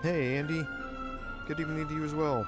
Hey, Andy. Good evening to you as well.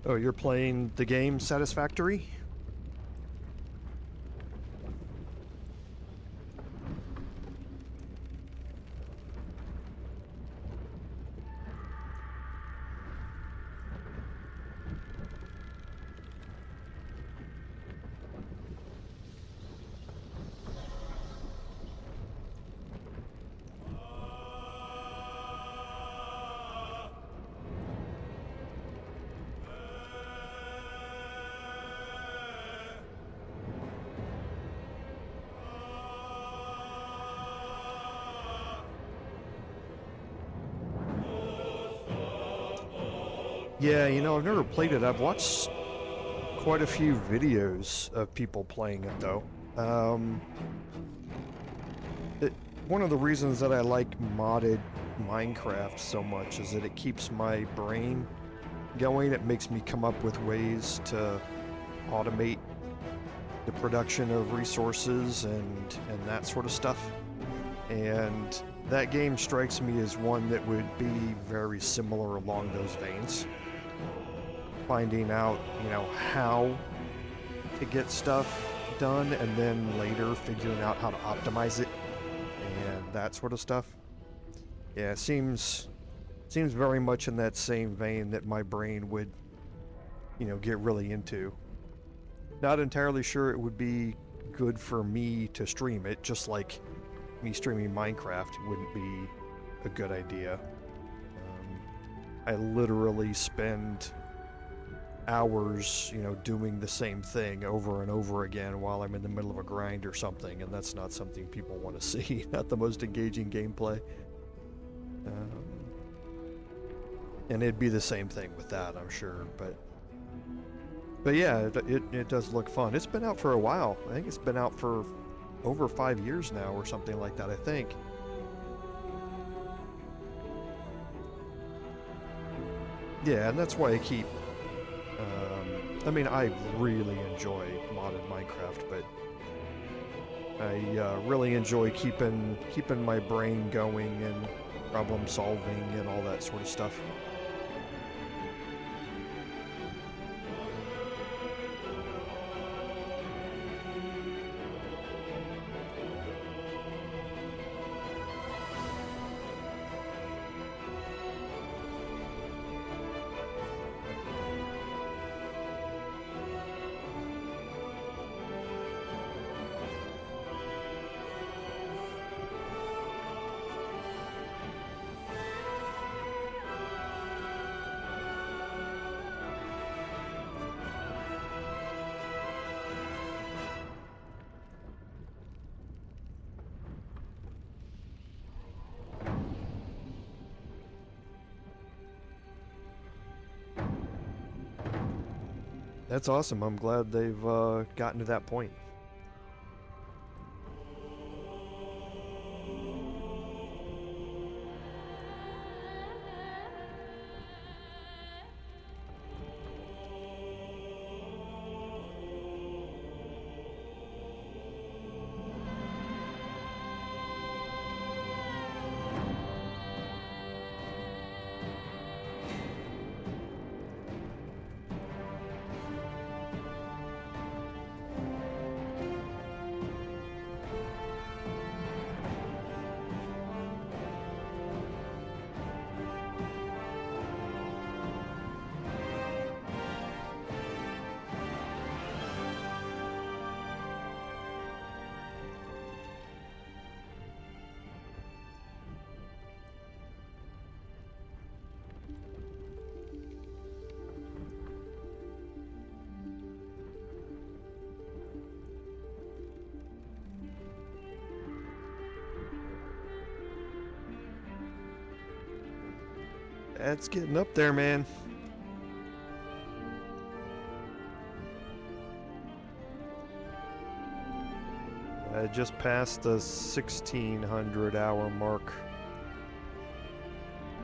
Oh, you're playing the game Satisfactory? Yeah, I've never played it. I've watched quite a few videos of people playing it, though. It, One of the reasons that I like modded Minecraft so much is that it keeps my brain going. It makes me come up with ways to automate the production of resources and that sort of stuff. And that game strikes me as one that would be very similar along those veins. Finding out, how to get stuff done, and then later figuring out how to optimize it and that sort of stuff. Yeah, it seems very much in that same vein that my brain would, get really into. Not entirely sure it would be good for me to stream it, just like me streaming Minecraft wouldn't be a good idea. I literally spend hours, doing the same thing over and over again while I'm in the middle of a grind or something, and that's not something people want to see. Not the most engaging gameplay. And it'd be the same thing with that, I'm sure, but yeah, it does look fun. It's been out for a while. I think it's been out for over 5 years now or something like that, I think. Yeah, and that's why I keep I really enjoy modded Minecraft, but I really enjoy keeping my brain going and problem solving and all that sort of stuff. That's awesome. I'm glad they've gotten to that point. That's getting up there, man. I just passed the 1600 hour mark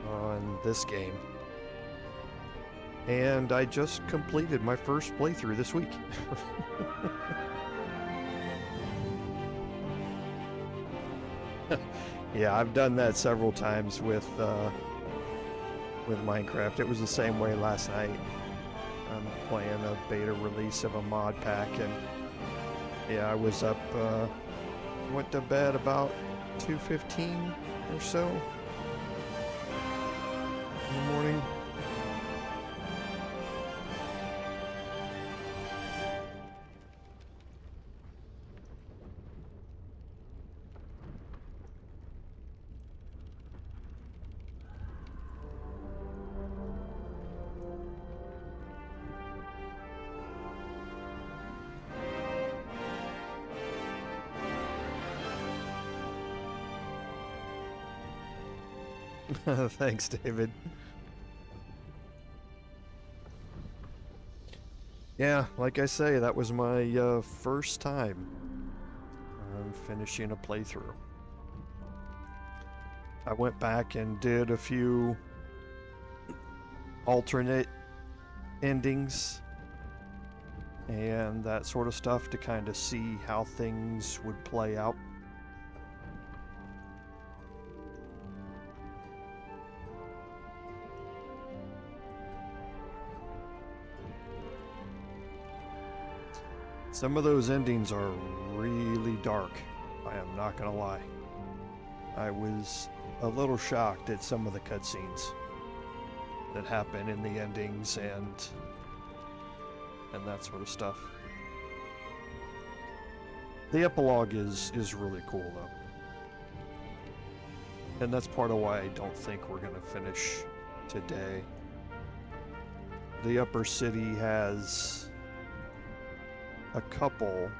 on this game. And I just completed my first playthrough this week. Yeah, I've done that several times with Minecraft. It was the same way last night. I'm playing a beta release of a mod pack, and yeah, I was up, went to bed about 2:15 or so in the morning. Thanks, David. Yeah, like I say, that was my first time finishing a playthrough. I went back and did a few alternate endings and that sort of stuff to kind of see how things would play out. Some of those endings are really dark, I am not gonna lie. I was a little shocked at some of the cutscenes that happen in the endings and that sort of stuff. The epilogue is really cool though. And that's part of why I don't think we're gonna finish today. The upper city has a couple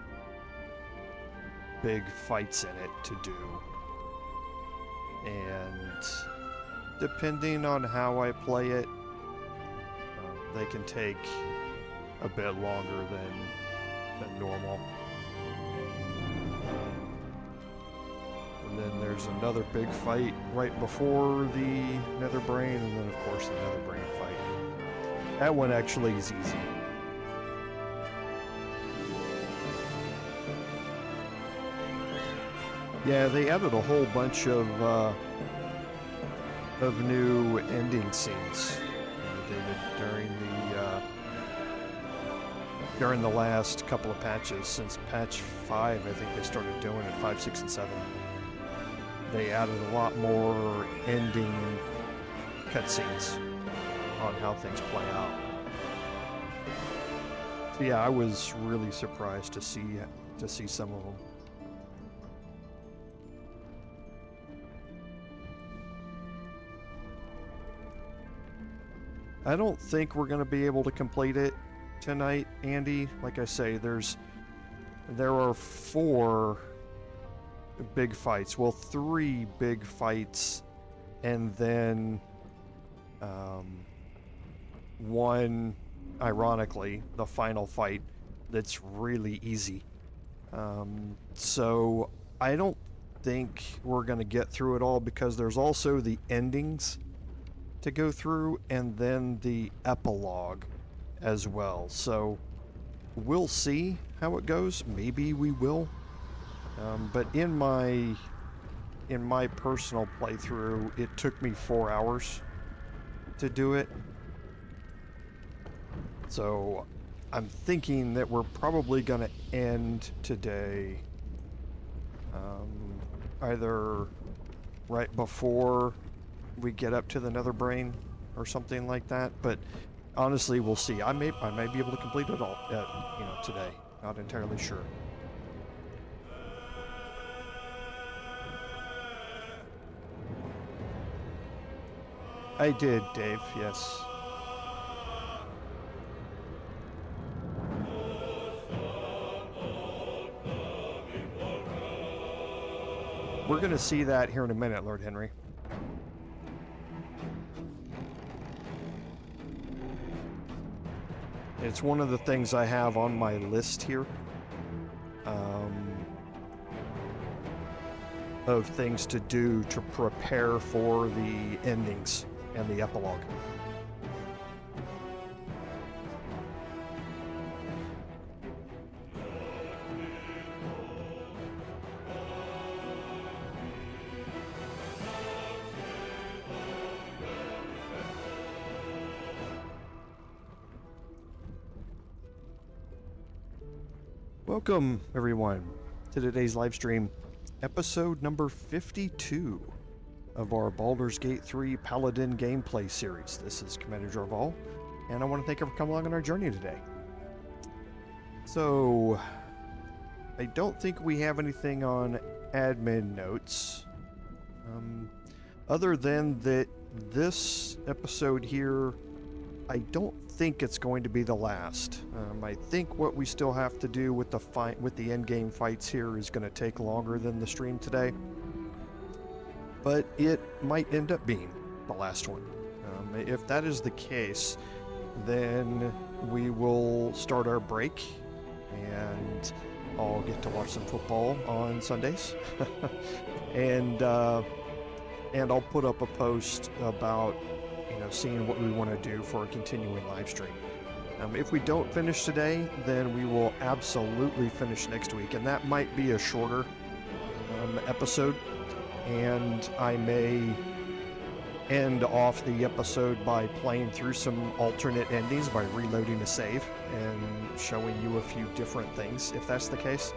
big fights in it to do, and depending on how I play it, they can take a bit longer than normal. And then there's another big fight right before the Netherbrain, and then of course the Netherbrain fight. That one actually is easy. Yeah, they added a whole bunch of new ending scenes, David, during the last couple of patches. Since patch 5, I think they started doing it, 5, 6, and 7. They added a lot more ending cutscenes on how things play out. So yeah, I was really surprised to see some of them. I don't think we're going to be able to complete it tonight, Andy. Like I say, there are 4 big fights. Well, 3 big fights, and then one ironically, the final fight that's really easy. So I don't think we're going to get through it all because there's also the endings to go through and then the epilogue as well. So we'll see how it goes. Maybe we will. But in my personal playthrough, it took me 4 hours to do it. So I'm thinking that we're probably going to end today either right before we get up to the Netherbrain or something like that. But honestly, we'll see. I may be able to complete it all, today. Not entirely sure. I did, Dave. Yes. We're going to see that here in a minute, Lord Henry. It's one of the things I have on my list here of things to do to prepare for the endings and the epilogue. Welcome, everyone, to today's live stream, episode number 52 of our Baldur's Gate 3 Paladin gameplay series. This is Commander Jorval, and I want to thank you for coming along on our journey today. So, I don't think we have anything on admin notes, other than that this episode here, I don't think it's going to be the last. I think what we still have to do with the end game fights here is going to take longer than the stream today, but it might end up being the last one. If that is the case, then we will start our break, and I'll get to watch some football on Sundays, and I'll put up a post about seeing what we want to do for a continuing live stream. If we don't finish today, then we will absolutely finish next week, and that might be a shorter episode, and I may end off the episode by playing through some alternate endings by reloading a save and showing you a few different things, if that's the case.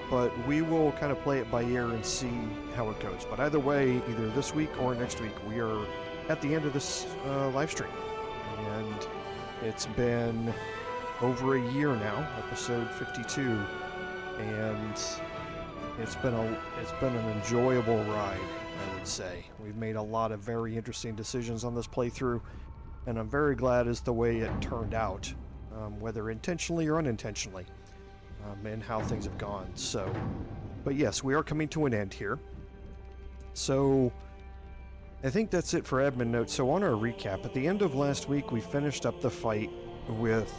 But we will kind of play it by ear and see how it goes. But either way, either this week or next week, we are at the end of this live stream, and it's been over a year now, episode 52, and it's been an enjoyable ride, I would say. We've made a lot of very interesting decisions on this playthrough, and I'm very glad as the way it turned out, whether intentionally or unintentionally, and how things have gone. So, but yes, we are coming to an end here. So I think that's it for admin notes. So on our recap, at the end of last week, we finished up the fight with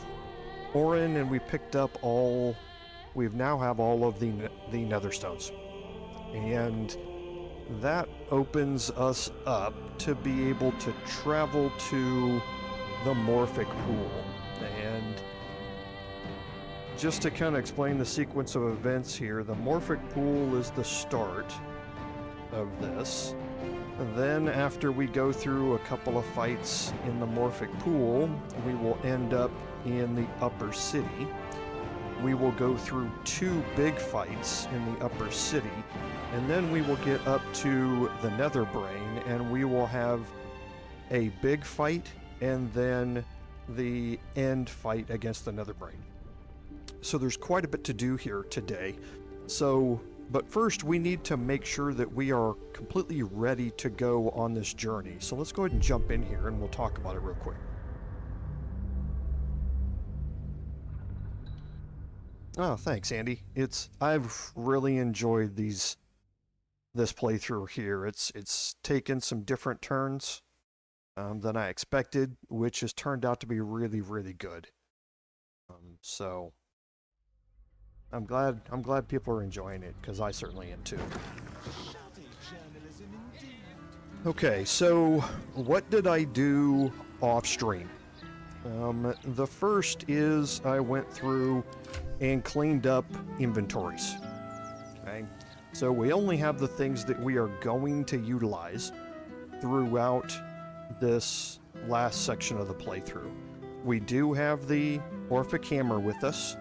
Orin, and we picked up we now have all of the Netherstones. And that opens us up to be able to travel to the Morphic pool. And just to kind of explain the sequence of events here, the Morphic pool is the start of this. Then after we go through a couple of fights in the Morphic pool, we will end up in the upper city. We will go through 2 big fights in the upper city, and then we will get up to the Netherbrain, and we will have a big fight and then the end fight against the Netherbrain. So there's quite a bit to do here today. But first, we need to make sure that we are completely ready to go on this journey. So let's go ahead and jump in here, and we'll talk about it real quick. Oh, thanks, Andy. I've really enjoyed this playthrough here. It's taken some different turns, than I expected, which has turned out to be really, really good. So I'm glad people are enjoying it, because I certainly am too. Okay, so what did I do off stream? The first is I went through and cleaned up inventories. Okay, so we only have the things that we are going to utilize throughout this last section of the playthrough. We do have the Morphic hammer with us.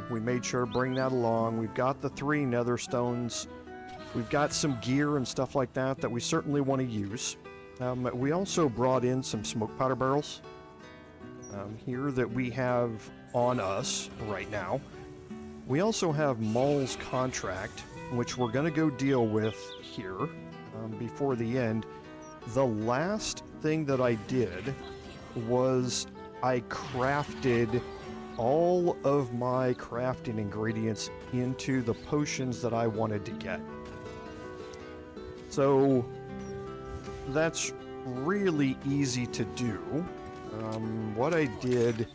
We made sure to bring that along. We've got the 3 nether stones. We've got some gear and stuff like that that we certainly want to use. We also brought in some smoke powder barrels here that we have on us right now. We also have Mol's contract, which we're going to go deal with here before the end. The last thing that I did was I crafted all of my crafting ingredients into the potions that I wanted to get. So that's really easy to do. What I did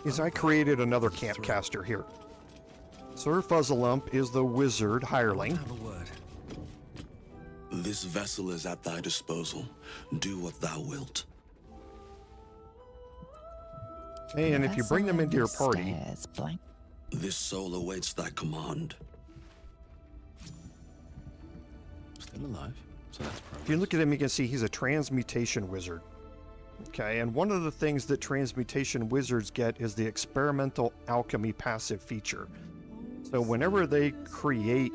is I created another campcaster here. Sir Fuzzalump is the wizard hireling. This vessel is at thy disposal. Do what thou wilt. And if you bring them into your party, this soul awaits thy command. Still alive, so that's progress. If you look at him, you can see he's a transmutation wizard. Okay, and one of the things that transmutation wizards get is the experimental alchemy passive feature. So whenever they create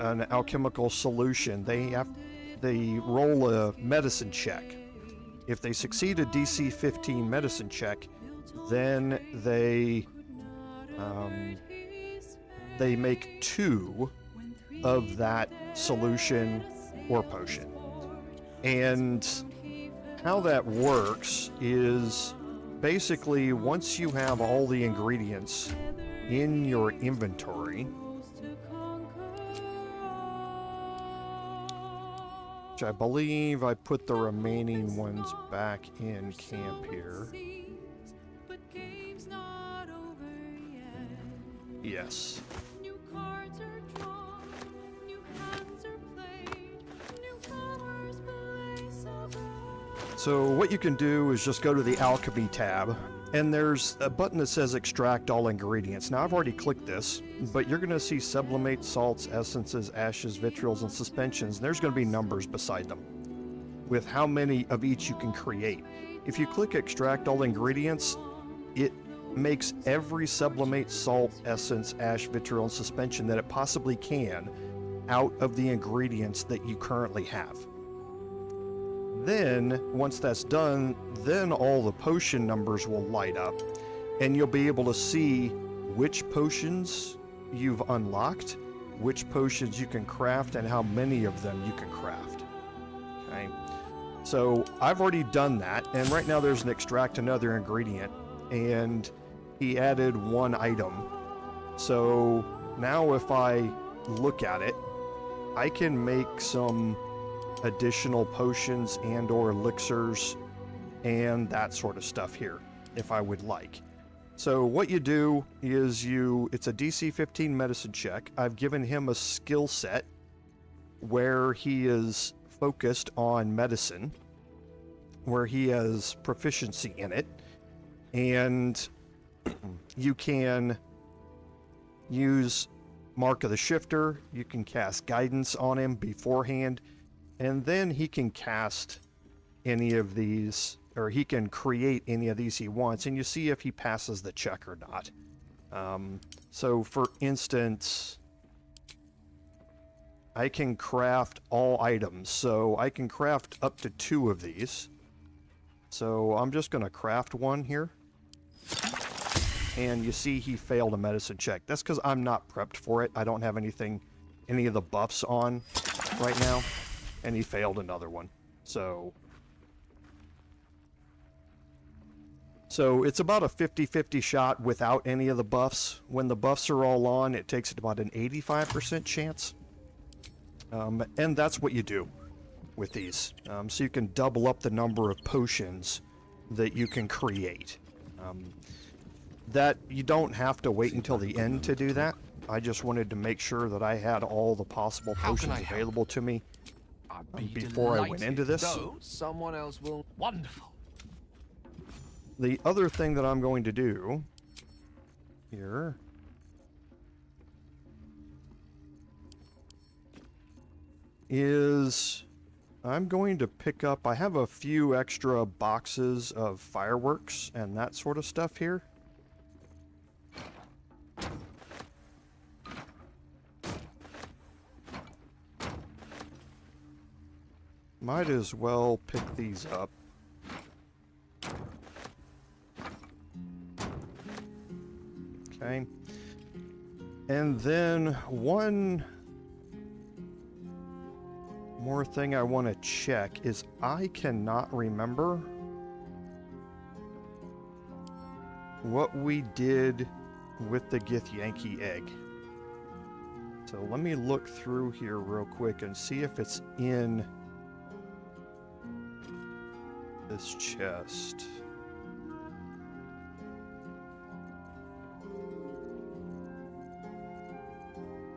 an alchemical solution, they roll a medicine check. If they succeed a DC 15 medicine check, then they make 2 of that solution or potion. And how that works is basically once you have all the ingredients in your inventory, which I believe I put the remaining ones back in camp here. Yes. So what you can do is just go to the alchemy tab, and there's a button that says extract all ingredients. Now I've already clicked this, but you're going to see sublimates, salts, essences, ashes, vitriols, and suspensions. And there's going to be numbers beside them with how many of each you can create. If you click extract all ingredients, it makes every sublimate, salt, essence, ash, vitriol, and suspension that it possibly can out of the ingredients that you currently have. Then, once that's done, then all the potion numbers will light up, and you'll be able to see which potions you've unlocked, which potions you can craft, and how many of them you can craft. Okay, so I've already done that, and right now there's an extract another ingredient, and he added 1 item. So now if I look at it, I can make some additional potions and or elixirs and that sort of stuff here if I would like. So what you do is it's a DC 15 medicine check. I've given him a skill set where he is focused on medicine, where he has proficiency in it, and you can use Mark of the Shifter, you can cast guidance on him beforehand, and then he can cast any of these, or he can create any of these he wants, and you see if he passes the check or not. So for instance, I can craft all items, so I can craft up to 2 of these. So I'm just going to craft 1 here. And you see he failed a medicine check. That's because I'm not prepped for it. I don't have any of the buffs on right now. And he failed another one. So So it's about a 50-50 shot without any of the buffs. When the buffs are all on, it takes about an 85% chance. And that's what you do with these. So you can double up the number of potions that you can create. That you don't have to wait until the end to do that. I just wanted to make sure that I had all the possible potions available to me before I went into this. Someone else will. Wonderful. The other thing that I'm going to do here is I'm going to pick up, I have a few extra boxes of fireworks and that sort of stuff here. Might as well pick these up. Okay. And then one more thing I want to check is I cannot remember what we did with the Ktih'rak egg. So let me look through here real quick and see if it's in this chest.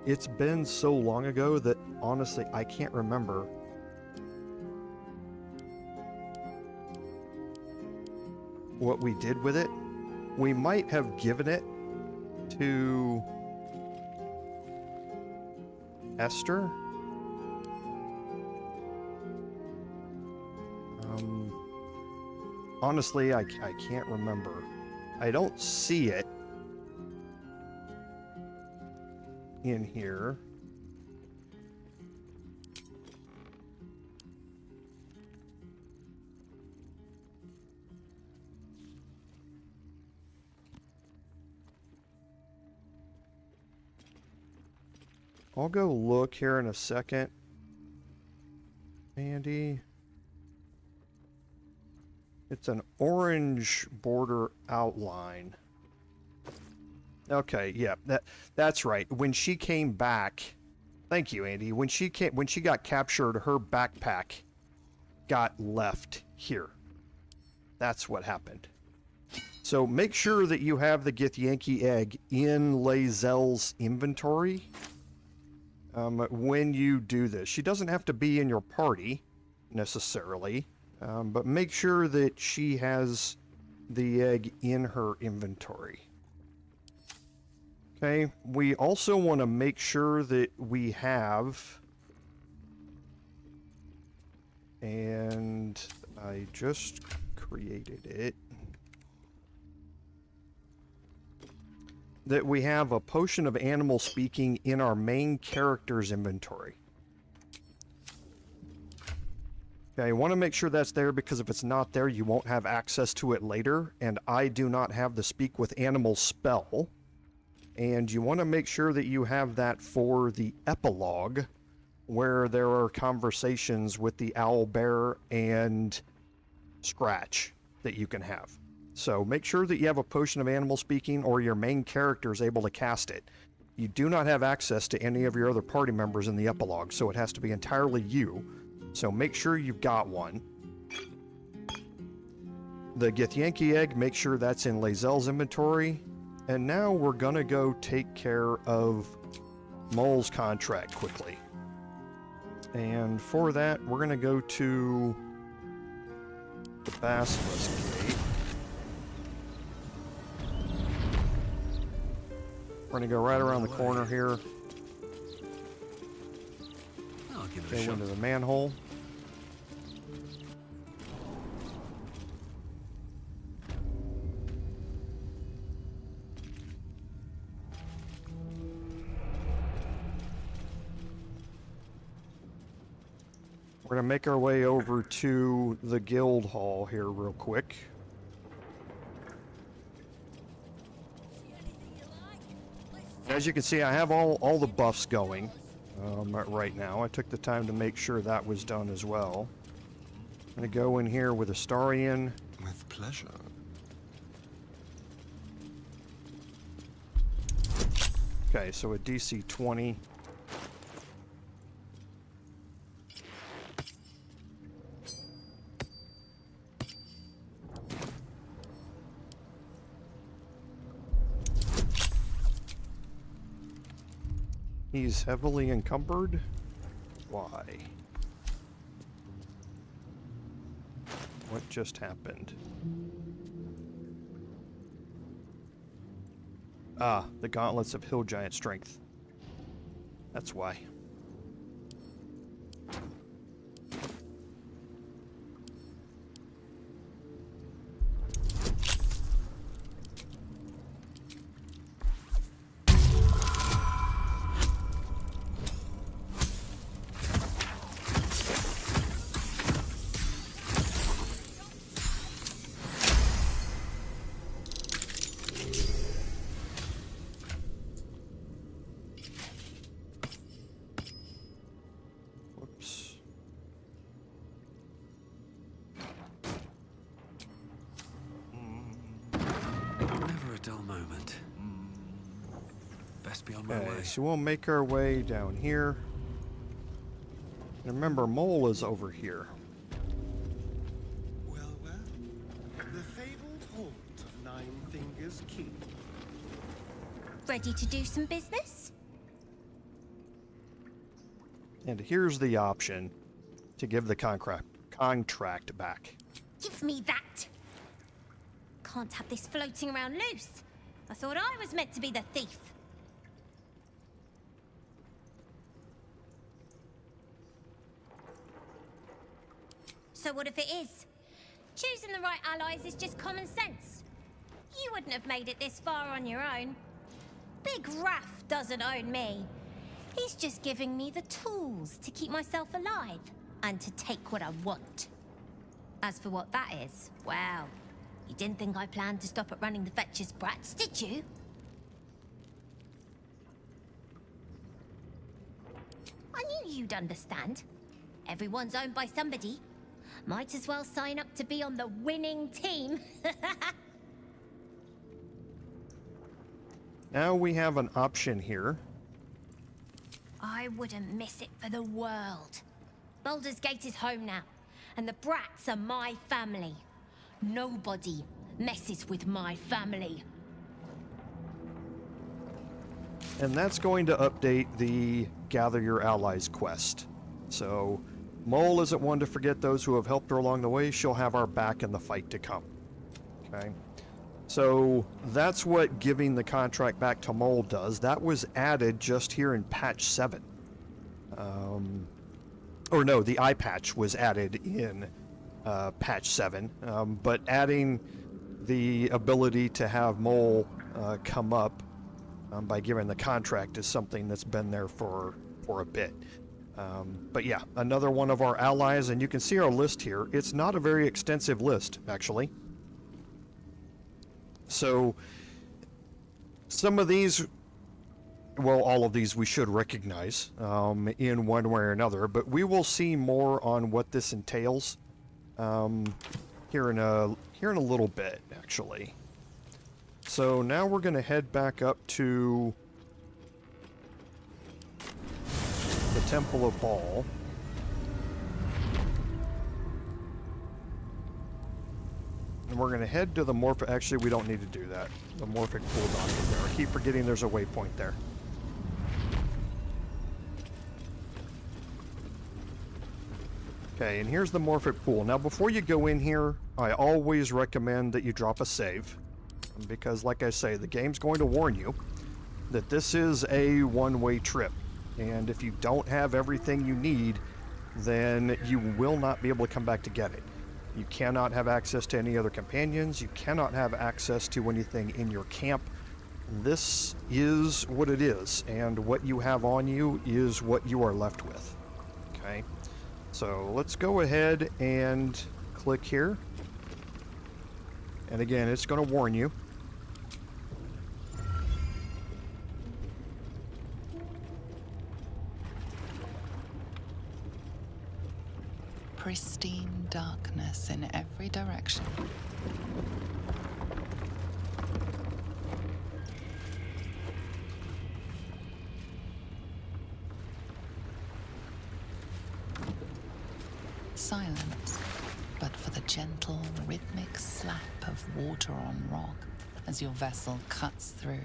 It's been so long ago that honestly I can't remember what we did with it. We might have given it to Esther. Honestly, I can't remember. I don't see it in here. I'll go look here in a second. Andy. It's an orange border outline. Okay, yeah, that's right. When she came back, thank you, Andy. When she got captured, her backpack got left here. That's what happened. So make sure that you have the Ktih'rak egg in Lae'zel's inventory when you do this. She doesn't have to be in your party necessarily, but make sure that she has the egg in her inventory. Okay, we also want to make sure that we have, and I just created it, that we have a potion of animal speaking in our main character's inventory. Okay, I want to make sure that's there because if it's not there, you won't have access to it later, and I do not have the Speak with Animals spell. And you want to make sure that you have that for the epilogue, where there are conversations with the owl bear and Scratch that you can have. So make sure that you have a potion of animal speaking or your main character is able to cast it. You do not have access to any of your other party members in the epilogue, so it has to be entirely you. So make sure you've got one. The Ktih'rak egg, make sure that's in Lae'zel's inventory. And now we're gonna go take care of Mol's contract quickly. And for that, we're gonna go to the Basilisk Gate. We're gonna go right around the corner here. I'll give it Go a shot. into the manhole. We're going to make our way over to the guild hall here real quick. As you can see, I have all the buffs going right now. I took the time to make sure that was done as well. I'm going to go in here with Astarion. With pleasure. Okay, so a DC 20. He's heavily encumbered. Why? What just happened? Ah, the gauntlets of hill giant strength. That's why. Okay, so we'll make our way down here. And remember, Mol is over here. Well, well, the fabled haunt of Nine Fingers Keep. Ready to do some business? And here's the option to give the contract back. Give me that! Can't have this floating around loose. I thought I was meant to be the thief. So what if it is? Choosing the right allies is just common sense. You wouldn't have made it this far on your own. Big Raff doesn't own me. He's just giving me the tools to keep myself alive and to take what I want. As for what that is, well, you didn't think I planned to stop at running the Fetcher's brats, did you? I knew you'd understand. Everyone's owned by somebody. Might as well sign up to be on the winning team. Now we have an option here. I wouldn't miss it for the world. Baldur's Gate is home now, and the brats are my family. Nobody messes with my family. And that's going to update the Gather Your Allies quest. So, Mol isn't one to forget those who have helped her along the way. She'll have our back in the fight to come. Okay? So, that's what giving the contract back to Mol does. That was added just here in patch 7. Or no, the eye patch was added in patch 7. But adding the ability to have Mol come up by giving the contract is something that's been there for a bit. But yeah, another one of our allies, and you can see our list here. It's not a very extensive list, actually. So, some of these, well, all of these we should recognize in one way or another, but we will see more on what this entails here in a little bit, actually. So now we're going to head back up to the Temple of Ball. And we're going to head to the Morphic. Actually, we don't need to do that. The Morphic pool dock is there. I keep forgetting there's a waypoint there. Okay, and here's the Morphic pool. Now, before you go in here, I always recommend that you drop a save. Because, like I say, the game's going to warn you that this is a one-way trip. And if you don't have everything you need, then you will not be able to come back to get it. You cannot have access to any other companions. You cannot have access to anything in your camp. This is what it is, and what you have on you is what you are left with. Okay? So let's go ahead and click here. And again, it's going to warn you. Pristine darkness in every direction. silence, but for the gentle, rhythmic slap of water on rock as your vessel cuts through.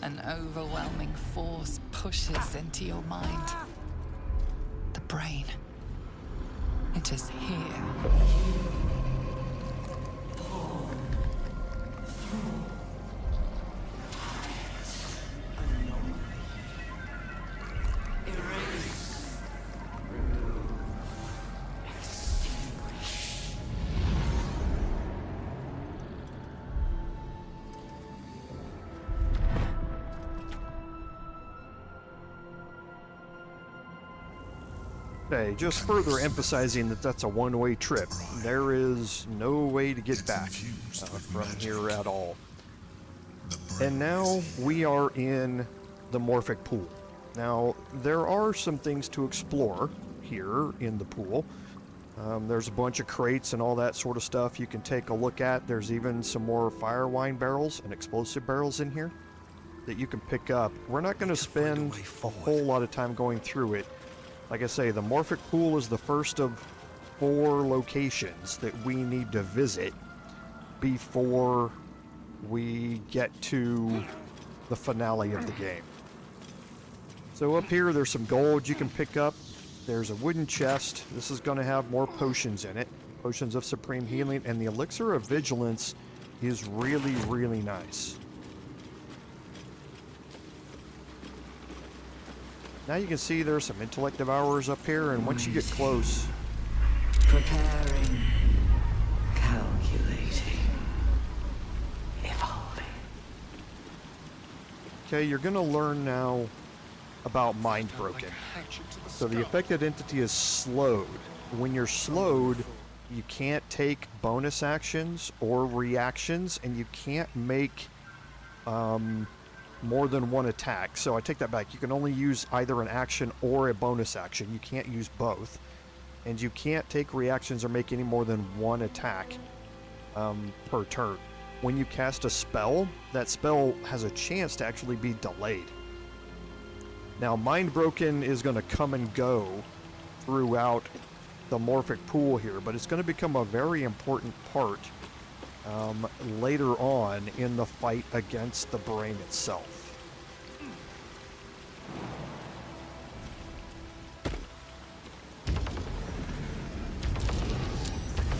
An overwhelming force pushes into your mind. The brain. It is here. Okay, just further emphasizing that that's a one-way trip. There is no way to get back from here at all. And now we are in the Morphic pool. Now, there are some things to explore here in the pool. There's a bunch of crates and all that sort of stuff you can take a look at. There's even some more fire wine barrels and explosive barrels in here that you can pick up. We're not going to spend a whole lot of time going through it. Like I say, the Morphic pool is the first of 4 locations that we need to visit before we get to the finale of the game. So up here, there's some gold you can pick up. There's a wooden chest. This is going to have more potions in it. Potions of supreme healing, and the elixir of vigilance is really, really nice. Now you can see there's some intellect devourers up here, and once you get close... Preparing, calculating, evolving. Okay, you're going to learn now about Mind Broken. So the affected entity is slowed. When you're slowed, you can't take bonus actions or reactions, and you can't make more than one attack. So I take that back. You can only use either an action or a bonus action. You can't use both. And you can't take reactions or make any more than one attack per turn. When you cast a spell, that spell has a chance to actually be delayed. Now, Mind Broken is going to come and go throughout the Morphic pool here, but it's going to become a very important part later on in the fight against the brain itself.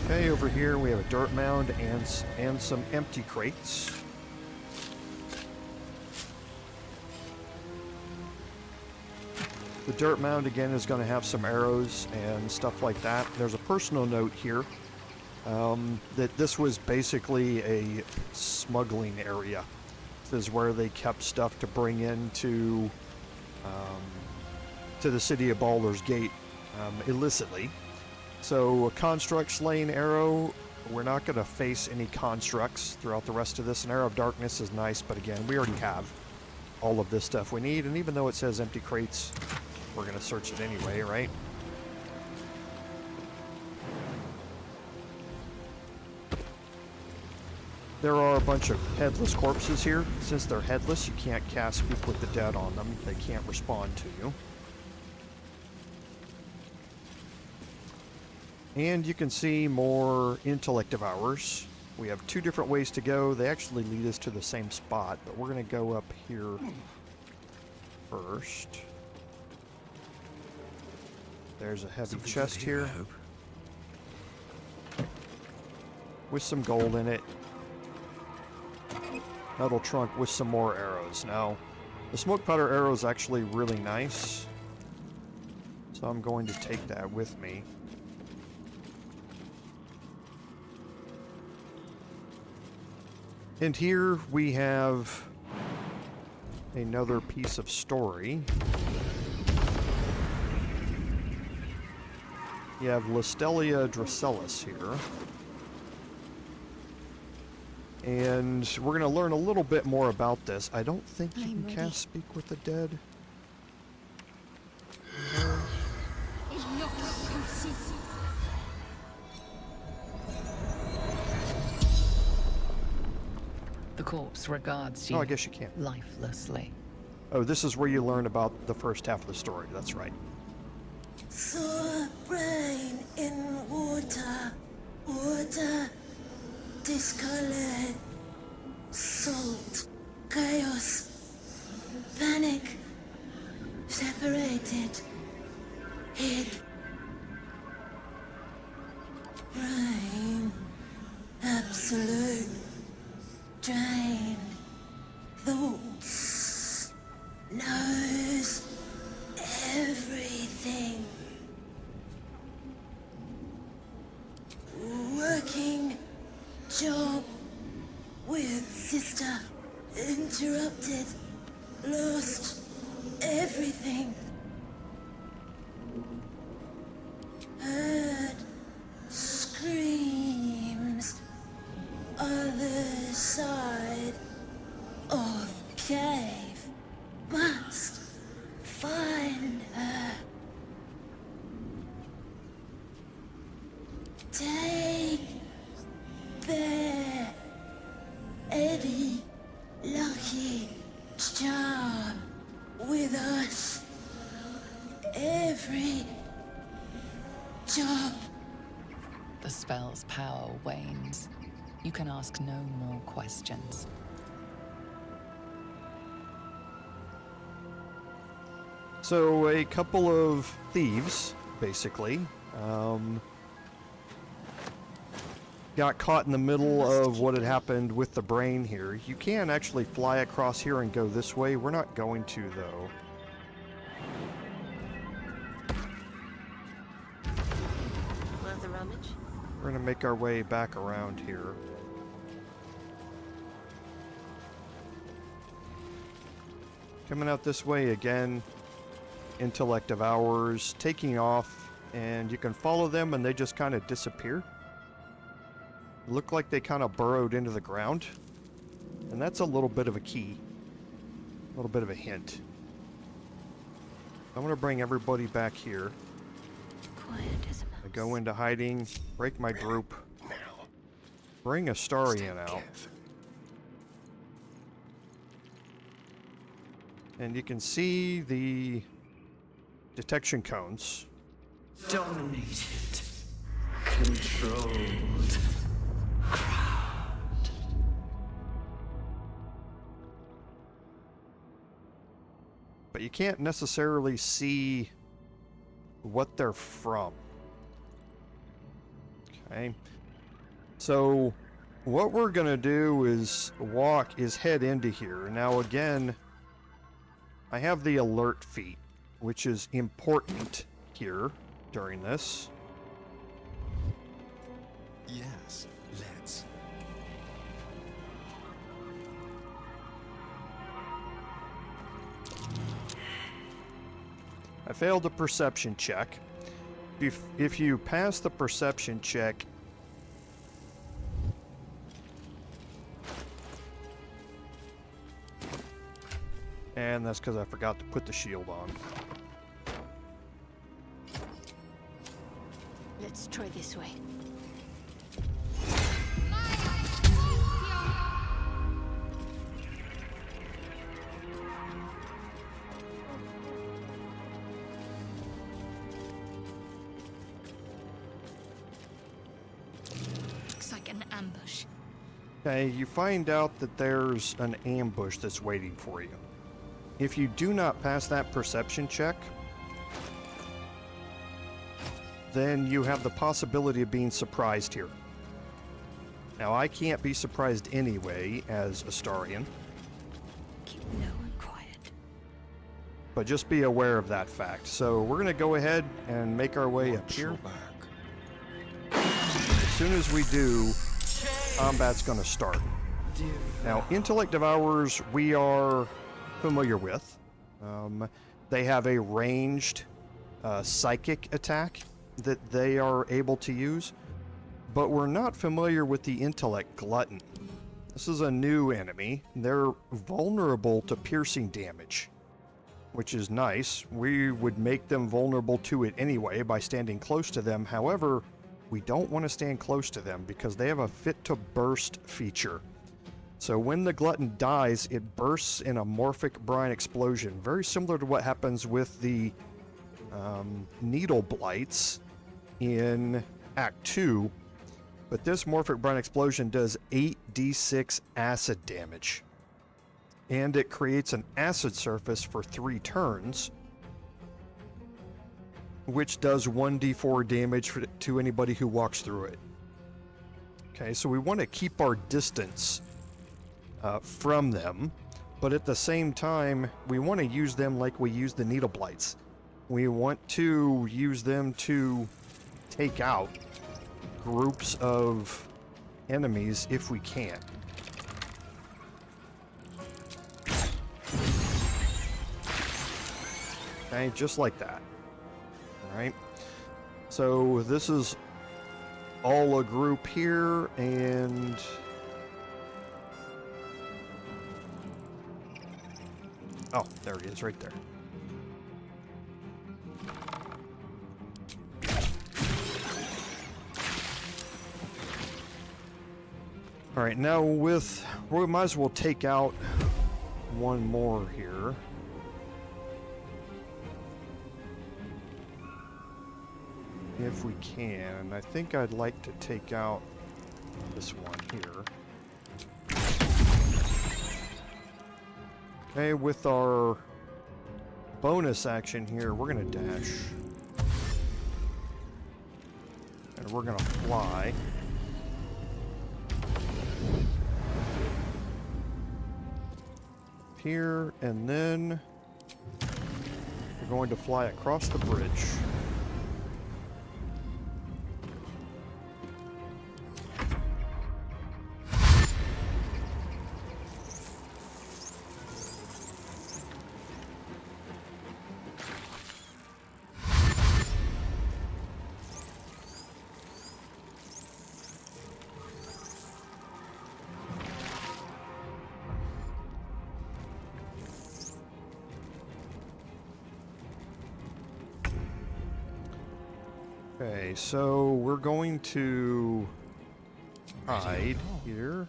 Okay, over here we have a dirt mound and some empty crates. The dirt mound again is going to have some arrows and stuff like that. There's a personal note here that this was basically a smuggling area. This is where they kept stuff to bring into to the city of Baldur's Gate illicitly. So a construct slaying arrow, we're not going to face any constructs throughout the rest of this. An arrow of darkness is nice, but again, we already have all of this stuff we need. And even though it says empty crates, we're going to search it anyway, right? There are a bunch of headless corpses here. Since they're headless, you can't cast Speak with the Dead on them. They can't respond to you. And you can see more Intellect Devourers. We have 2 different ways to go. They actually lead us to the same spot, but we're going to go up here first. There's a heavy chest here with some gold in it. Metal trunk with some more arrows. Now, the smoke powder arrow is actually really nice, so I'm going to take that with me. And here we have another piece of story. You have Listelia Dracelis here. And we're going to learn a little bit more about this. I don't think you can cast Speak with the Dead. The corpse regards you. Oh, I guess you can. Lifelessly. Oh, this is where you learn about the first half of the story. That's right. Sore brain in water, water discolored, salt, chaos, panic, separated, hid, brain, absolute, drain, thoughts, knows everything. Working job with sister, interrupted, lost everything. Heard screams, other side of cave, must find her. Take Bear, Eddie, Lucky, Charm with us. Every job. The spell's power wanes. You can ask no more questions. So a couple of thieves, basically, got caught in the middle of what had happened with the brain here. You can actually fly across here and go this way. We're not going to, though. Worth a rummage? We're going to make our way back around here. Coming out this way again. Intellect Devourers taking off, and you can follow them and they just kind of disappear. Look like they kind of burrowed into the ground, and that's a little bit of a key, a little bit of a hint. I'm going to bring everybody back here. Quiet as a mouse. I go into hiding, break my group, bring Astarion out. And you can see the detection cones. Dominated. Controlled. Crowned. But you can't necessarily see what they're from. Okay. So what we're going to do is head into here. Now again, I have the alert feat, which is important here during this. Yes, let's. I failed a perception check. If you pass the perception check, and that's because I forgot to put the shield on. Let's try this way. ambush. Okay, you find out that there's an ambush that's waiting for you. If you do not pass that perception check, then you have the possibility of being surprised here. Now, I can't be surprised anyway as Astarion, Keep low and quiet. but just be aware of that fact. So we're going to go ahead and make our way up Watch here. your back. As soon as we do, combat's going to start. Now, Intellect Devourers, we are familiar with. They have a ranged psychic attack that they are able to use, but we're not familiar with the Intellect Glutton. This is a new enemy. They're vulnerable to piercing damage, which is nice. We would make them vulnerable to it anyway by standing close to them. However, we don't want to stand close to them because they have a fit to burst feature. So when the Glutton dies, it bursts in a Morphic brine explosion, very similar to what happens with the Needle Blights in Act 2. But this Morphic brine explosion does 8d6 acid damage. And it creates an acid surface for 3 turns, which does 1d4 damage to anybody who walks through it. Okay, so we want to keep our distance from them, but at the same time, we want to use them like we use the Needle Blights. We want to use them to take out groups of enemies if we can. Okay, just like that. Alright. So this is all a group here, and oh, there he is right there. Alright, now we might as well take out one more here. If we can. I think I'd like to take out this one here. Okay, with our bonus action here, we're gonna dash. And we're gonna fly. Here, and then we're going to fly across the bridge. Okay, so we're going to hide here.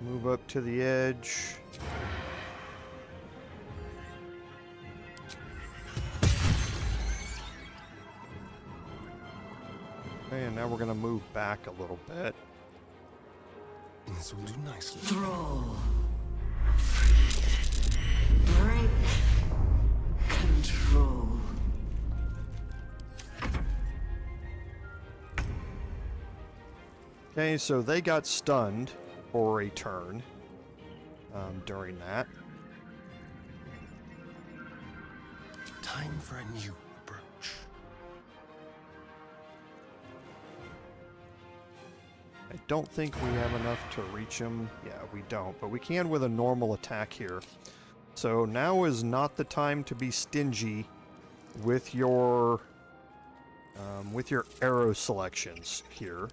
Move up to the edge. Okay, and now we're going to move back a little bit. This will do nicely. Thrall. Break. Control. Okay, so they got stunned for a turn during that. Time for a new approach. I don't think we have enough to reach him. Yeah, we don't, but we can with a normal attack here. So now is not the time to be stingy with your arrow selections here.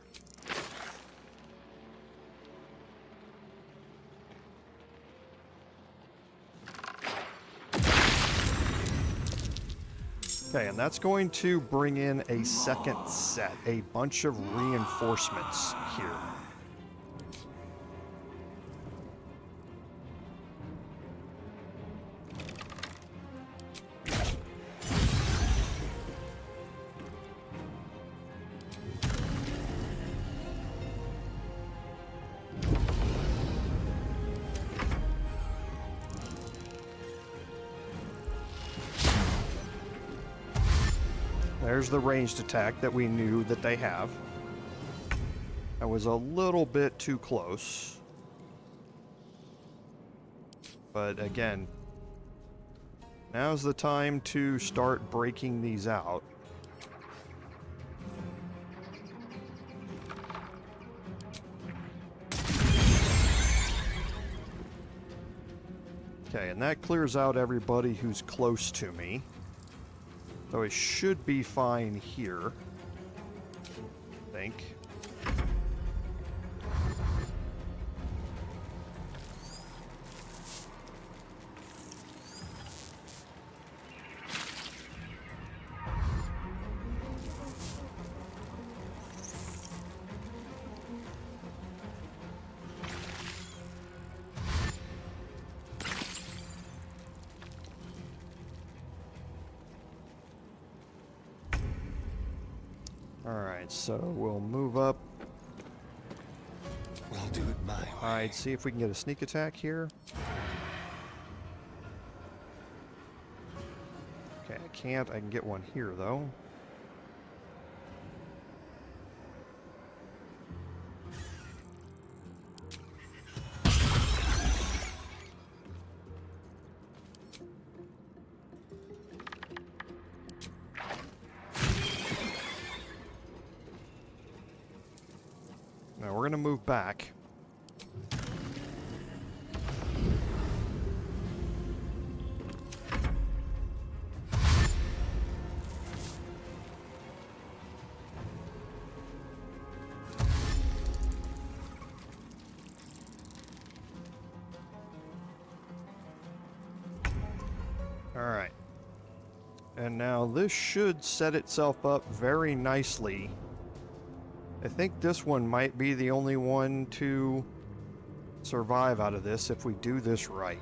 Okay, and that's going to bring in a second set, a bunch of reinforcements here. There's the ranged attack that we knew that they have. That was a little bit too close. But again, now's the time to start breaking these out. Okay, and that clears out everybody who's close to me. So it should be fine here, I think. Alright, so we'll move up. We'll do it my way. Alright, see if we can get a sneak attack here. Okay, I can't. I can get one here, though. Now we're going to move back. All right. And now this should set itself up very nicely. I think this one might be the only one to survive out of this if we do this right.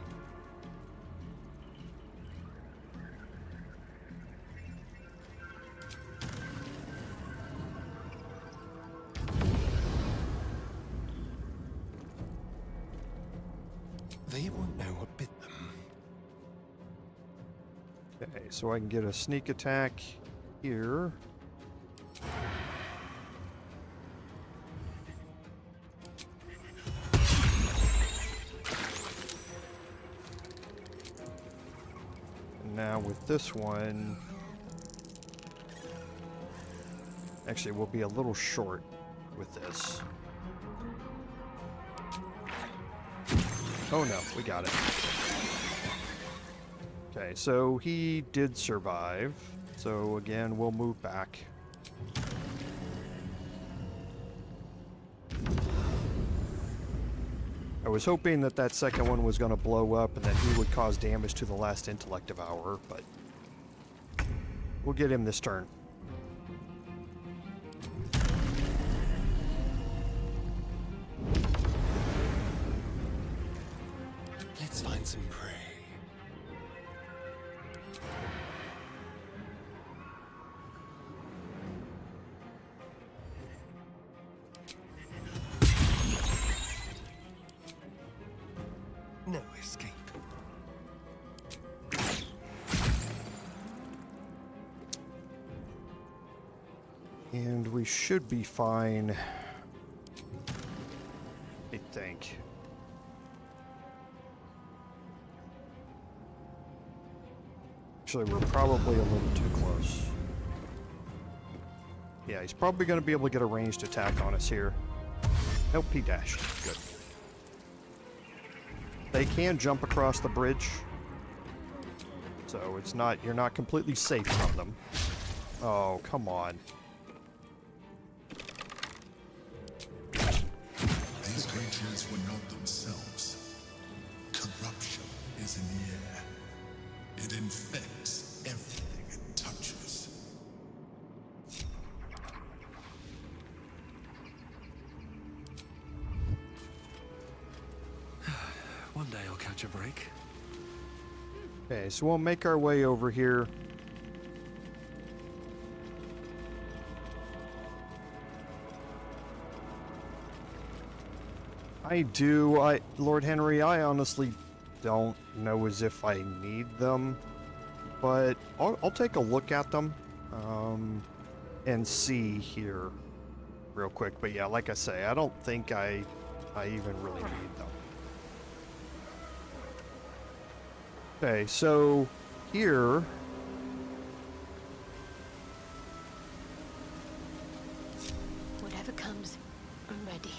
They won't know what bit them. Okay, so I can get a sneak attack here. Now with this one, actually we'll be a little short with this. Oh no, we got it. Okay, so he did survive. So again, we'll move back. I was hoping that that second one was going to blow up and that he would cause damage to the last Intellect Devourer, but we'll get him this turn. Let's find some prey. No escape. And we should be fine, I think. Actually, we're probably a little too close. Yeah, he's probably going to be able to get a ranged attack on us here. Nope, he dashed. Good. They can jump across the bridge, so it's not, you're not completely safe from them. Oh, come on. These creatures were not themselves. Corruption is in the air. It infects everything it touches. One day I'll catch a break. Okay, so we'll make our way over here. Lord Henry, I honestly don't know as if I need them, but I'll take a look at them and see here real quick. But yeah, like I say, I don't think I even really need them. Okay, so here Whatever comes, I'm ready.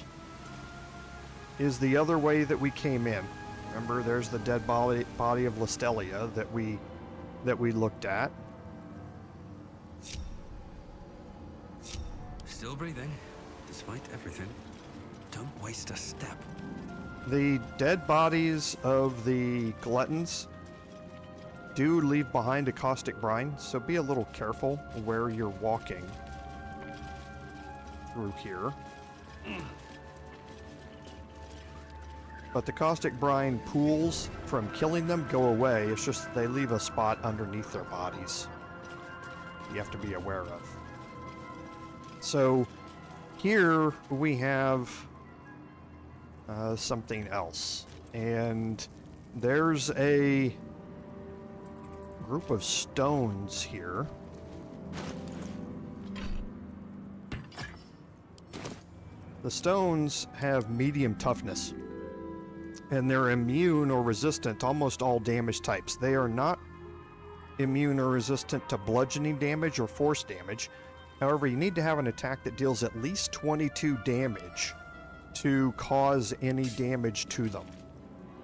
is the other way that we came in. Remember, there's the dead body of Listelia that we looked at. Still breathing, despite everything. Don't waste a step. The dead bodies of the gluttons do leave behind a caustic brine, so be a little careful where you're walking through here. But the caustic brine pools from killing them go away. It's just they leave a spot underneath their bodies you have to be aware of. So here we have something else, and there's a group of stones here. The stones have medium toughness, and they're immune or resistant to almost all damage types. They are not immune or resistant to bludgeoning damage or force damage. However, you need to have an attack that deals at least 22 damage to cause any damage to them.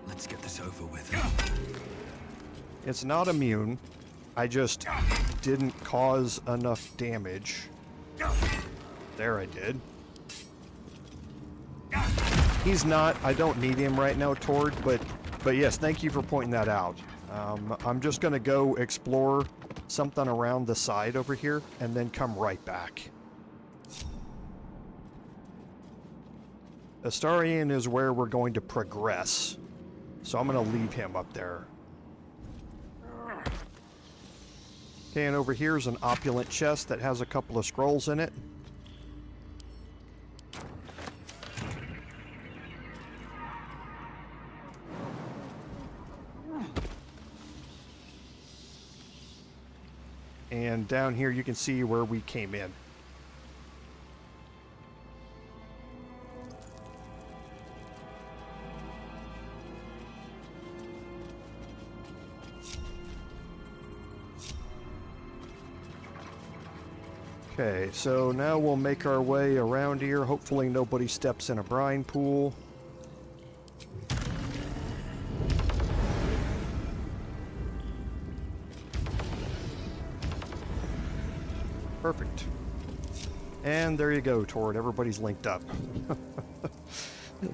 Let's get this over with. It's not immune. I just didn't cause enough damage. There, I did. He's not. I don't need him right now, Tord, but yes, thank you for pointing that out. I'm just going to go explore something around the side over here and then come right back. Astarion is where we're going to progress, so I'm going to leave him up there. Okay, and over here is an opulent chest that has a couple of scrolls in it. And down here you can see where we came in. Okay, so now we'll make our way around here. Hopefully nobody steps in a brine pool. Perfect. And there you go, Tord. Everybody's linked up.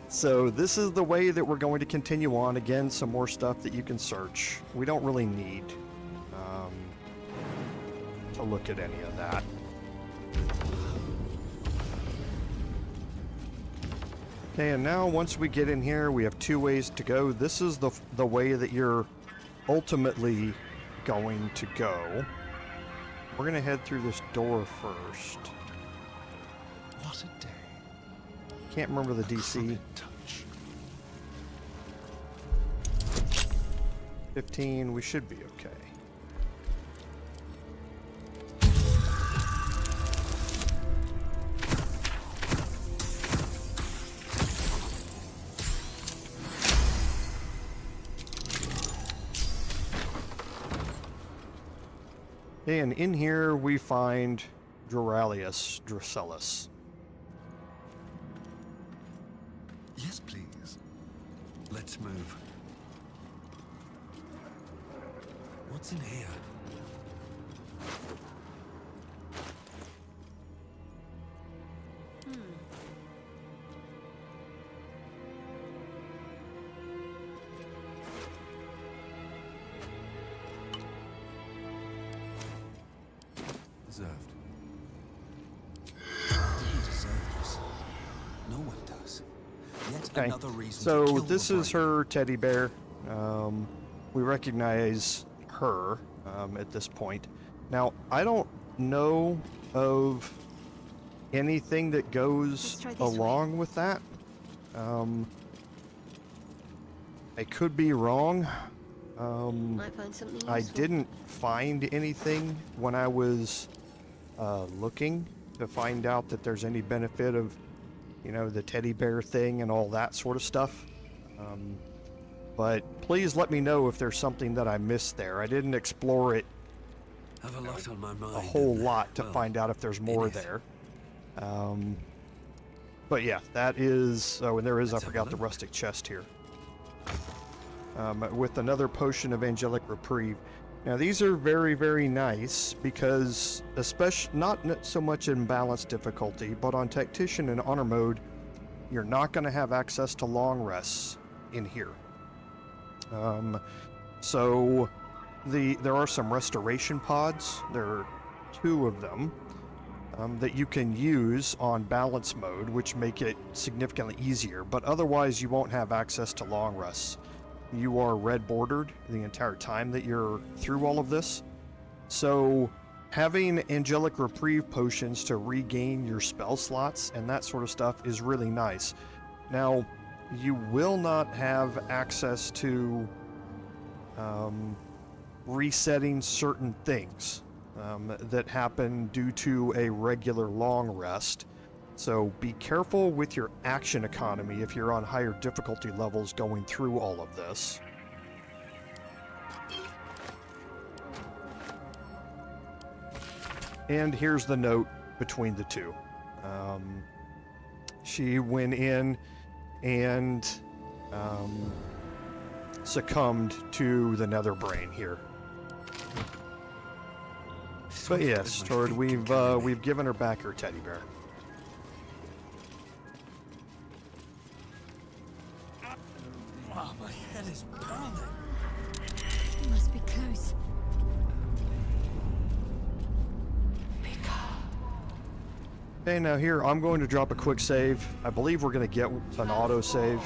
So this is the way that we're going to continue on. Again, some more stuff that you can search. We don't really need to look at any of that. Okay, and now once we get in here, we have two ways to go. This is the way that you're ultimately going to go. We're going to head through this door first. What a day. Can't remember the DC. Touch. 15, we should be okay. And in here we find Duralius Dracellus. Yes, please. Let's move. What's in here? Deserved. He deserves. No one does. Yet Okay, another reason to so kill this the is brain. her teddy bear. We recognize her at this point. Now, I don't know of anything that goes Let's try this along with that. I could be wrong. Might find something I useful. didn't find anything when I was looking to find out that there's any benefit of, you know, the teddy bear thing and all that sort of stuff. But please let me know if there's something that I missed there. I didn't explore it Have a lot on my mind. a whole and, lot to well, find out if there's more it is. there. But yeah, that is... Oh, and there is, I Let's have a forgot the look. rustic chest here. With another potion of angelic reprieve. Now these are very, very nice because, especially not so much in balanced difficulty, but on tactician and honor mode, you're not going to have access to long rests in here. So there are some restoration pods. There are 2 of them that you can use on balance mode, which make it significantly easier. But otherwise, you won't have access to long rests. You are red bordered the entire time that you're through all of this. So having angelic reprieve potions to regain your spell slots and that sort of stuff is really nice. Now, you will not have access to resetting certain things that happen due to a regular long rest. So be careful with your action economy if you're on higher difficulty levels going through all of this. And here's the note between the 2. She went in and succumbed to the Netherbrain here. But yes, Tord, we've given her back her teddy bear. Oh, my head is pounding. It must be close. Okay, now here, I'm going to drop a quick save. I believe we're going to get an auto save.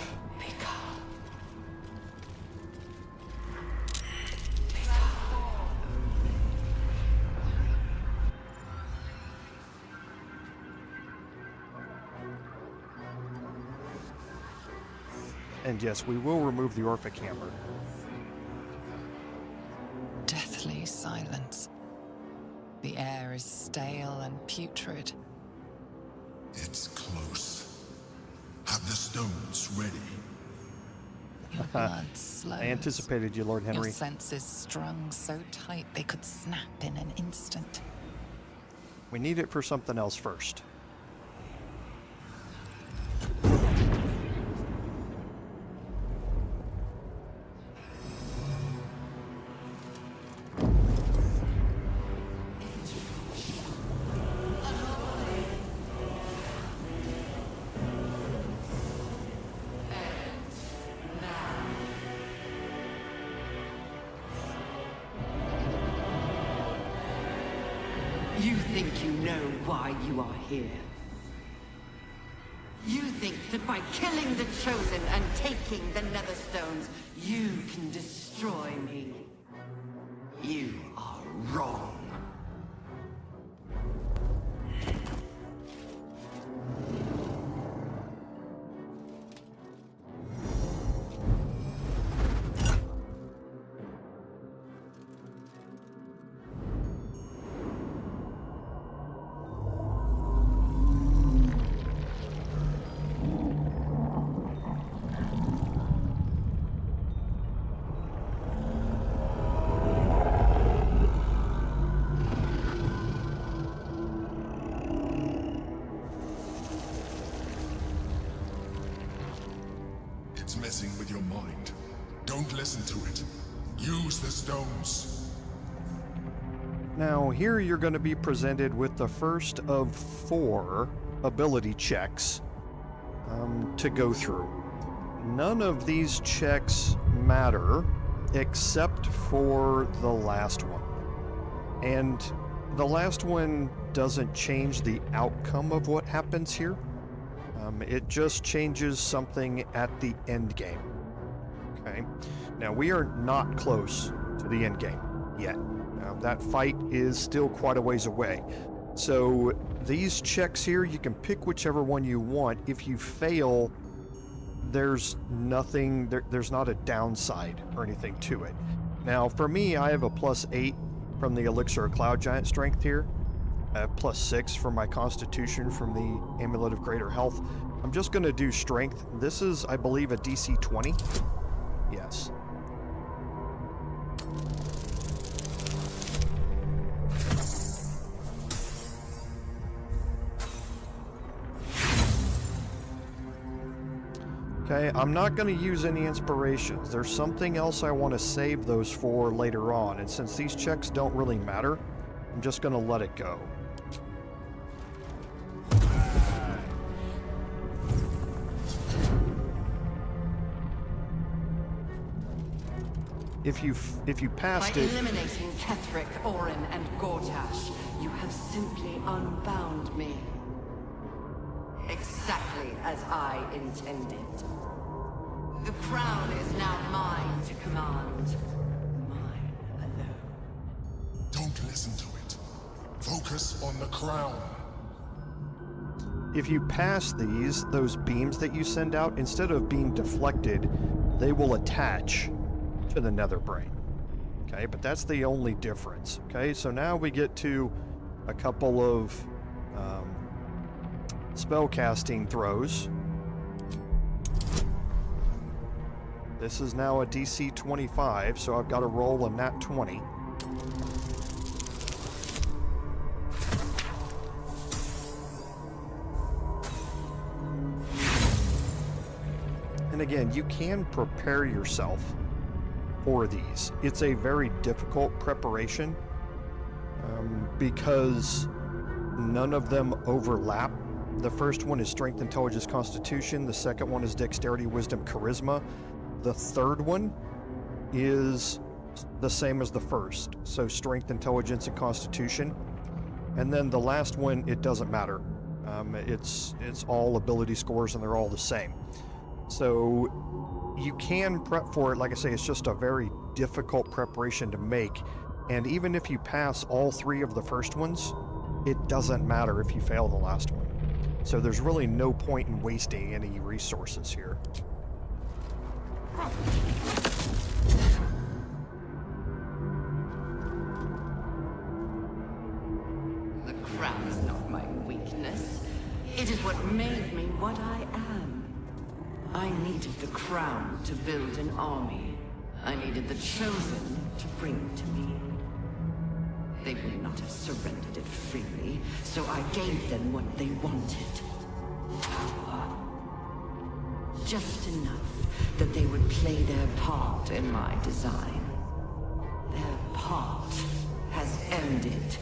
And yes, we will remove the Orphic Hammer. Deathly silence. The air is stale and putrid. It's close. Have the stones ready. Your blood slows. I anticipated you, Lord Henry. Your senses strung so tight they could snap in an instant. We need it for something else first. You think you know why you are here. You think that by killing the Chosen and taking the Netherstones, you can destroy me. You are wrong. It's messing with your mind. Don't listen to it. Use the stones. Now, here you're going to be presented with the first of 4 ability checks to go through. None of these checks matter except for the last one. And the last one doesn't change the outcome of what happens here. It just changes something at the end game. Okay. Now, we are not close to the end game yet. That fight is still quite a ways away. So these checks here, you can pick whichever one you want. If you fail, there's nothing, there's not a downside or anything to it. Now, for me, I have a +8 from the Elixir of Cloud Giant Strength here. I have +6 for my constitution from the Amulet of Greater Health. I'm just going to do strength. This is, I believe, a DC 20. Yes. Okay, I'm not going to use any inspirations. There's something else I want to save those for later on, and since these checks don't really matter, I'm just going to let it go. If you passed By it... eliminating Ktih'rak, Orin, and Gortash, you have simply unbound me. Exactly as I intended. The crown is now mine to command. Mine alone. Don't listen to it. Focus on the crown. If you pass those beams that you send out, instead of being deflected, they will attach to the Netherbrain. Okay, but that's the only difference. Okay, so now we get to a couple of spellcasting throws. This is now a DC 25, so I've got to roll a nat 20. And again, you can prepare yourself for these. It's a very difficult preparation because none of them overlap. The first one is Strength, Intelligence, Constitution. The second one is Dexterity, Wisdom, Charisma. The third one is the same as the first. So Strength, Intelligence, and Constitution. And then the last one, it doesn't matter. It's all ability scores and they're all the same. So you can prep for it. Like I say, it's just a very difficult preparation to make. And even if you pass all 3 of the first ones, it doesn't matter if you fail the last one. So there's really no point in wasting any resources here. The crown is not my weakness. It is what made me what I am. I needed the crown to build an army. I needed the Chosen to bring it to me. They would not have surrendered it freely, so I gave them what they wanted. Power. Just enough that they would play their part in my design. Their part has ended.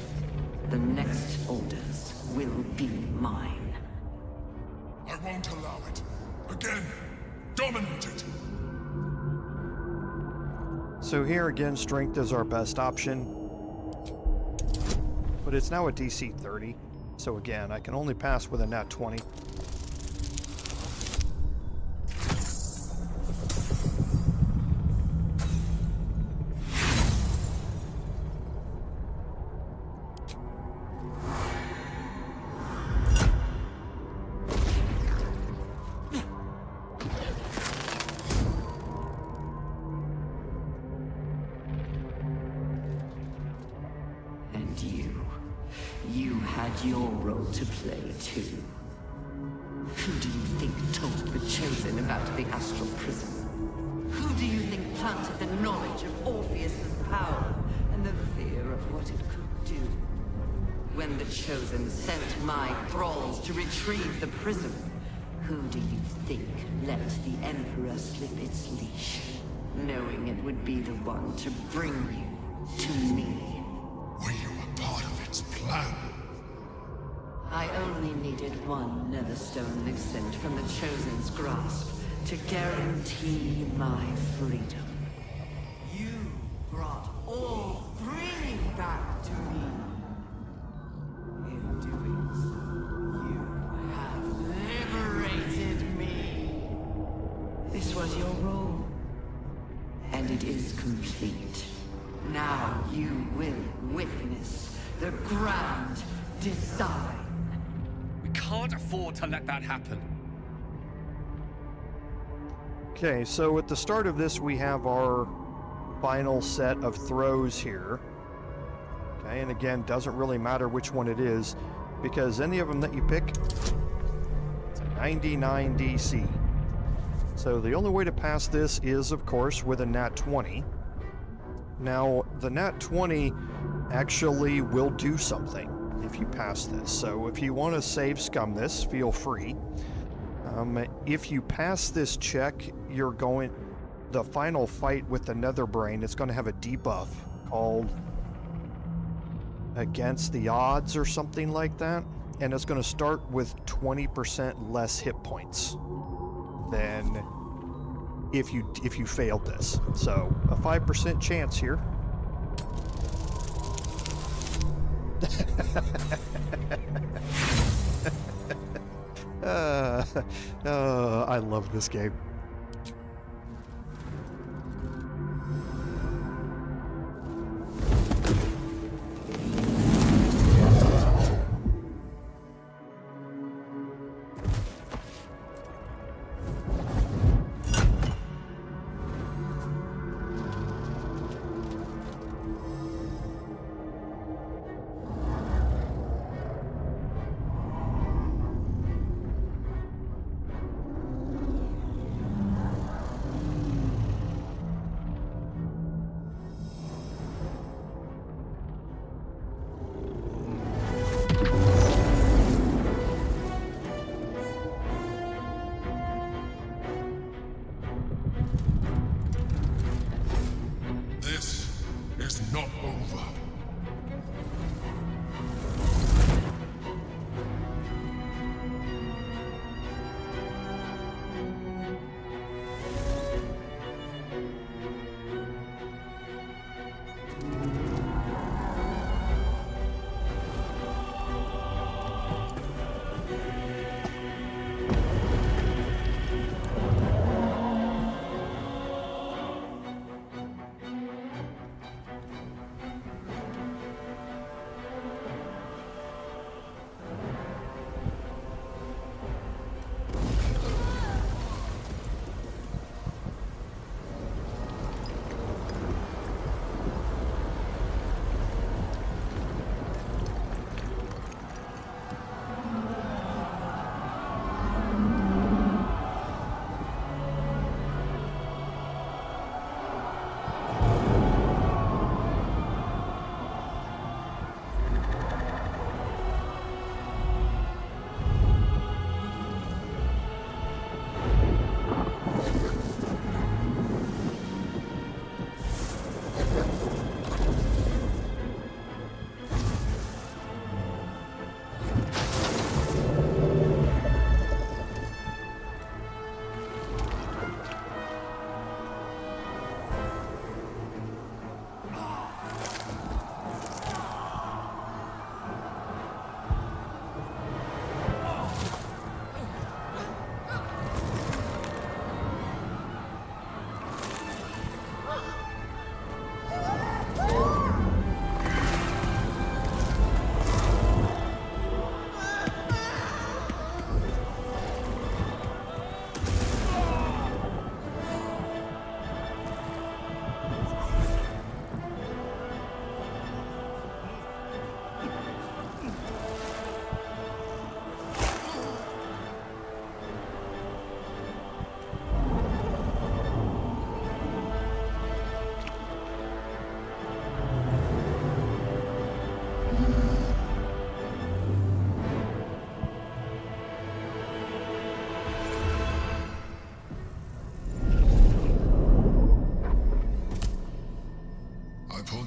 The next orders will be mine. I won't allow it. Again, dominate it. So here again, strength is our best option. But it's now a DC 30. So again, I can only pass with a nat 20. You had your role to play too. Who do you think told the Chosen about the Astral Prism? Who do you think planted the knowledge of Orpheus's power and the fear of what it could do? When the Chosen sent my thralls to retrieve the Prism, who do you think let the Emperor slip its leash, knowing it would be the one to bring you to me? Were you a part of its plan? I only needed one Netherstone loosened from the Chosen's grasp to guarantee my freedom. You brought all 3 back to me. In doing so, you have liberated me. This was your role, and it is complete. Now you will witness the grand design. We can't afford to let that happen. Okay, so at the start of this, we have our final set of throws here. Okay, and again, doesn't really matter which one it is, because any of them that you pick, it's a 99 DC. So the only way to pass this is, of course, with a nat 20. Now, the nat 20 actually will do something if you pass this. So if you want to save scum this, feel free. If you pass this check, the final fight with the Netherbrain is going to have a debuff called Against the Odds or something like that. And it's going to start with 20% less hit points than if you failed this. So a 5% chance here. I love this game. not over.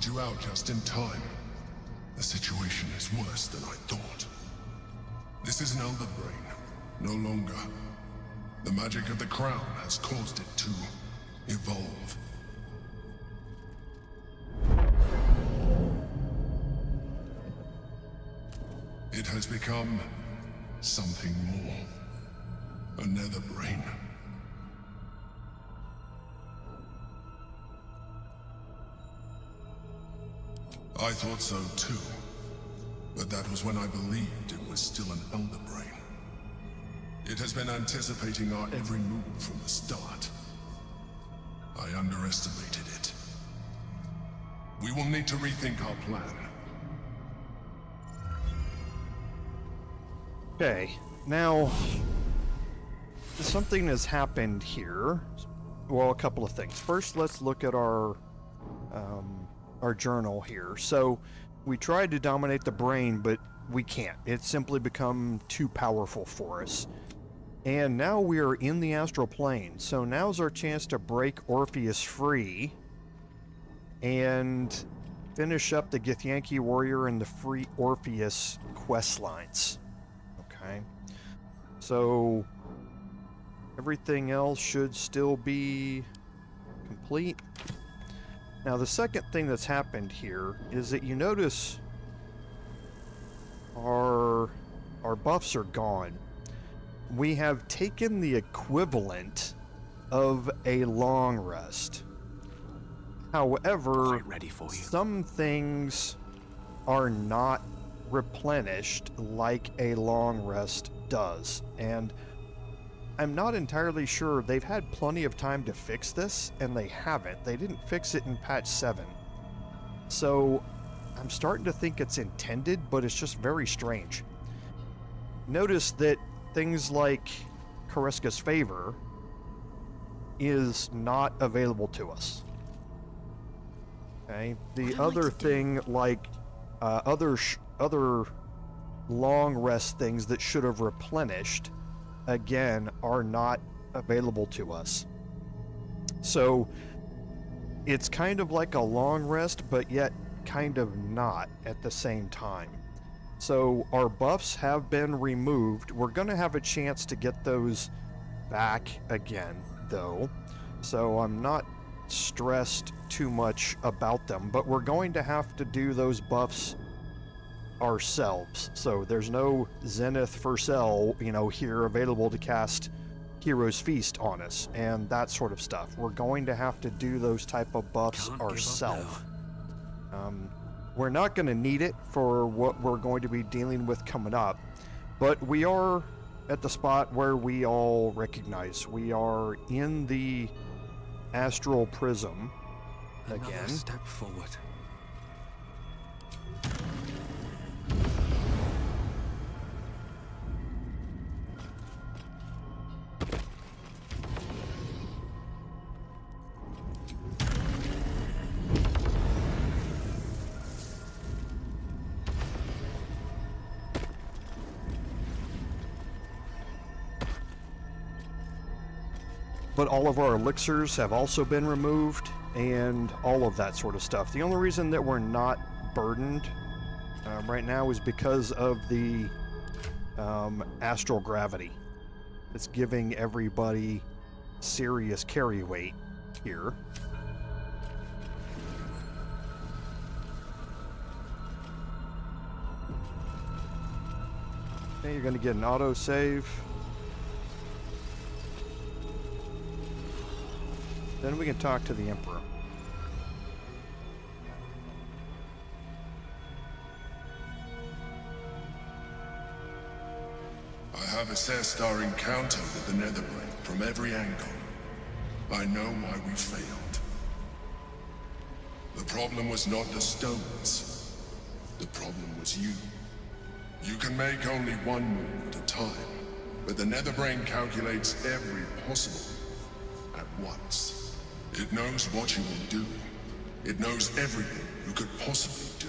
You out just in time. The situation is worse than I thought. This is an Elderbrain, no longer. The magic of the crown has caused it to evolve. It has become something more. A Netherbrain. I thought so too, but that was when I believed it was still an Elderbrain. It has been anticipating our every move from the start. I underestimated it. We will need to rethink our plan. Okay, now something has happened here. Well, a couple of things. First, let's look at our journal here. So we tried to dominate the brain, but we can't. It's simply become too powerful for us. And now we are in the astral plane. So now's our chance to break Orpheus free and finish up the Githyanki warrior and the free Orpheus quest lines. Okay. So everything else should still be complete. Now, the second thing that's happened here is that you notice our buffs are gone. We have taken the equivalent of a long rest. However, ready for you. Some things are not replenished like a long rest does, and I'm not entirely sure. They've had plenty of time to fix this, and they haven't. They didn't fix it in patch 7. So I'm starting to think it's intended, but it's just very strange. Notice that things like Kareska's Favor is not available to us. Okay. The other thing, like other long rest things that should have replenished, again, are not available to us. So it's kind of like a long rest, but yet kind of not at the same time. So our buffs have been removed. We're going to have a chance to get those back again, though. So I'm not stressed too much about them, but we're going to have to do those buffs ourselves. So there's no Zenith for sale, here available to cast Hero's Feast on us and that sort of stuff. We're going to have to do those type of buffs ourselves. We're not going to need it for what we're going to be dealing with coming up, but we are at the spot where we all recognize we are in the Astral Prism again. Another step forward. But all of our elixirs have also been removed, and all of that sort of stuff. The only reason that we're not burdened right now is because of the astral gravity. It's giving everybody serious carry weight here. Okay, you're going to get an autosave. Then we can talk to the Emperor. I have assessed our encounter with the Netherbrain from every angle. I know why we failed. The problem was not the stones. The problem was you. You can make only one move at a time, but the Netherbrain calculates every possible at once. It knows what you will do. It knows everything you could possibly do.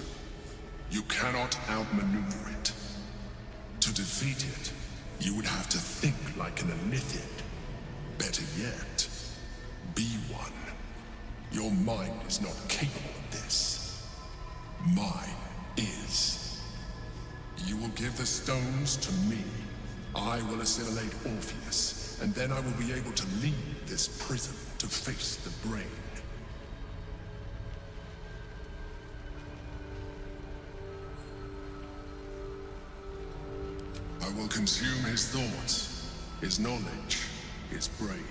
You cannot outmaneuver it. To defeat it, you would have to think like an Enithid. Better yet, be one. Your mind is not capable of this. Mine is. You will give the stones to me. I will assimilate Orpheus, and then I will be able to leave this prison to face the brain. I will consume his thoughts, his knowledge, his brain.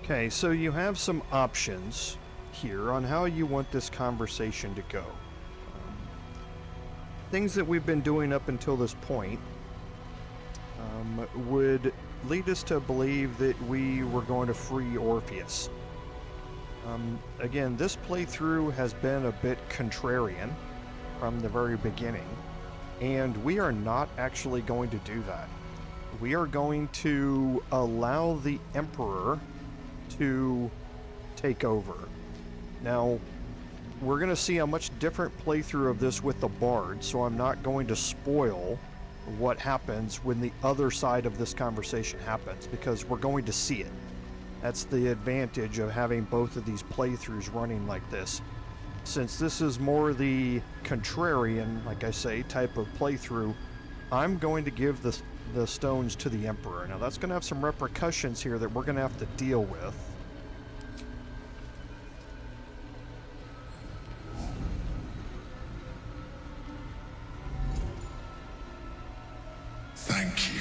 Okay, so you have some options here on how you want this conversation to go. Things that we've been doing up until this point would lead us to believe that we were going to free Orpheus. Again, this playthrough has been a bit contrarian from the very beginning, and we are not actually going to do that. We are going to allow the Emperor to take over. Now, we're going to see a much different playthrough of this with the Bard, so I'm not going to spoil what happens when the other side of this conversation happens, because we're going to see it. That's the advantage of having both of these playthroughs running like this. Since this is more the contrarian, like I say, type of playthrough, I'm going to give the stones to the Emperor. Now that's going to have some repercussions here that we're going to have to deal with. Thank you.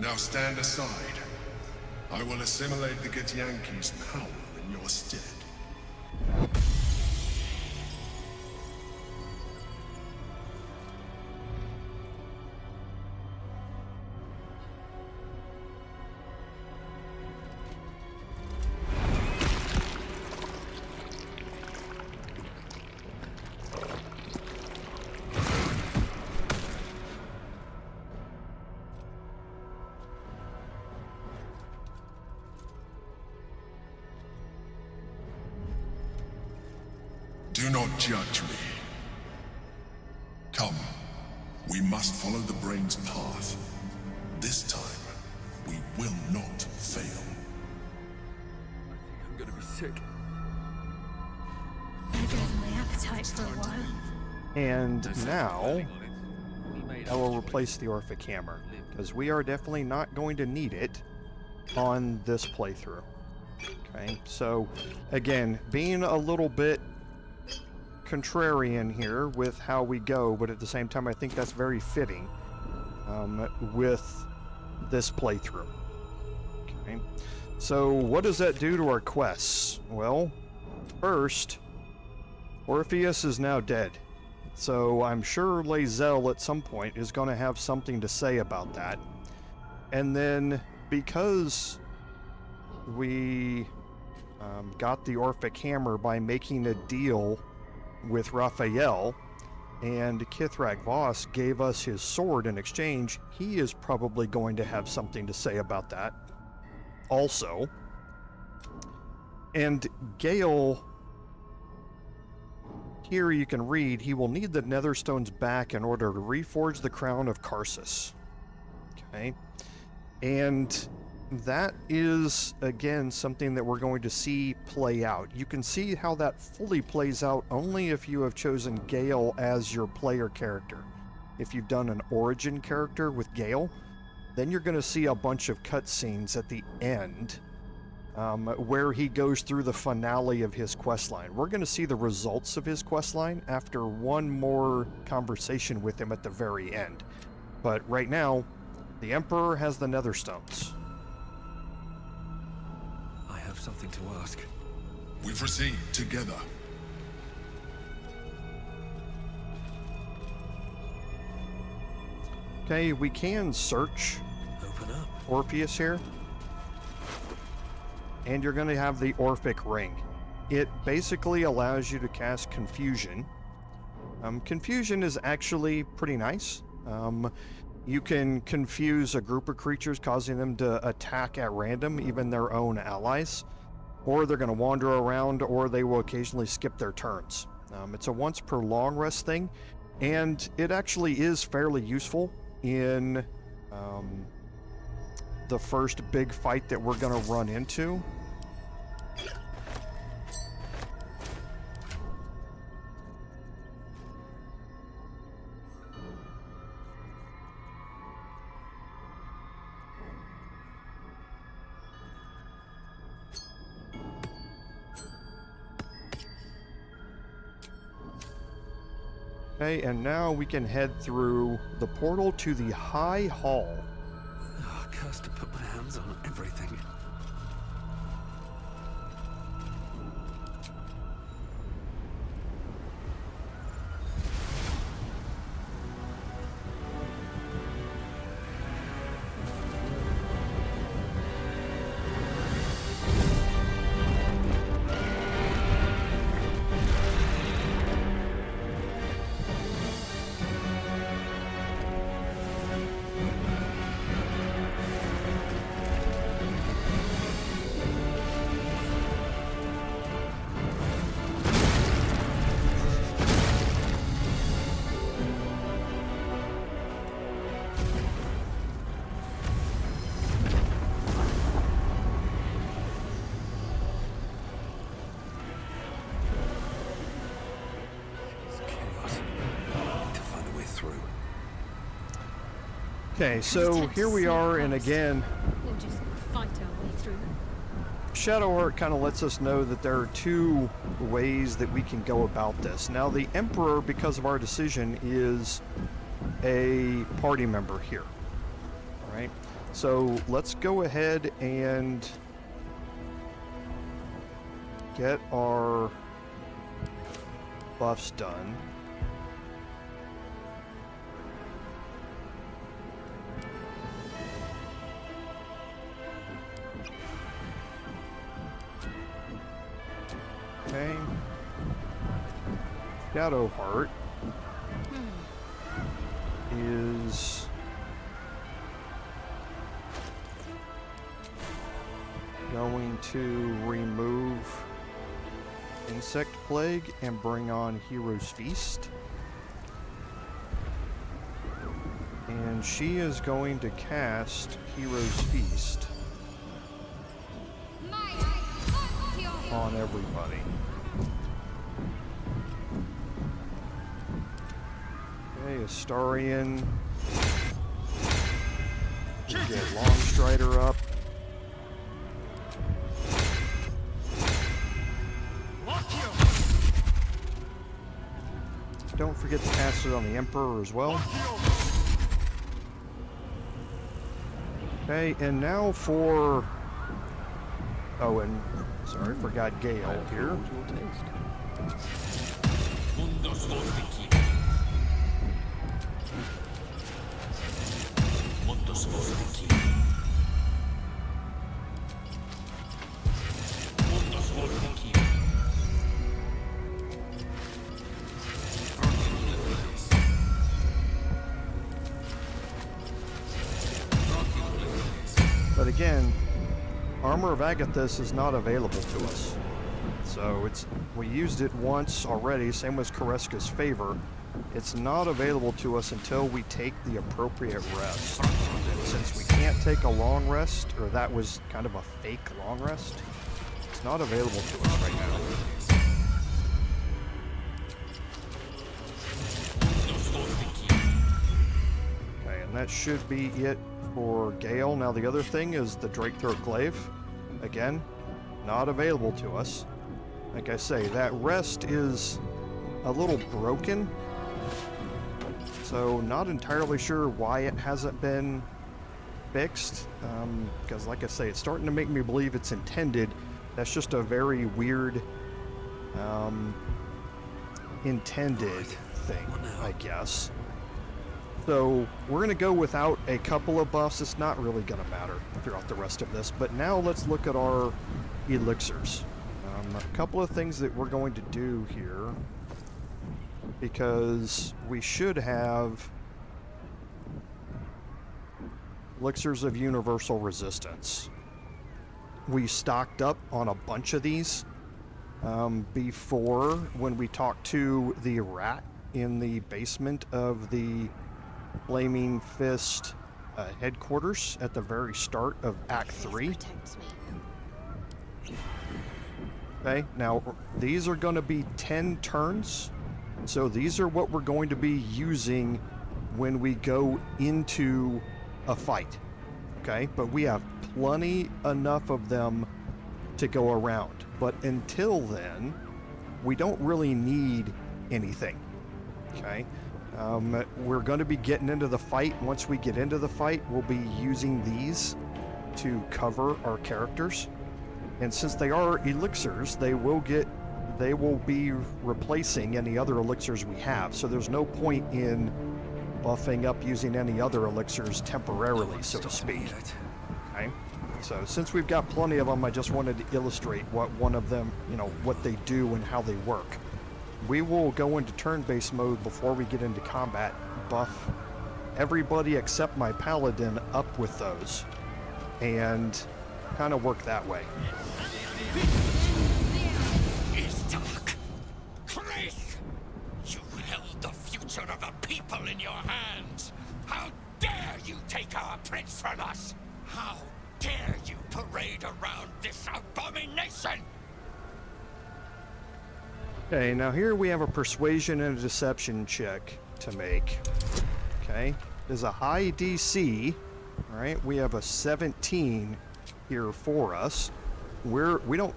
Now stand aside. I will assimilate the Ktih'rak's power in your stead. Do not judge me. Come, we must follow the brain's path. This time, we will not fail. I'm gonna be sick. Maybe over my appetite for a while. And now, I will replace the Orphic Hammer, because we are definitely not going to need it on this playthrough. Okay, so again, being a little bit contrarian here with how we go, but at the same time I think that's very fitting with this playthrough. Okay, so what does that do to our quests? Well, first, Orpheus is now dead, so I'm sure Lae'zel at some point is going to have something to say about that. And then because we got the Orphic Hammer by making a deal with Raphael, and Ktih'rak Voss gave us his sword in exchange, he is probably going to have something to say about that also. And Gale, here you can read, he will need the Netherstones back in order to reforge the crown of Karsus. Okay, and that is, again, something that we're going to see play out. You can see how that fully plays out only if you have chosen Gale as your player character. If you've done an origin character with Gale, then you're going to see a bunch of cutscenes at the end where he goes through the finale of his questline. We're going to see the results of his questline after one more conversation with him at the very end. But right now, the Emperor has the Netherstones. Something to ask. We proceed together. Okay, we can search Open up. Orpheus here. And you're going to have the Orphic Ring. It basically allows you to cast Confusion. Confusion is actually pretty nice. You can confuse a group of creatures, causing them to attack at random, even their own allies. Or they're going to wander around, or they will occasionally skip their turns. It's a once per long rest thing, and it actually is fairly useful in the first big fight that we're going to run into. Okay, and now we can head through the portal to the High Hall. Oh, cursed to put my hands on everything. Okay, so here we are, and again, We'll just fight our way through. Shadow Art kind of lets us know that there are two ways that we can go about this. Now, the Emperor, because of our decision, is a party member here. All right, so let's go ahead and get our buffs done. Okay. Shadow Heart is going to remove Insect Plague and bring on Hero's Feast. And she is going to cast Hero's Feast on everybody. Okay, Astarion. Get Longstrider up. Don't forget to cast it on the Emperor as well. Okay, and now for... Oh, and sorry, forgot Gale here. But again, Armor of Agathis is not available to us. So we used it once already, same as Koreska's Favor. It's not available to us until we take the appropriate rest. And since we can't take a long rest, or that was kind of a fake long rest, it's not available to us right now. Okay, and that should be it for Gale. Now the other thing is the Drakethroat Glaive. Again, not available to us. Like I say, that rest is a little broken. So not entirely sure why it hasn't been fixed. Because like I say, it's starting to make me believe it's intended. That's just a very weird intended thing, I guess. So we're going to go without a couple of buffs. It's not really going to matter throughout the rest of this. But now let's look at our elixirs. A couple of things that we're going to do here, because we should have elixirs of universal resistance. We stocked up on a bunch of these before when we talked to the rat in the basement of the Flaming Fist headquarters at the very start of Act 3. Okay, now these are going to be 10 turns, so these are what we're going to be using when we go into a fight. Okay, but we have plenty enough of them to go around. But until then, we don't really need anything. Okay. We're going to be getting into the fight. Once we get into the fight, we'll be using these to cover our characters. And since they are elixirs, they will be replacing any other elixirs we have. So there's no point in buffing up using any other elixirs temporarily, so to speak. Okay. So since we've got plenty of them, I just wanted to illustrate what one of them, what they do and how they work. We will go into turn-based mode before we get into combat, buff everybody except my Paladin up with those, and kind of work that way. It's dark. Chris! You held the future of the people in your hands. How dare you take our prince from us? How dare you parade around this abomination? Okay, now here we have a persuasion and a deception check to make. Okay, is a high DC. All right, we have a 17 here for us. We don't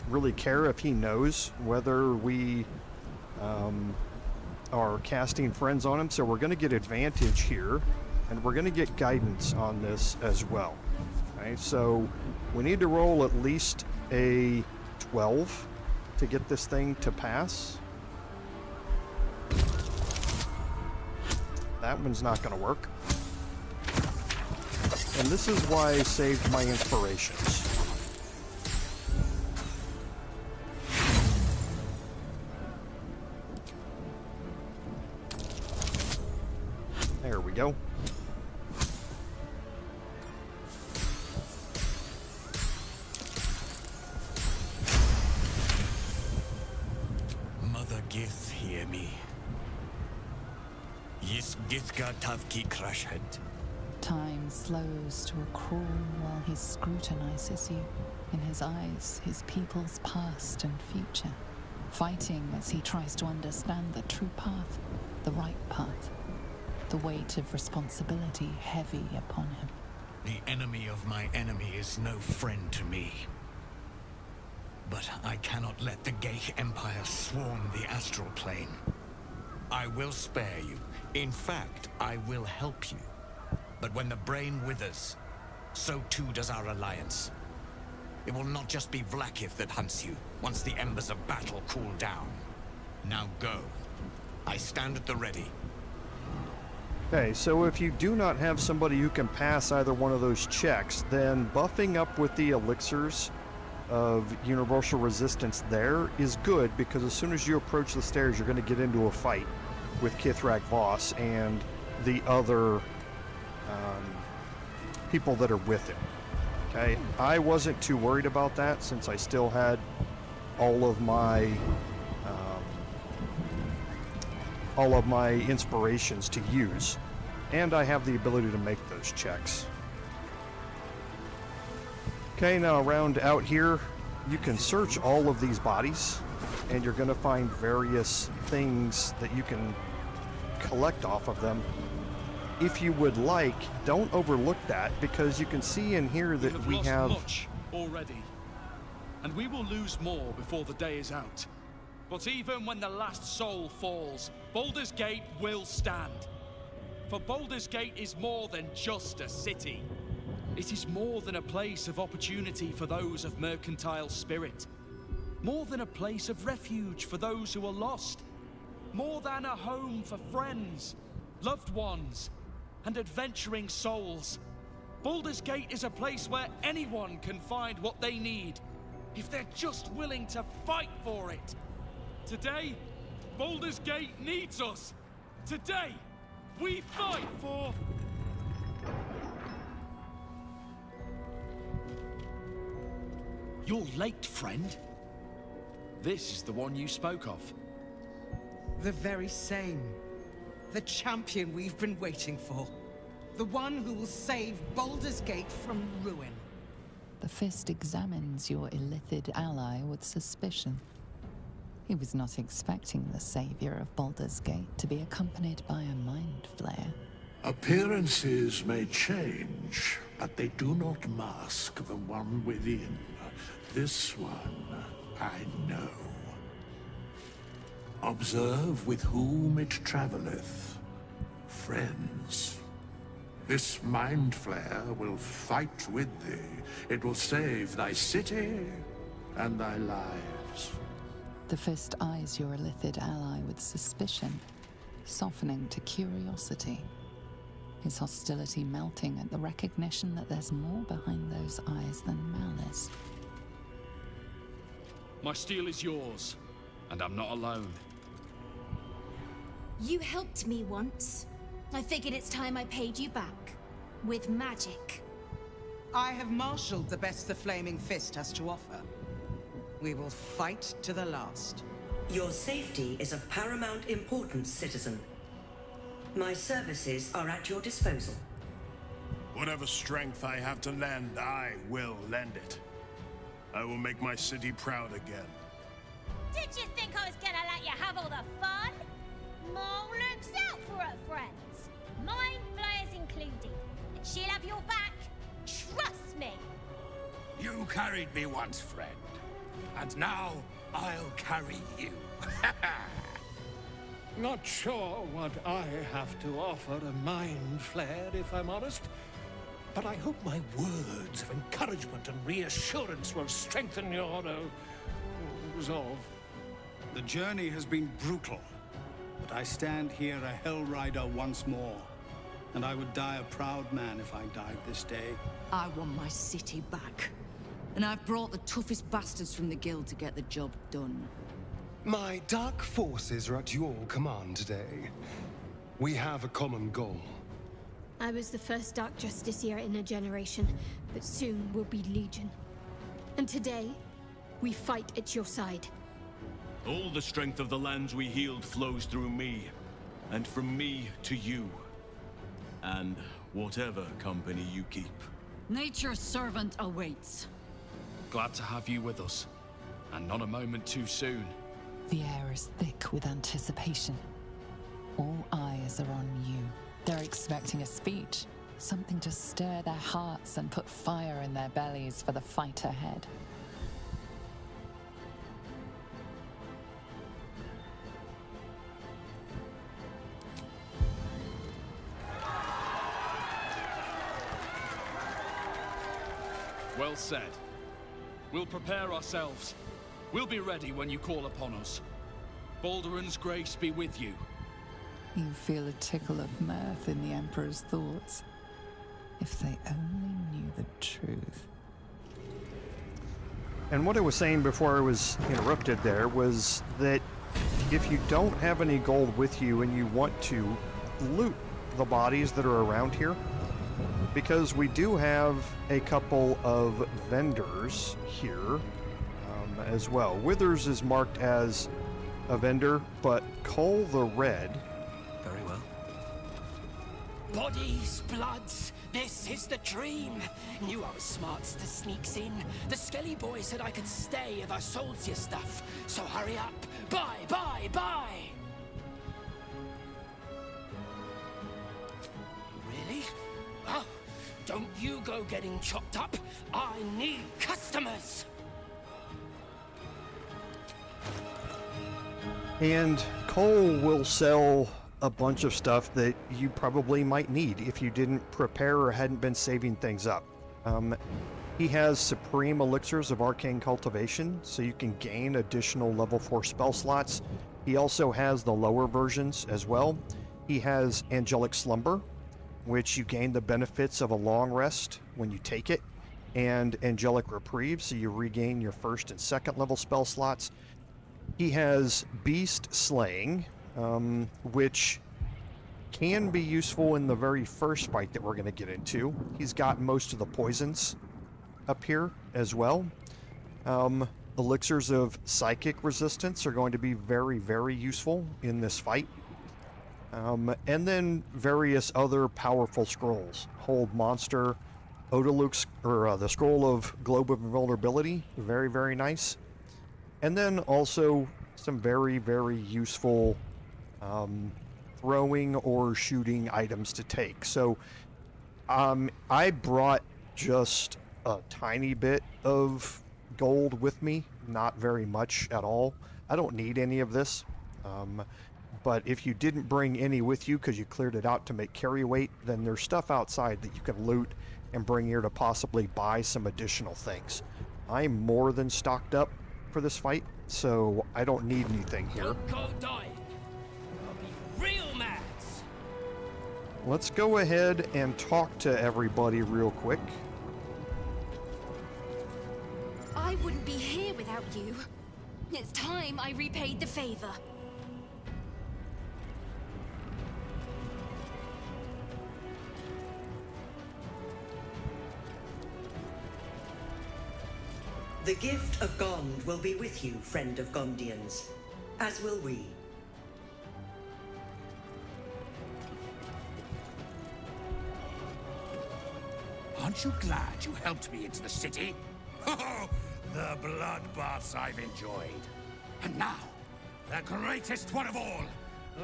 really care if he knows whether we are casting friends on him, so we're going to get advantage here, and we're going to get guidance on this as well. Okay, so we need to roll at least a 12 to get this thing to pass. That one's not going to work. And this is why I saved my inspirations. There we go. Mother Gith, hear me. Yis Githka Tavki Krashhead. Time slows to a crawl while he scrutinizes you. In his eyes, his people's past and future. Fighting as he tries to understand the true path, the right path. The weight of responsibility heavy upon him. The enemy of my enemy is no friend to me. But I cannot let the Geich Empire swarm the astral plane. I will spare you. In fact, I will help you. But when the brain withers, so too does our alliance. It will not just be Vlaakith that hunts you, once the embers of battle cool down. Now go. I stand at the ready. Okay, so if you do not have somebody who can pass either one of those checks, then buffing up with the elixirs of universal resistance there is good, because as soon as you approach the stairs, you're going to get into a fight with Ktih'rak Voss and the other people that are with him. Okay, I wasn't too worried about that since I still had all of my inspirations to use, and I have the ability to make those checks. Okay, now around out here, you can search all of these bodies, and you're going to find various things that you can collect off of them. If you would like, don't overlook that, because you can see in here that we have much already, and we will lose more before the day is out. But even when the last soul falls, Baldur's Gate will stand. For Baldur's Gate is more than just a city. It is more than a place of opportunity for those of mercantile spirit. More than a place of refuge for those who are lost. More than a home for friends, loved ones, and adventuring souls. Baldur's Gate is a place where anyone can find what they need, if they're just willing to fight for it. Today, Baldur's Gate needs us. Today, we fight for... You're late, friend. This is the one you spoke of. The very same. The champion we've been waiting for. The one who will save Baldur's Gate from ruin. The fist examines your illithid ally with suspicion. He was not expecting the savior of Baldur's Gate to be accompanied by a mind flayer. Appearances may change, but they do not mask the one within. This one, I know. Observe with whom it traveleth. Friends. This mind flayer will fight with thee. It will save thy city and thy lives. The fist eyes your illithid ally with suspicion, softening to curiosity. His hostility melting at the recognition that there's more behind those eyes than malice. My steel is yours, and I'm not alone. You helped me once. I figured it's time I paid you back. With magic. I have marshaled the best the Flaming Fist has to offer. We will fight to the last. Your safety is of paramount importance, citizen. My services are at your disposal. Whatever strength I have to lend, I will lend it. I will make my city proud again. Did you think I was gonna let you have all the fun? Mol looks out for her friends. Mind flayers included. And she'll have your back. Trust me. You carried me once, friend. And now, I'll carry you. Not sure what I have to offer a mind flayer, if I'm honest. But I hope my words of encouragement and reassurance will strengthen your resolve. The journey has been brutal, but I stand here a Hell Rider once more. And I would die a proud man if I died this day. I want my city back. And I've brought the toughest bastards from the guild to get the job done. My dark forces are at your command today. We have a common goal. I was the first Dark Justiciar in a generation, but soon we'll be Legion. And today, we fight at your side. All the strength of the lands we healed flows through me, and from me to you. And whatever company you keep. Nature's servant awaits. Glad to have you with us, and not a moment too soon. The air is thick with anticipation. All eyes are on you. They're expecting a speech, something to stir their hearts and put fire in their bellies for the fight ahead. Well said. We'll prepare ourselves. We'll be ready when you call upon us. Baldur's grace be with you. You feel a tickle of mirth in the Emperor's thoughts. If they only knew the truth. And what I was saying before I was interrupted there was that if you don't have any gold with you and you want to, loot the bodies that are around here, because we do have a couple of vendors here as well. Withers is marked as a vendor, but Cole the Red... Very well. Bodies, bloods, this is the dream. Knew I was smart to sneaks in. The Skelly boy said I could stay if I sold your stuff. So hurry up. Buy, buy, buy! Really? Oh, don't you go getting chopped up. I need customers. And Cole will sell a bunch of stuff that you probably might need if you didn't prepare or hadn't been saving things up. He has supreme elixirs of arcane cultivation, so you can gain additional level 4 spell slots. He also has the lower versions as well. He has angelic slumber, which you gain the benefits of a long rest when you take it, and angelic reprieve, so you regain your first and second level spell slots. He has beast slaying, which can be useful in the very first fight that we're going to get into. He's got most of the poisons up here as well. Elixirs of psychic resistance are going to be very, very useful in this fight. And then various other powerful scrolls. Hold Monster, Odaluk's, or the Scroll of Globe of Invulnerability, very, very nice. And then also some very, very useful throwing or shooting items to take. So I brought just a tiny bit of gold with me, not very much at all. I don't need any of this. But if you didn't bring any with you because you cleared it out to make carry weight, then there's stuff outside that you can loot and bring here to possibly buy some additional things. I'm more than stocked up for this fight, so I don't need anything here. Go die. I'll be real mad. Let's go ahead and talk to everybody real quick. I wouldn't be here without you. It's time I repaid the favor. The gift of Gond will be with you, friend of Gondians, as will we. Aren't you glad you helped me into the city? Oh, the bloodbaths I've enjoyed. And now, the greatest one of all.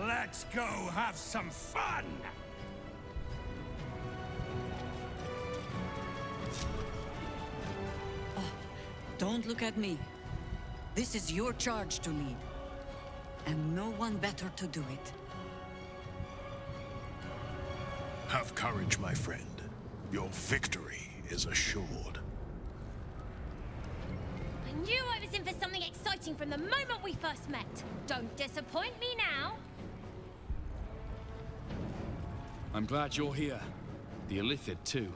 Let's go have some fun! Don't look at me. This is your charge to lead. And no one better to do it. Have courage, my friend. Your victory is assured. I knew I was in for something exciting from the moment we first met. Don't disappoint me now. I'm glad you're here. The Illithid too.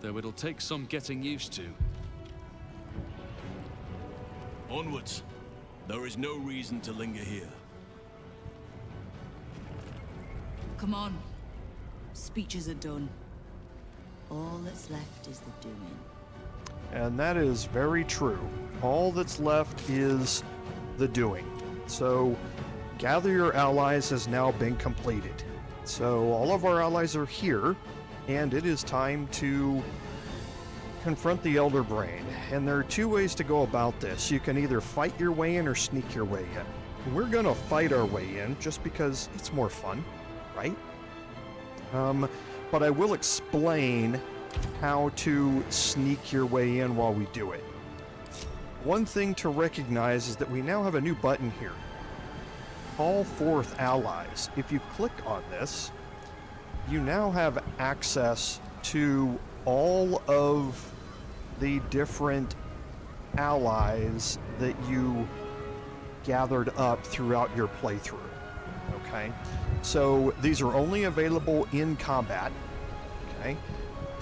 Though it'll take some getting used to. Onwards. There is no reason to linger here. Come on. Speeches are done. All that's left is the doing. And that is very true. All that's left is the doing. So, gather your allies has now been completed. So, all of our allies are here, and it is time to confront the Elderbrain. And there are two ways to go about this. You can either fight your way in or sneak your way in. We're gonna fight our way in just because it's more fun, right? But I will explain how to sneak your way in while we do it. One thing to recognize is that we now have a new button here. Call forth allies. If you click on this, you now have access to all of the different allies that you gathered up throughout your playthrough. Okay? So these are only available in combat. Okay?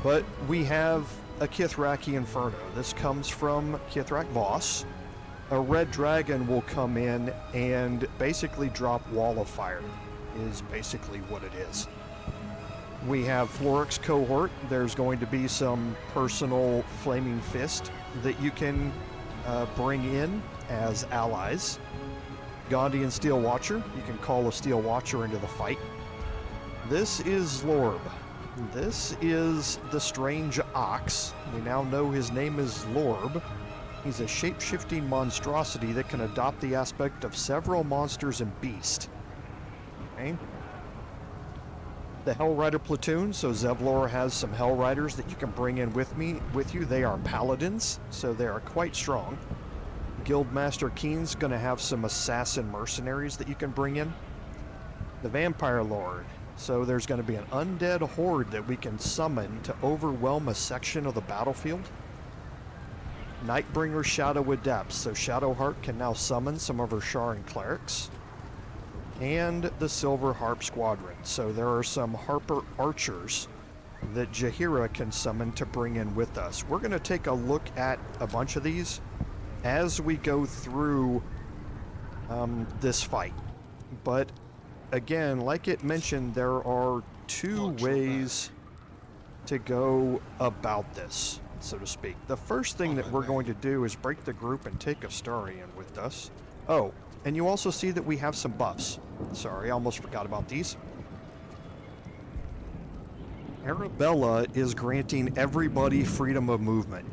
But we have a Ktih'rak Inferno. This comes from Ktih'rak Voss. A red dragon will come in and basically drop Wall of Fire, is basically what it is. We have Florix Cohort. There's going to be some personal Flaming Fist that you can bring in as allies. Gondian Steel Watcher. You can call a Steel Watcher into the fight. This is Zlorb. This is the Strange Ox. We now know his name is Zlorb. He's a shape-shifting monstrosity that can adopt the aspect of several monsters and beasts. Okay. The Hellrider platoon, so Zevlor has some Hellriders that you can bring in with you. They are Paladins, so they are quite strong. Guildmaster Keen's going to have some assassin mercenaries that you can bring in. The Vampire Lord, so there's going to be an undead horde that we can summon to overwhelm a section of the battlefield. Nightbringer Shadow Adepts, so Shadowheart can now summon some of her Sharan clerics. And the Silver Harp Squadron, so there are some Harper Archers that Jaheira can summon to bring in with us. We're going to take a look at a bunch of these as we go through this fight. But again, like it mentioned, there are two ways to go about this, so to speak. The first thing that we're going to do is break the group and take Astarion with us. Oh, and you also see that we have some buffs. Sorry, I almost forgot about these. Arabella is granting everybody freedom of movement.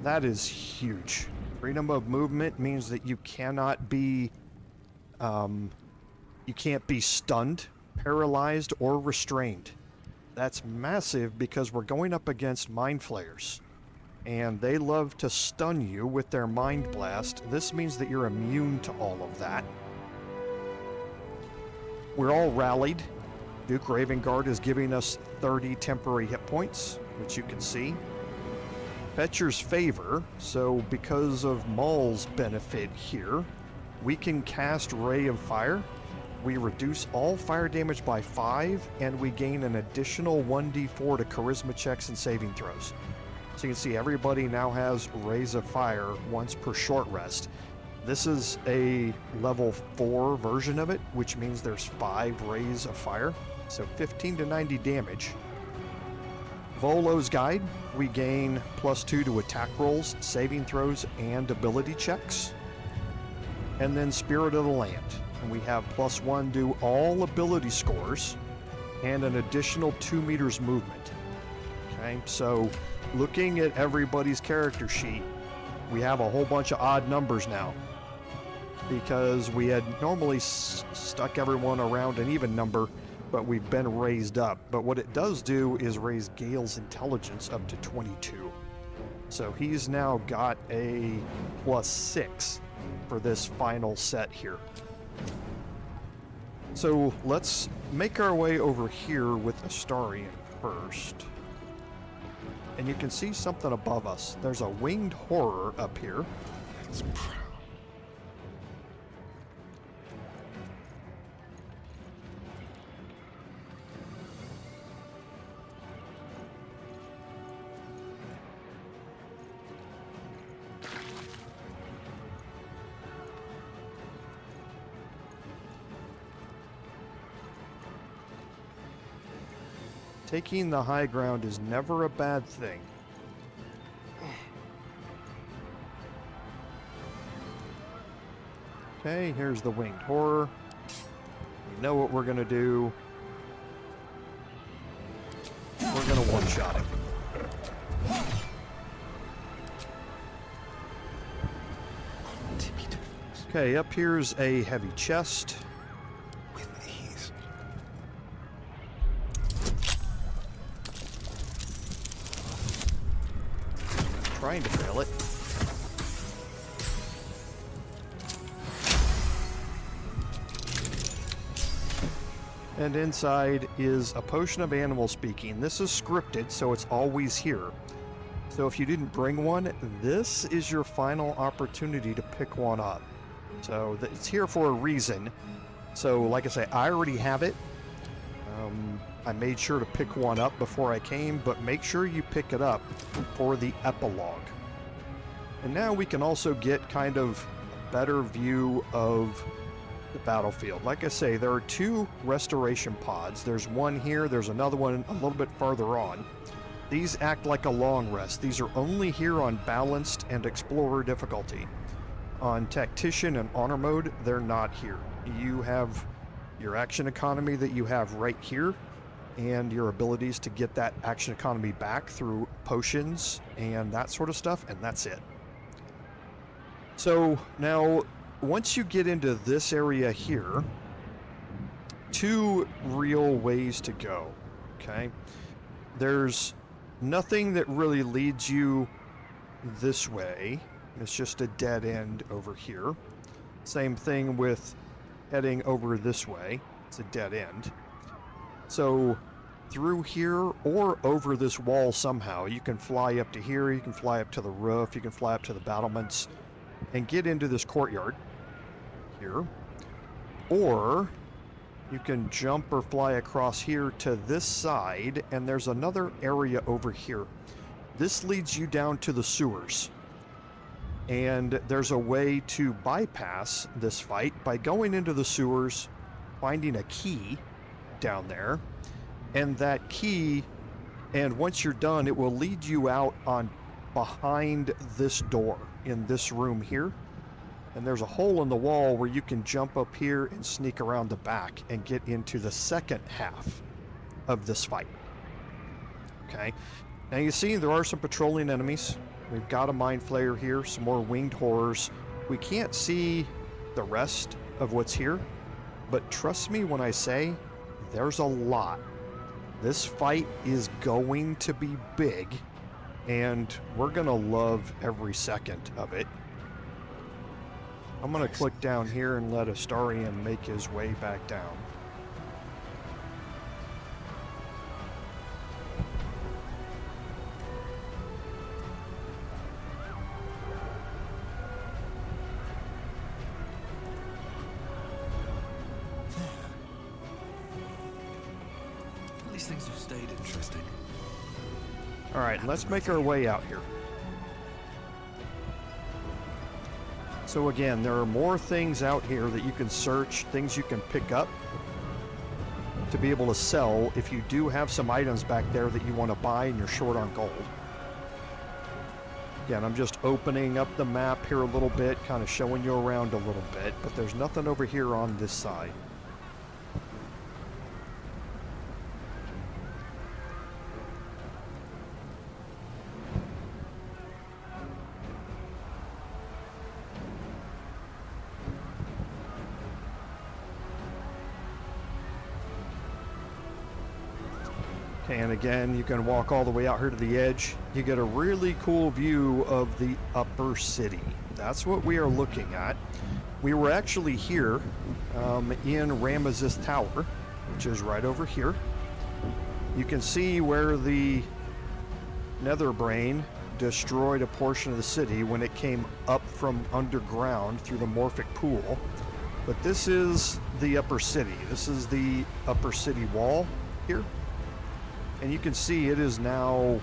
That is huge. Freedom of movement means that you cannot be, you can't be stunned, paralyzed, or restrained. That's massive because we're going up against Mind Flayers. And they love to stun you with their Mind Blast. This means that you're immune to all of that. We're all rallied. Duke Ravengard is giving us 30 temporary hit points, which you can see. Fetcher's Favor, so because of Mol's benefit here, we can cast Ray of Fire. We reduce all fire damage by 5, and we gain an additional 1d4 to charisma checks and saving throws. So you can see everybody now has Rays of Fire once per short rest. This is a level 4 version of it, which means there's 5 Rays of Fire, so 15 to 90 damage. Volo's Guide, we gain +2 to attack rolls, saving throws, and ability checks. And then Spirit of the Land, and we have +1 to all ability scores, and an additional 2 meters movement. Okay, so looking at everybody's character sheet, we have a whole bunch of odd numbers now, because we had normally stuck everyone around an even number, but we've been raised up. But what it does do is raise Gale's intelligence up to 22. So he's now got a +6 for this final set here. So let's make our way over here with Astarion first. And you can see something above us. There's a winged horror up here. It's proud. Taking the high ground is never a bad thing. Okay, here's the winged horror. We know what we're gonna do. We're gonna one-shot him. Okay, up here's a heavy chest. Trying to fail it. And inside is a potion of animal speaking. This is scripted, so it's always here. So if you didn't bring one, this is your final opportunity to pick one up. So it's here for a reason. So like I say, I already have it. I made sure to pick one up before I came, but make sure you pick it up for the epilogue. And now we can also get kind of a better view of the battlefield. Like I say, there are 2 restoration pods. There's one here, there's another one a little bit farther on. These act like a long rest. These are only here on balanced and explorer difficulty. On tactician and honor mode, they're not here. You have your action economy that you have right here, and your abilities to get that action economy back through potions and that sort of stuff, and that's it. So now, once you get into this area here, 2 real ways to go, okay? There's nothing that really leads you this way. It's just a dead end over here. Same thing with heading over this way. It's a dead end. So through here or over this wall somehow, you can fly up to here, you can fly up to the roof, you can fly up to the battlements and get into this courtyard here. Or you can jump or fly across here to this side, and there's another area over here. This leads you down to the sewers. And there's a way to bypass this fight by going into the sewers, finding a key down there, and that key, and once you're done, it will lead you out on behind this door in this room here. And there's a hole in the wall where you can jump up here and sneak around the back and get into the second half of this fight. Okay, now you see there are some patrolling enemies. We've got a mind flayer here, some more winged horrors. We can't see the rest of what's here, but trust me when I say there's a lot. This fight is going to be big, and we're gonna love every second of it. I'm gonna click down here and let Astarion make his way back down. These things have stayed interesting. All right, let's make our way out here. So again, there are more things out here that you can search, things you can pick up to be able to sell if you do have some items back there that you want to buy and you're short on gold. Again, I'm just opening up the map here a little bit, kind of showing you around a little bit, but there's nothing over here on this side. And again, you can walk all the way out here to the edge. You get a really cool view of the upper city. That's what we are looking at. We were actually here in Ramesses Tower, which is right over here. You can see where the Netherbrain destroyed a portion of the city when it came up from underground through the Morphic pool. But this is the upper city. This is the upper city wall here. And you can see it is now,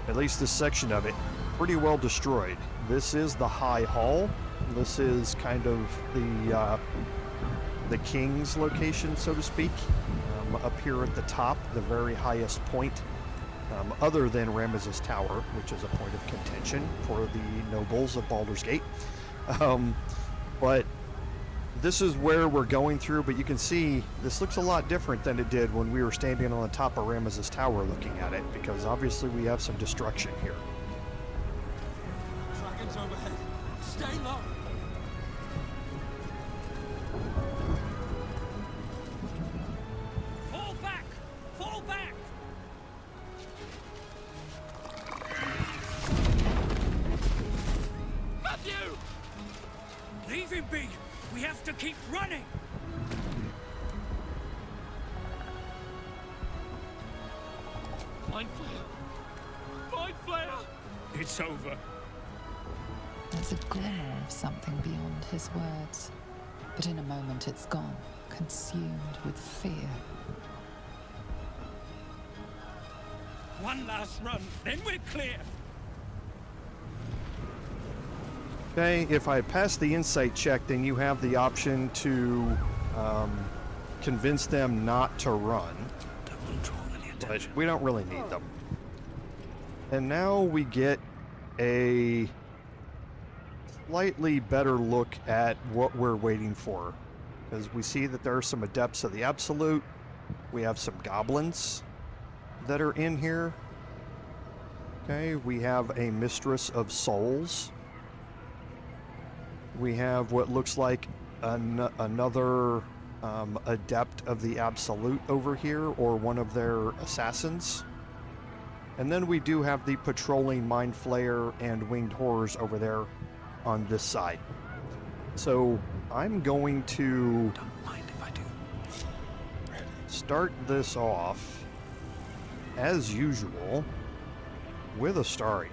at least this section of it, pretty well destroyed. This is the High Hall. This is kind of the king's location, so to speak, up here at the top, the very highest point, other than Ramesses Tower, which is a point of contention for the nobles of Baldur's Gate. But this is where we're going through, but you can see this looks a lot different than it did when we were standing on the top of Ramesses Tower looking at it, because obviously we have some destruction here. Dragons overhead. Stay low. Fall back! Fall back! Matthew! Leave him be! We have to keep running! Mind Flayer! Mind Flayer! It's over. There's a glimmer of something beyond his words, but in a moment it's gone, consumed with fear. One last run, then we're clear! Okay, if I pass the insight check, then you have the option to convince them not to run. But we don't really need them. And now we get a slightly better look at what we're waiting for. Because we see that there are some Adepts of the Absolute. We have some Goblins that are in here. Okay, we have a Mistress of Souls. We have what looks like another Adept of the Absolute over here, or one of their assassins. And then we do have the patrolling Mind Flayer and Winged Horrors over there on this side. So I'm going to start this off, as usual, with Astarion.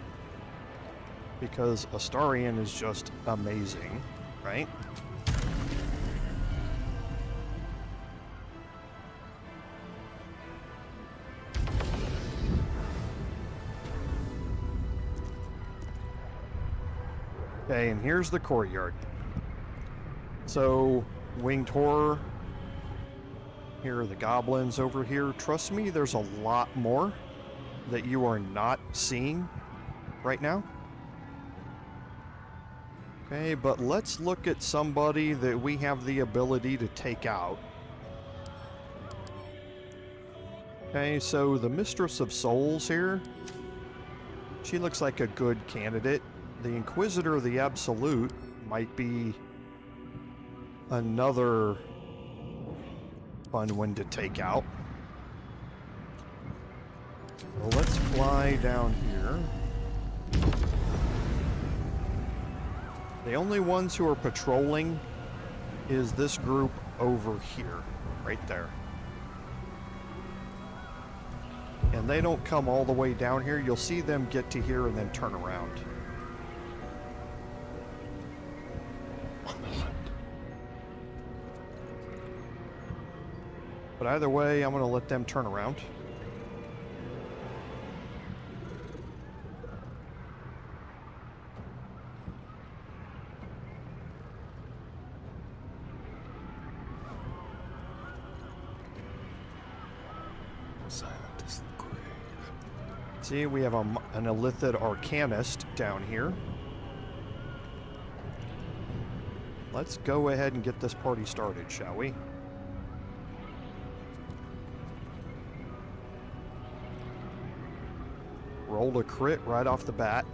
Because Astarion is just amazing, right? Okay, and here's the courtyard. So, Winged Horror. Here are the goblins over here. Trust me, there's a lot more that you are not seeing right now. Okay, but let's look at somebody that we have the ability to take out. Okay, so the Mistress of Souls here, she looks like a good candidate. The Inquisitor of the Absolute might be another fun one to take out. Well, let's fly down here. The only ones who are patrolling is this group over here, right there. And they don't come all the way down here. You'll see them get to here and then turn around. But either way, I'm going to let them turn around. See, we have an Illithid Arcanist down here. Let's go ahead and get this party started, shall we? Rolled a crit right off the bat.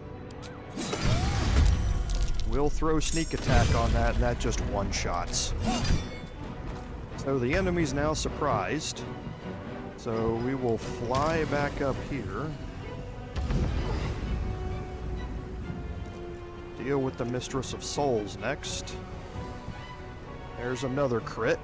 We'll throw sneak attack on that, and that just one-shots. So the enemy's now surprised. So we will fly back up here. Deal with the Mistress of Souls next. There's another crit.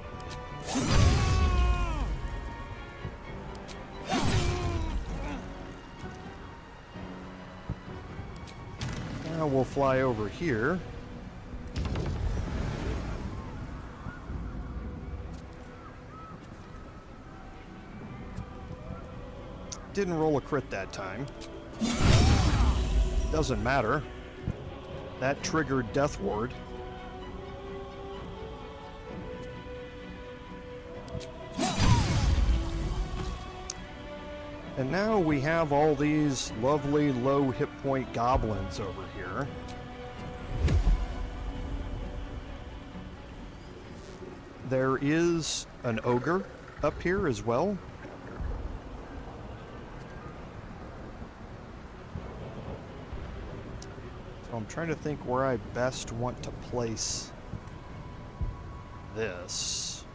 Now we'll fly over here. Didn't roll a crit that time. Doesn't matter. That triggered Death Ward. And now we have all these lovely low hit point goblins over here. There is an ogre up here as well. So I'm trying to think where I best want to place this.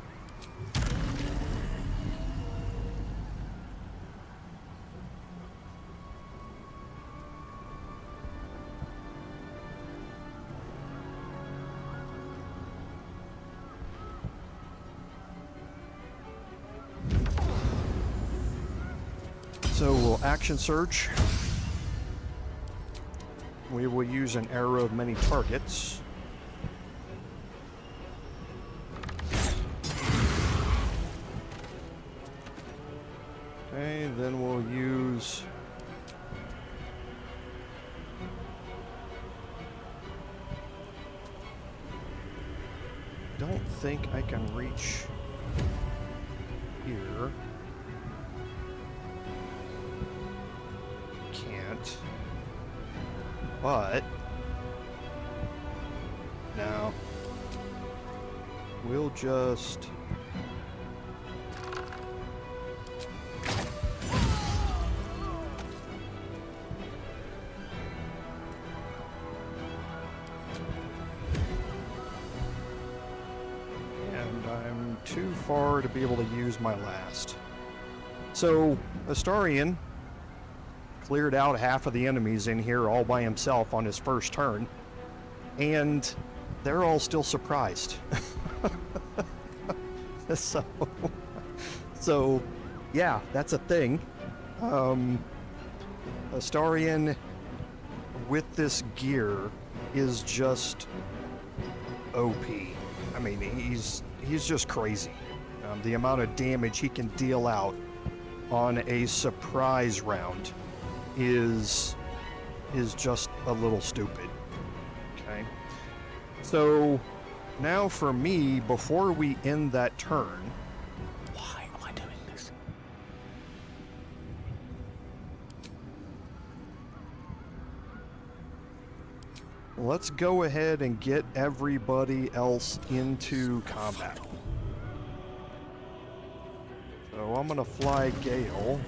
So we'll action search. We will use an arrow of many targets. Okay, then we'll use don't think I can reach here. Can't. But now we'll just and I'm too far to be able to use my last. So Astarion cleared out half of the enemies in here all by himself on his first turn, and they're all still surprised. So yeah, that's a thing. Astarion with this gear is just OP. I mean, he's just crazy. The amount of damage he can deal out on a surprise round is just a little stupid. Okay. So now for me, before we end that turn, why am I doing this? Let's go ahead and get everybody else into combat. So I'm gonna fly Gale.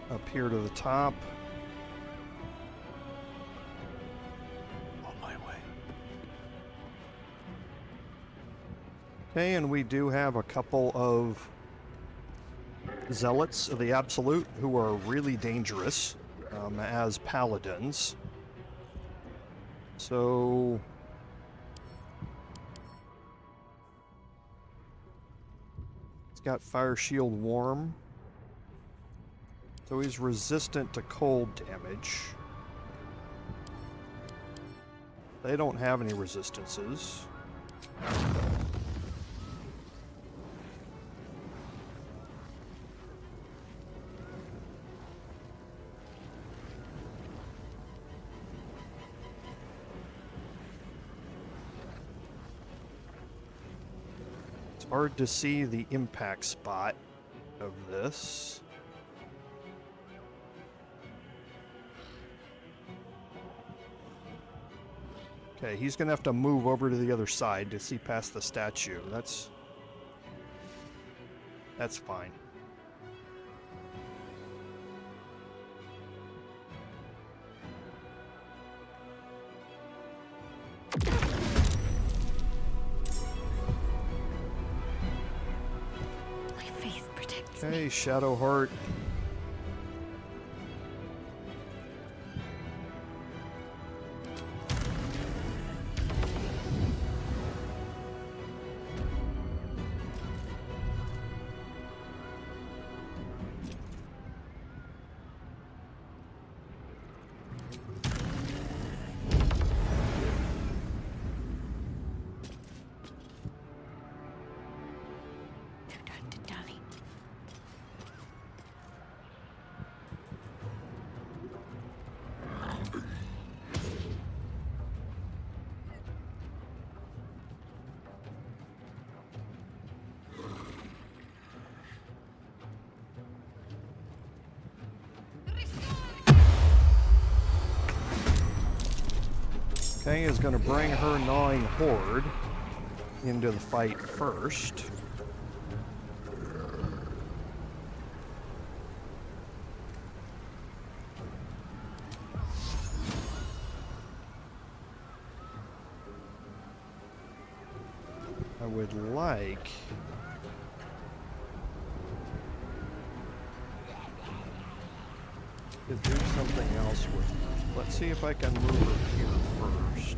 Up here to the top. On my way. Okay, and we do have a couple of zealots of the Absolute who are really dangerous as paladins. So it's got Fire Shield Warm. So he's resistant to cold damage. They don't have any resistances. It's hard to see the impact spot of this. Okay, he's gonna have to move over to the other side to see past the statue. That's fine. Hey, Shadowheart. Okay, is going to bring her gnawing horde into the fight first. I would like to do something else with her. Let's see if I can move her here first.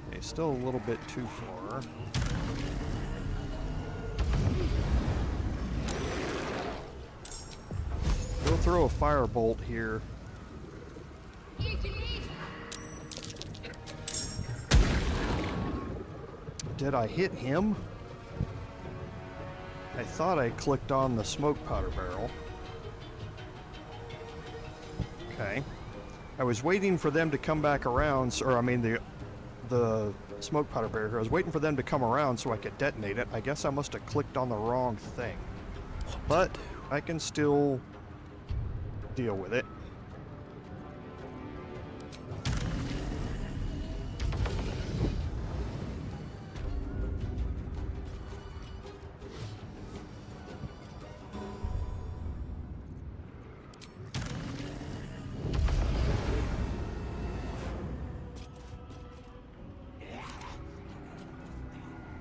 Okay, still a little bit too far. We'll throw a firebolt here. Did I hit him? I thought I clicked on the smoke powder barrel. Okay. I was waiting for them to come back around, or I mean the smoke powder barrel. I was waiting for them to come around so I could detonate it. I guess I must have clicked on the wrong thing. But I can still deal with it.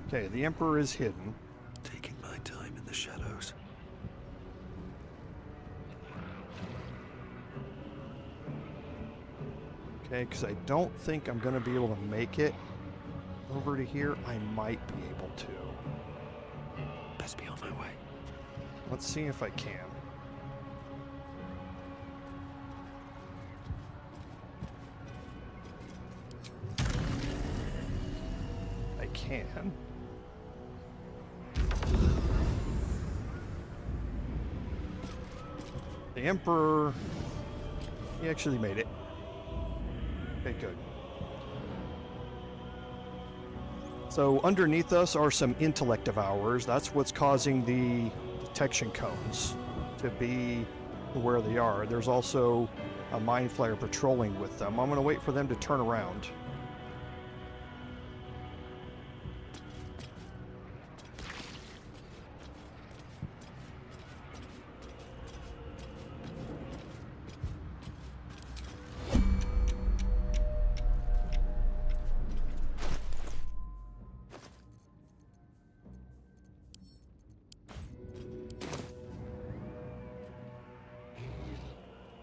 Okay, the Emperor is hidden. Taking my time in the shadows. Okay, because I don't think I'm going to be able to make it over to here. I might be able to. Best be on my way. Let's see if I can. I can. The Emperor, he actually made it. Okay, good. So underneath us are some Intellect Devourers. That's what's causing the detection cones to be where they are. There's also a Mind Flayer patrolling with them. I'm going to wait for them to turn around.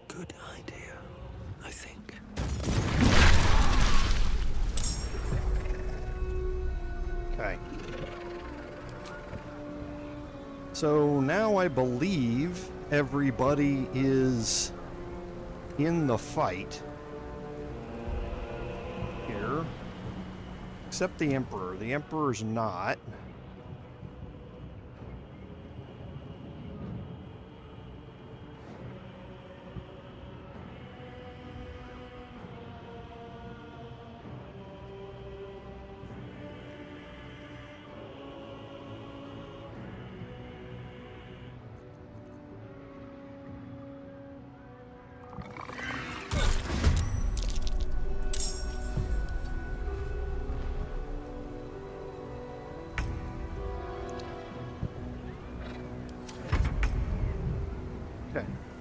Good idea, I think. Okay. So now I believe everybody is in the fight here, except the Emperor. The Emperor's not.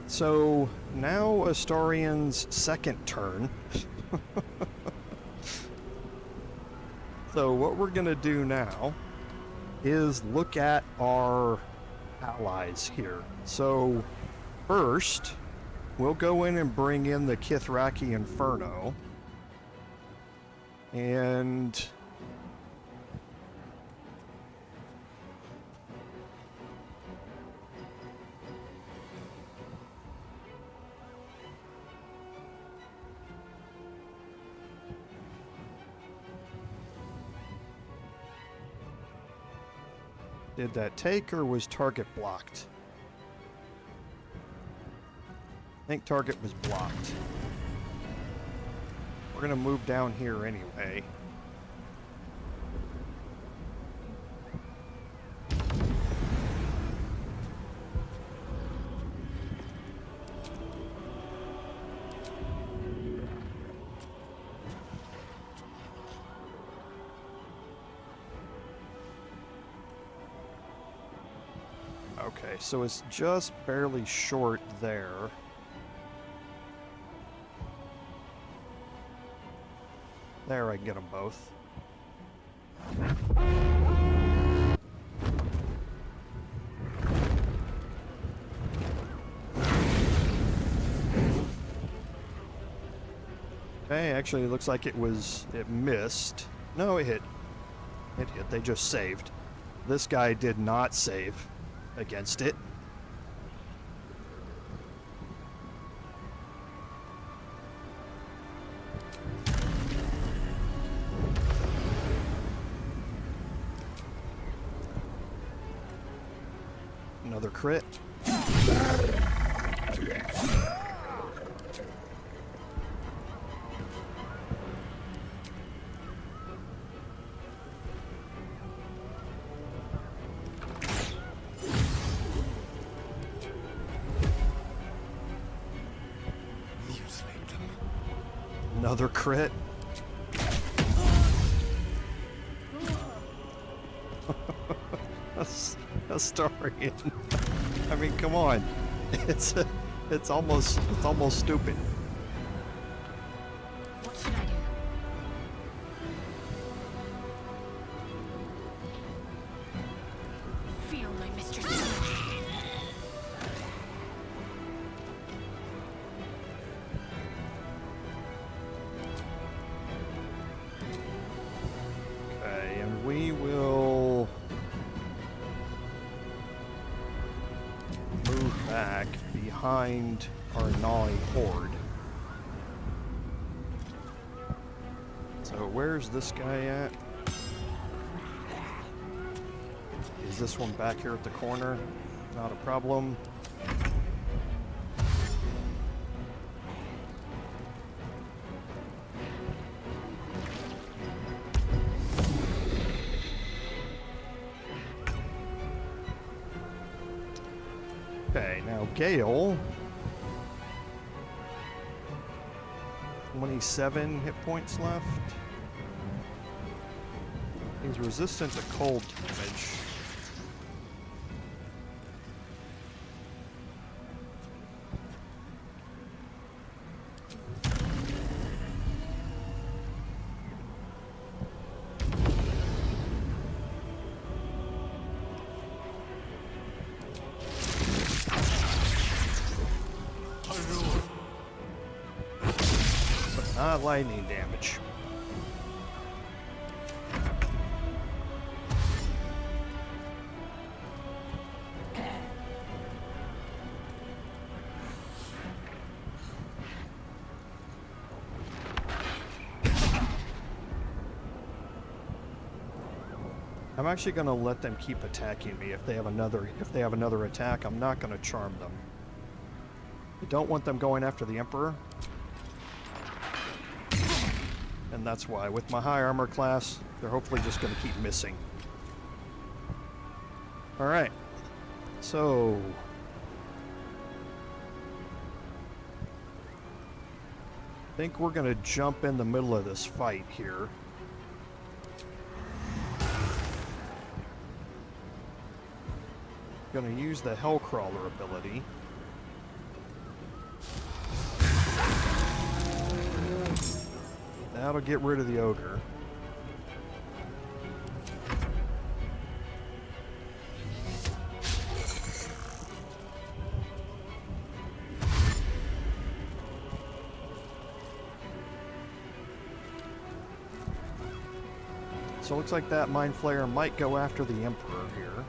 So now Astarion's second turn. So what we're gonna do now is look at our allies here. So first, we'll go in and bring in the Ktih'raki Inferno. And did that take, or was target blocked? I think target was blocked. We're gonna move down here anyway. Okay, so it's just barely short there. There, I can get them both. Okay, actually it looks like it missed. No, it hit. It hit, they just saved. This guy did not save against it. Another crit. Another crit. Astarion. I mean, come on. It's almost stupid. What should I do? Feel my mistress. Okay, and we will move back behind our gnawing horde. So where's this guy at? Is this one back here at the corner? Not a problem. Okay, now Gale. 27 hit points left. He's resistant to cold damage. Not lightning damage. I'm actually going to let them keep attacking me. If they have another attack, I'm not going to charm them. I don't want them going after the Emperor. And that's why, with my high armor class, they're hopefully just going to keep missing. Alright. So... I think we're going to jump in the middle of this fight here. Going to use the Hellcrawler ability. That'll get rid of the ogre. so it looks like that Mind Flayer might go after the Emperor here.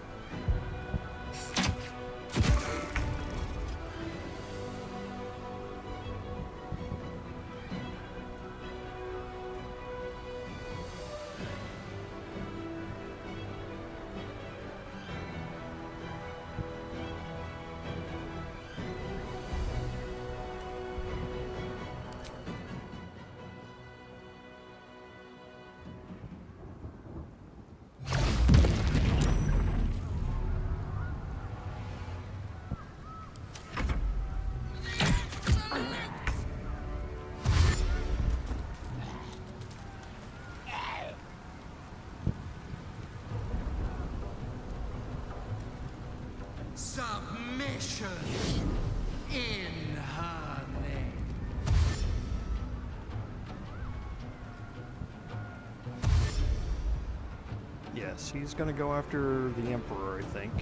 Submission in her name. Yes, he's gonna go after the Emperor, I think.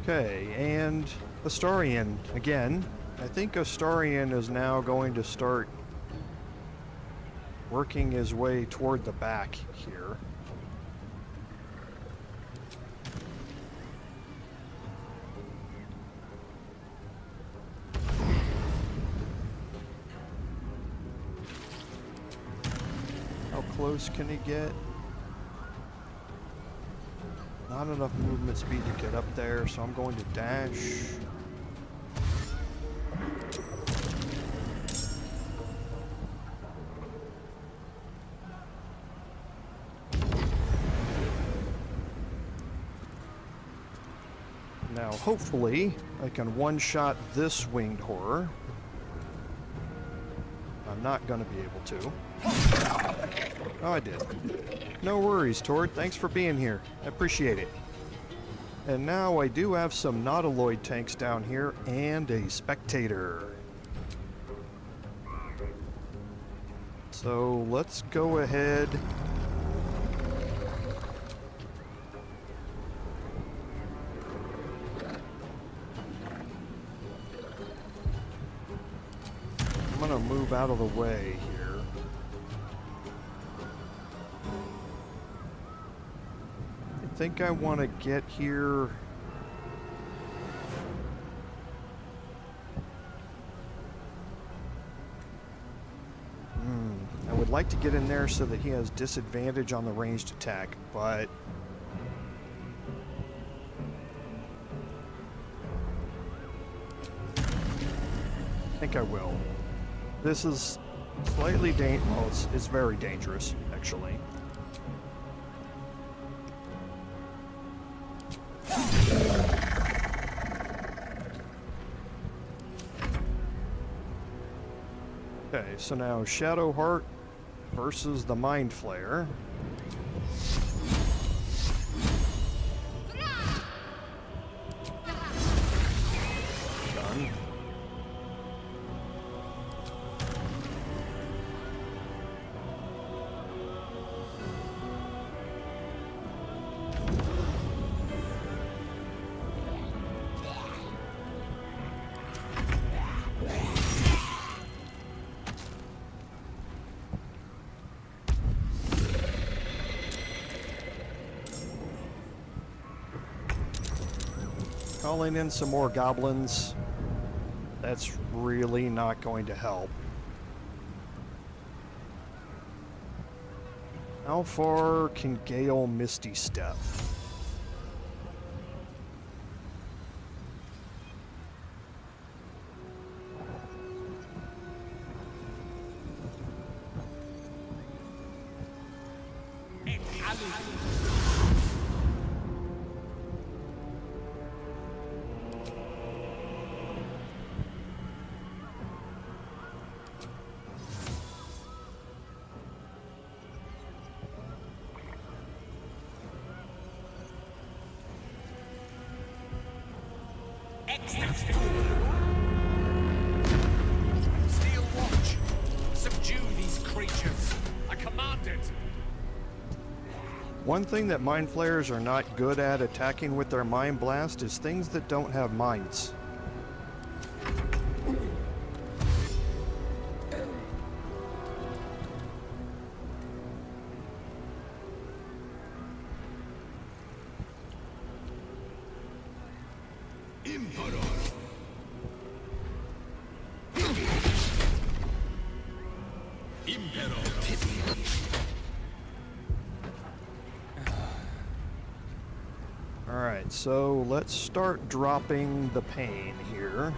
Okay, and Astarion again. I think Astarion is now going to start working his way toward the back here. Close can he get? Not enough movement speed to get up there, so I'm going to dash. Now, hopefully, I can one-shot this winged horror. I'm not going to be able to. Oh, I did. No worries, Tord. Thanks for being here. I appreciate it. And now I do have some Nautiloid tanks down here and a Spectator. So let's go ahead. I'm gonna move out of the way here. I think I want to get here. I would like to get in there so that he has disadvantage on the ranged attack, but I think I will. This is slightly well, it's very dangerous, actually. Okay, so now Shadowheart versus the Mind Flayer. Done. Calling in some more goblins. That's really not going to help. How far can Gale Misty Step? Steel Watch! Subdue these creatures! I command it! One thing that Mind Flayers are not good at attacking with their Mind Blast is things that don't have minds. Alright, so let's start dropping the pain here.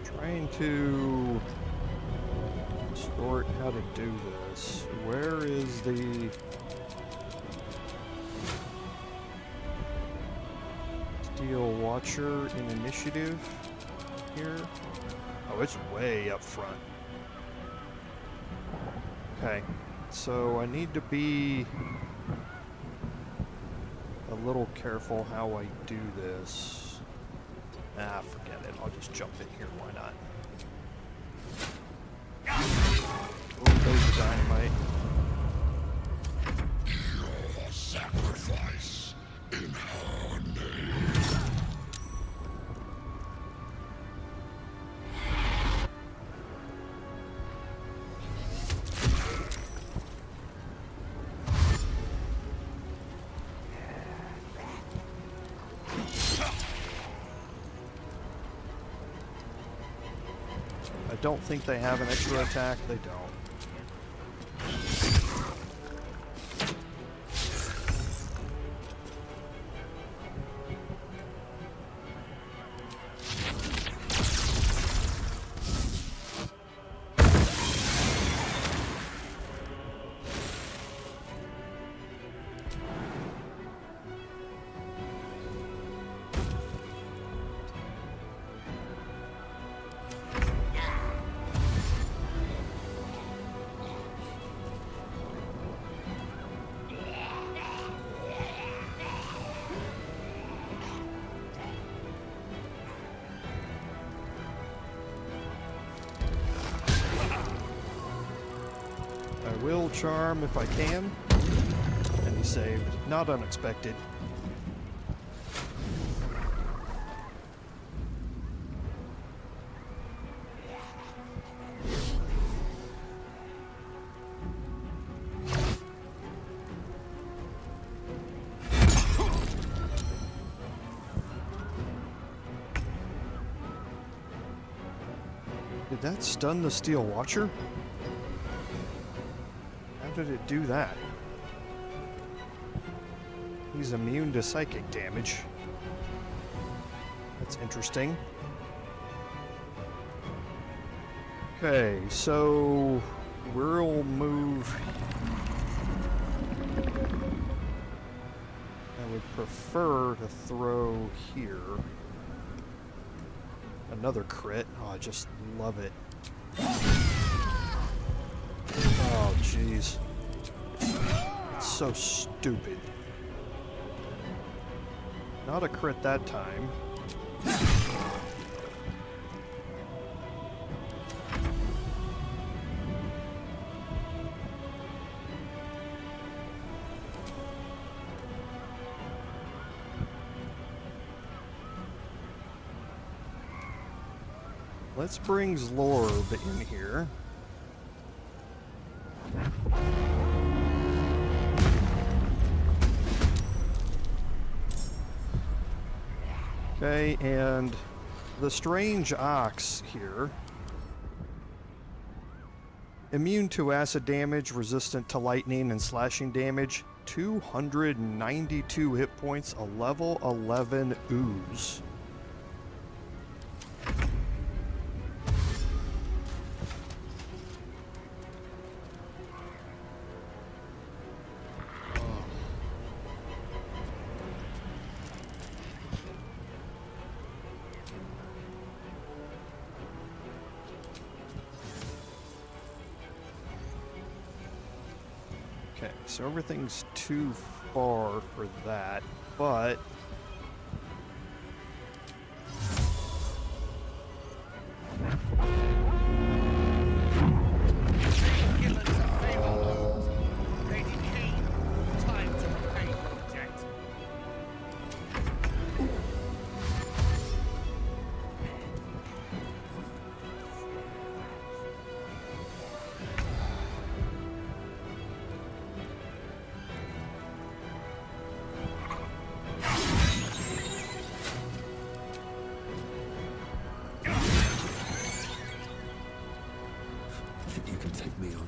Trying to sort how to do this. Where is the Steel Watcher in initiative here? Oh, it's way up front. Okay, so I need to be a little careful how I do this. Ah, forget it. I'll just jump in here. Why not? Oh, there's the dynamite. Your sacrifice in her name. I don't think they have an extra attack. They don't. Will charm if I can. And he saved. Not unexpected. Did that stun the Steel Watcher? How did it do that? He's immune to psychic damage. That's interesting. Okay, so we'll move. I would prefer to throw here. Another crit. Oh, I just love it. Oh, jeez. It's so stupid. Not a crit that time. Let's bring Zlorb in here. Okay, and the strange ox here. Immune to acid damage, resistant to lightning and slashing damage, 292 hit points, a level 11 ooze. Okay, so everything's too far for that, but... You can take me on.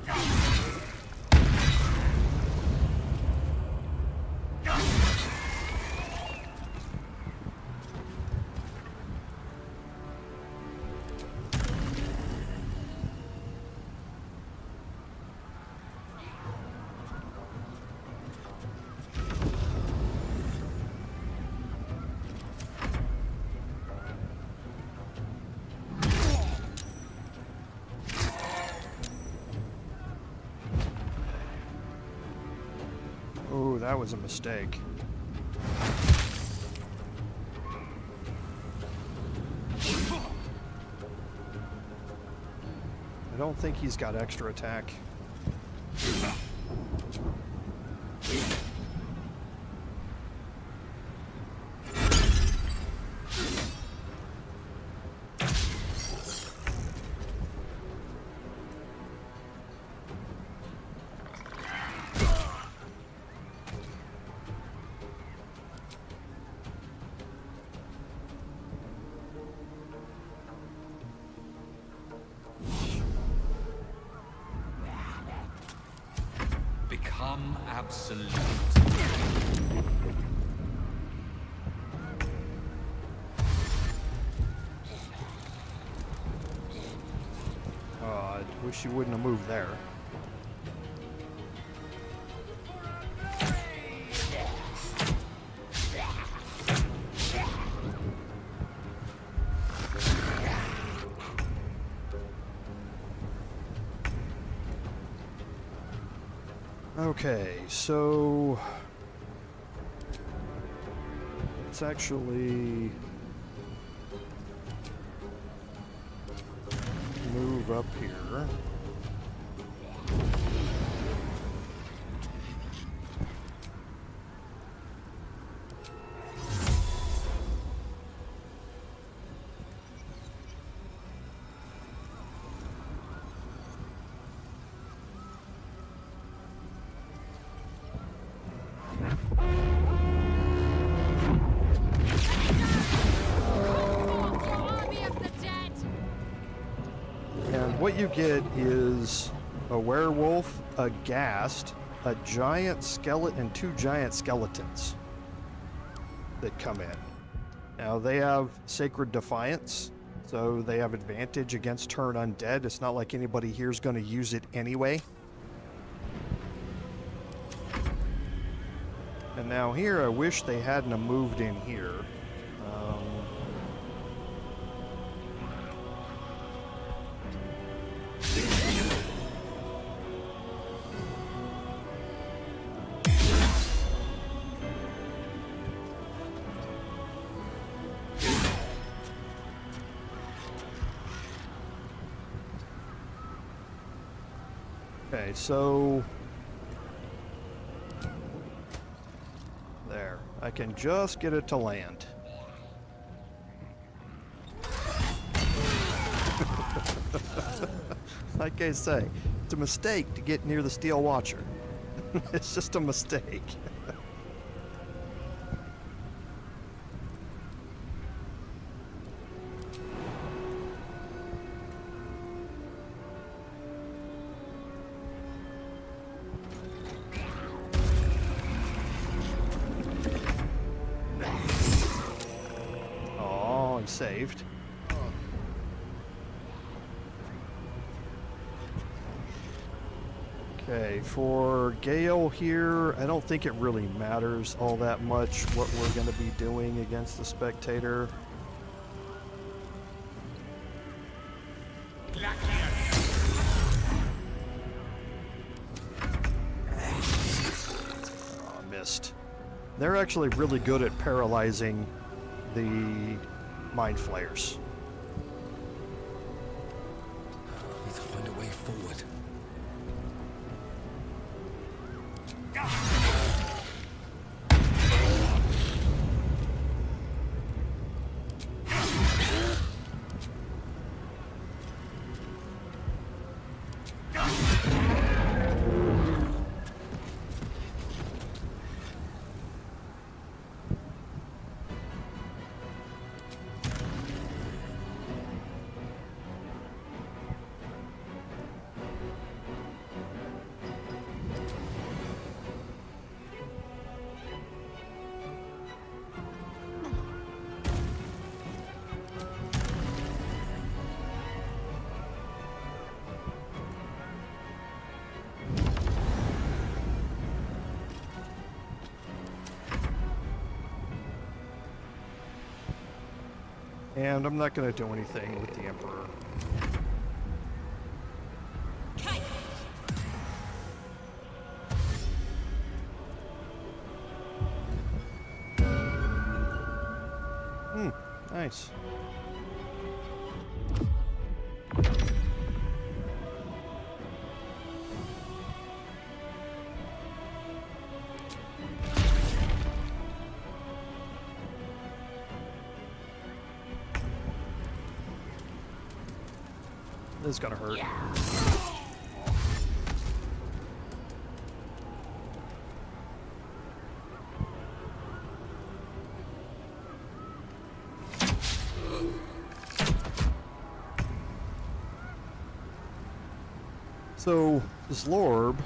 Oh, that was a mistake. I don't think he's got extra attack. Become absolute. Oh, I wish you wouldn't have moved there. Okay, so let's actually move up here. What you get is a werewolf, a ghast, a giant skeleton, and 2 giant skeletons that come in. Now they have Sacred Defiance, so they have advantage against turn undead. It's not like anybody here is going to use it anyway. And now here, I wish they hadn't have moved in here. Okay, so there, I can just get it to land. Like I say, it's a mistake to get near the Steel Watcher. It's just a mistake. Saved. Okay, for Gale here, I don't think it really matters all that much what we're going to be doing against the Spectator. They're actually really good at paralyzing the mind flayers. Need to find a way forward. And I'm not going to do anything with the Emperor. Nice. This is gonna hurt. So, Zlorb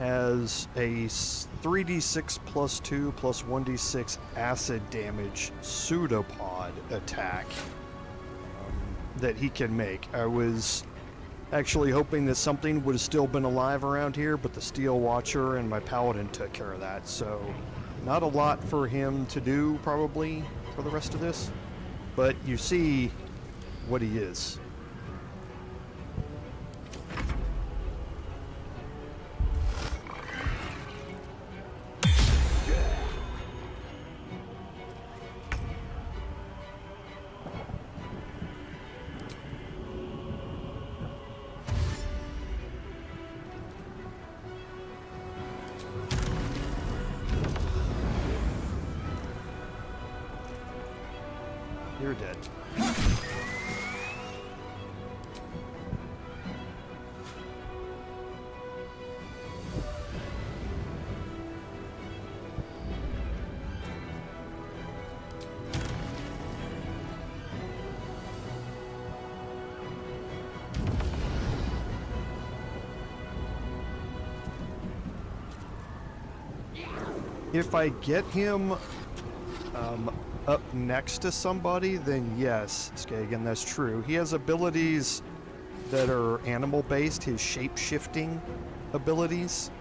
has a 3d6 plus 2 plus 1d6 acid damage pseudopod attack that he can make. I was actually hoping that something would have still been alive around here, but the Steel Watcher and my Paladin took care of that, so not a lot for him to do, probably, for the rest of this. But you see what he is. You're dead. If I get him up next to somebody, then yes, Skagan, that's true. He has abilities that are animal-based, his shape-shifting abilities.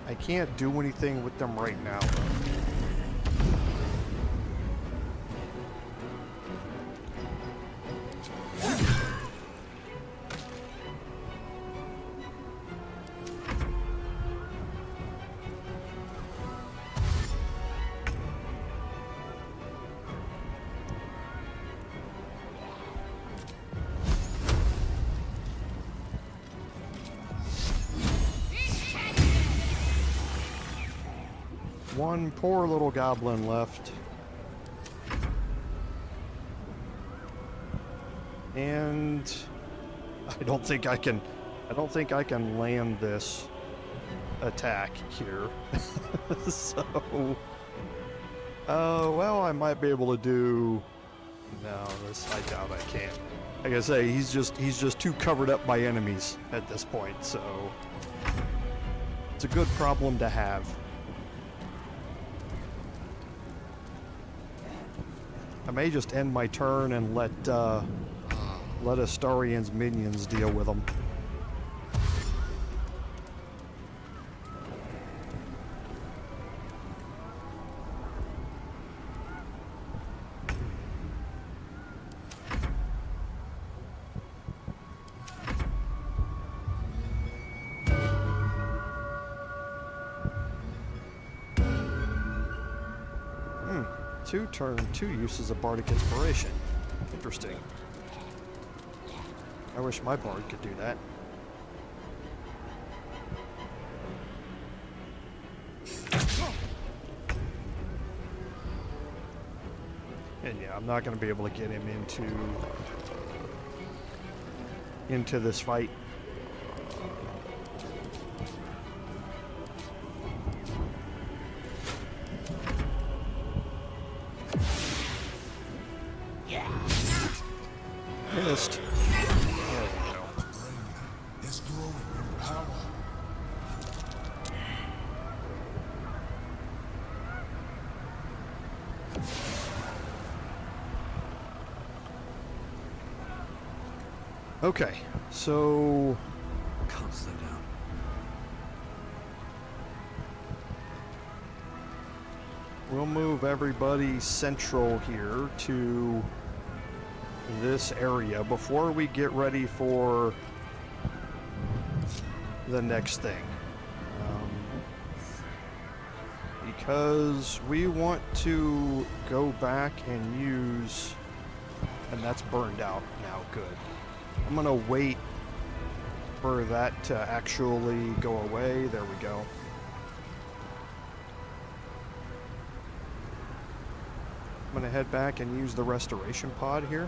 I can't do anything with them right now, though. One poor little goblin left. And I don't think I can land this attack here. So well, I might be able to do, no, this I doubt I can. Like I say, he's just too covered up by enemies at this point, so it's a good problem to have. I may just end my turn and let Astarion's minions deal with them. 2, turn 2 uses a bardic inspiration. Interesting. I wish my bard could do that. And yeah, I'm not going to be able to get him into this fight. Missed. There we go. It's growing in power. Okay, so Can't slow down. we'll move everybody central here to this area before we get ready for the next thing. Because we want to go back and use, and that's burned out now, good. I'm gonna wait for that to actually go away. There we go. I'm gonna head back and use the restoration pod here.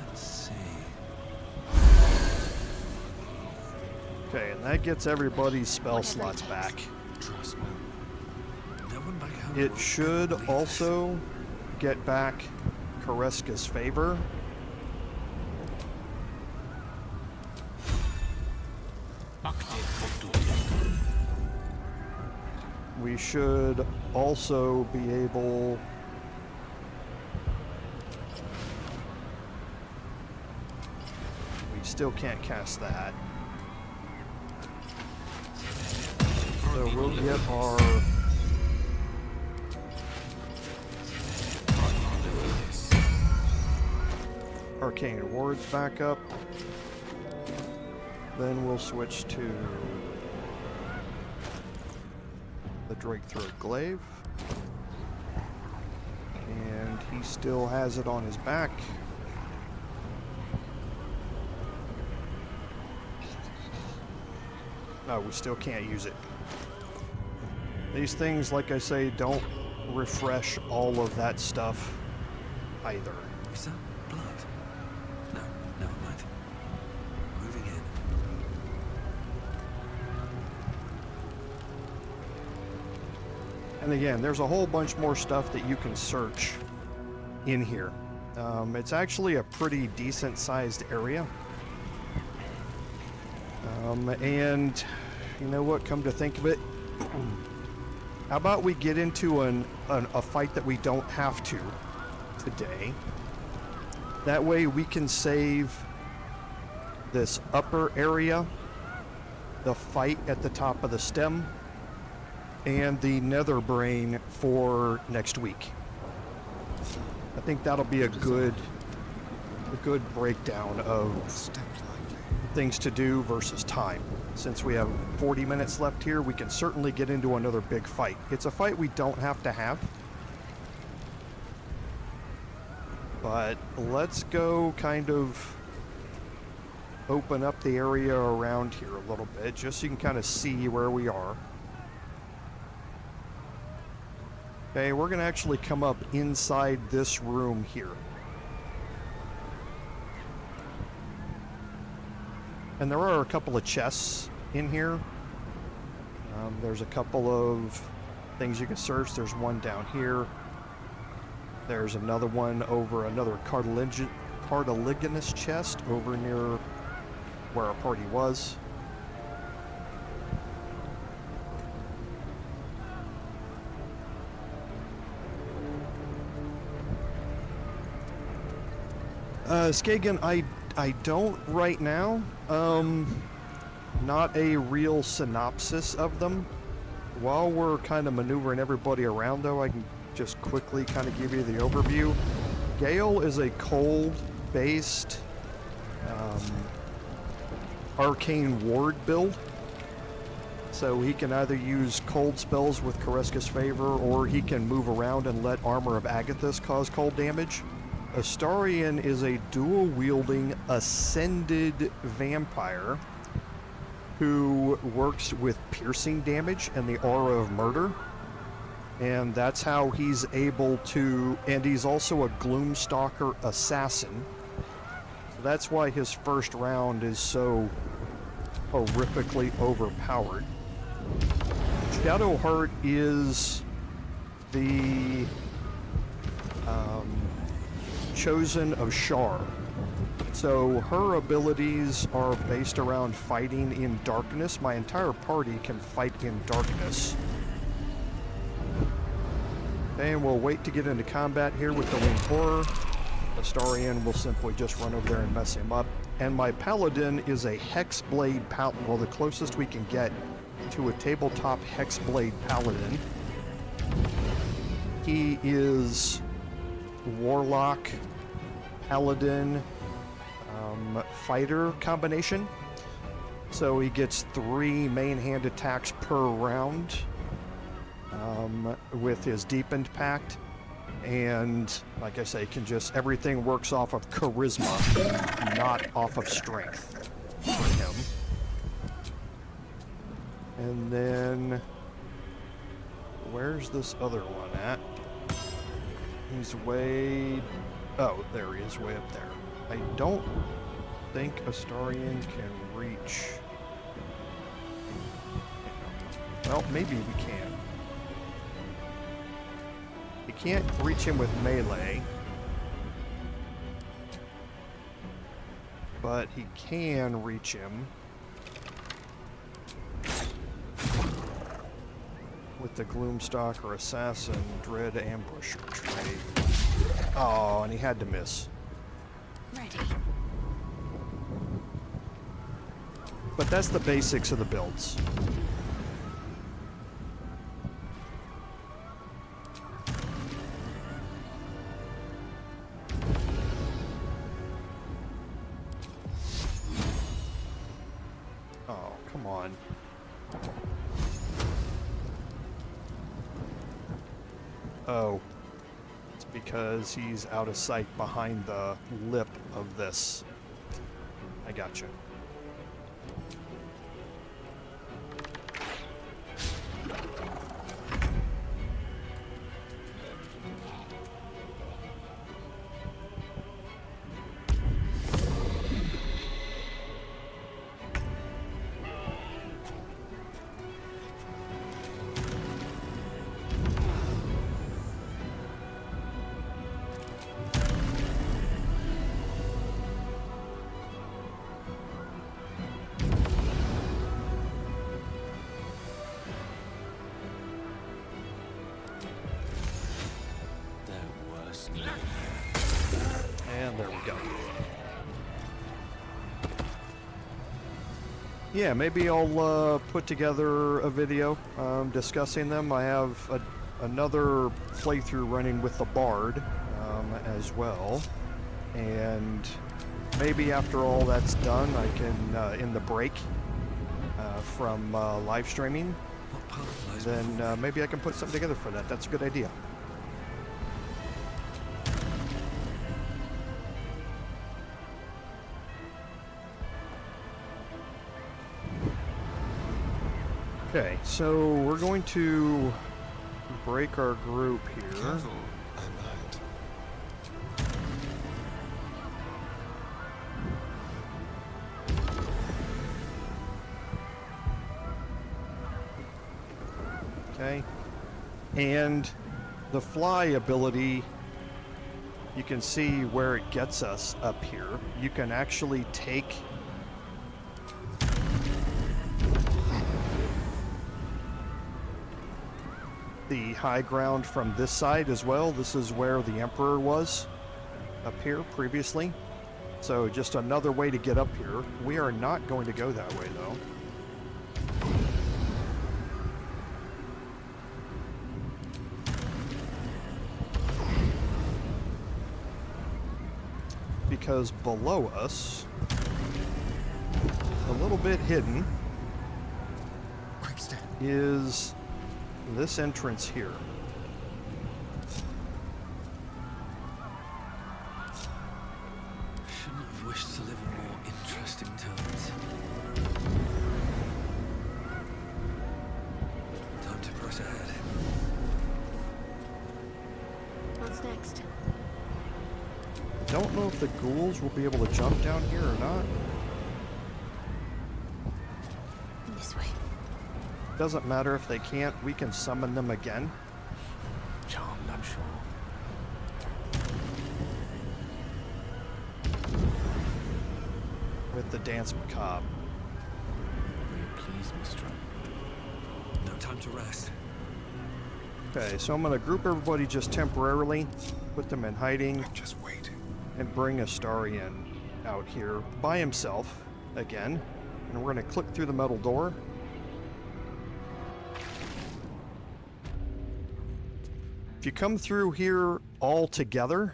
Let's see. Okay, and that gets everybody's spell slots back. Trust me. No one back home It will should ever believe also get back Kareska's favor. We should also be able we still can't cast that. So we'll get our Arcane Rewards back up. Then we'll switch to the Drakethroat Glaive. And he still has it on his back. No, we still can't use it. These things, like I say, don't refresh all of that stuff either. Is that blood? No, never mind. Moving in. And again, there's a whole bunch more stuff that you can search in here. It's actually a pretty decent sized area. And you know what, come to think of it, how about we get into a fight that we don't have to today? That way we can save this upper area, the fight at the top of the stem, and the Netherbrain for next week. I think that'll be a good breakdown of things to do versus time. Since we have 40 minutes left here, we can certainly get into another big fight. It's a fight we don't have to have. But let's go kind of open up the area around here a little bit, just so you can kind of see where we are. Okay, we're gonna actually come up inside this room here. And there are a couple of chests in here. There's a couple of things you can search. There's one down here. There's another one over another cartilaginous chest over near where our party was. Skagen, I don't right now. Not a real synopsis of them. While we're kind of maneuvering everybody around, though, I can just quickly kind of give you the overview. Gale is a cold-based arcane ward build. So he can either use cold spells with Kreska's favor, or he can move around and let Armor of Agathis cause cold damage. Astarion is a dual-wielding ascended vampire who works with piercing damage and the aura of murder. And that's how he's able to... And he's also a Gloomstalker assassin. So that's why his first round is so horrifically overpowered. Shadowheart is the Chosen of Shar. So her abilities are based around fighting in darkness. My entire party can fight in darkness. Okay, and we'll wait to get into combat here with the Winged Horror. Astarion will simply just run over there and mess him up. And my Paladin is a Hexblade Paladin. Well, the closest we can get to a tabletop Hexblade Paladin. He is Warlock, Paladin, Fighter combination. So he gets 3 main hand attacks per round with his Deepened Pact. And like I say, can just everything works off of charisma, not off of strength for him. And then where's this other one at? He's way... Oh, there he is, way up there. I don't think Astarion can reach... Well, maybe we can. You can't reach him with melee, but he can reach him with the Gloomstalker Assassin Dread Ambush trait. Oh, and he had to miss. Ready. But that's the basics of the builds. Oh, it's because he's out of sight behind the lip of this. I gotcha. And there we go. Yeah, maybe I'll put together a video discussing them. I have another playthrough running with the Bard as well. And maybe after all that's done, I can, in the break from live streaming, then maybe I can put something together for that. That's a good idea. Okay, so we're going to break our group here. Careful, I might. Okay, and the fly ability, you can see where it gets us up here. You can actually take the high ground from this side as well. This is where the Emperor was up here previously. So just another way to get up here. We are not going to go that way though. because below us, a little bit hidden, is this entrance here. Shouldn't have wished to live in more interesting times. Time to press ahead. What's next? Don't know if the ghouls will be able to jump down here or not. This way. Doesn't matter if they can't, we can summon them again. Charmed, I'm sure. With the Dance Macabre. Will you please be strong? No time to rest. Okay, so I'm going to group everybody just temporarily, put them in hiding, Just wait. and bring Astarion out here by himself again. And we're going to click through the metal door. If you come through here all together,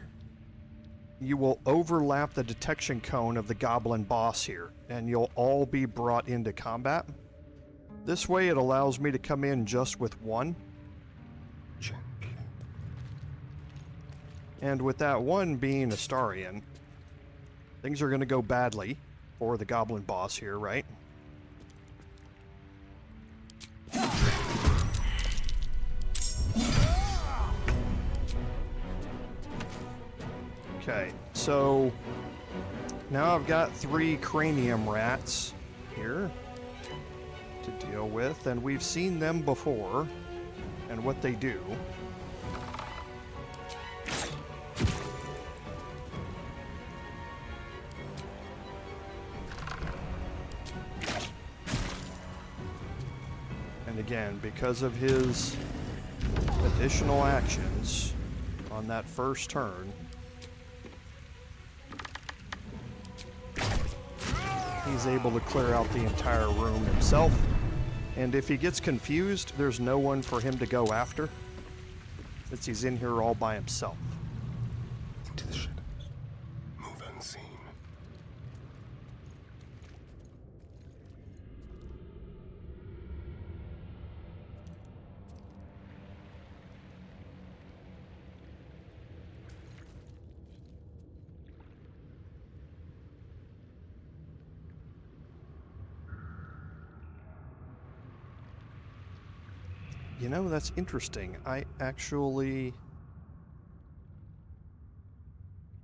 you will overlap the detection cone of the goblin boss here, and you'll all be brought into combat. This way it allows me to come in just with one. And with that one being Astarion, things are going to go badly for the goblin boss here, right? Okay, so now I've got 3 cranium rats here to deal with, and we've seen them before and what they do. And again, because of his additional actions on that first turn, he's able to clear out the entire room himself. And if he gets confused, there's no one for him to go after, since he's in here all by himself. Into the shadows. Move unseen. You know, that's interesting. I actually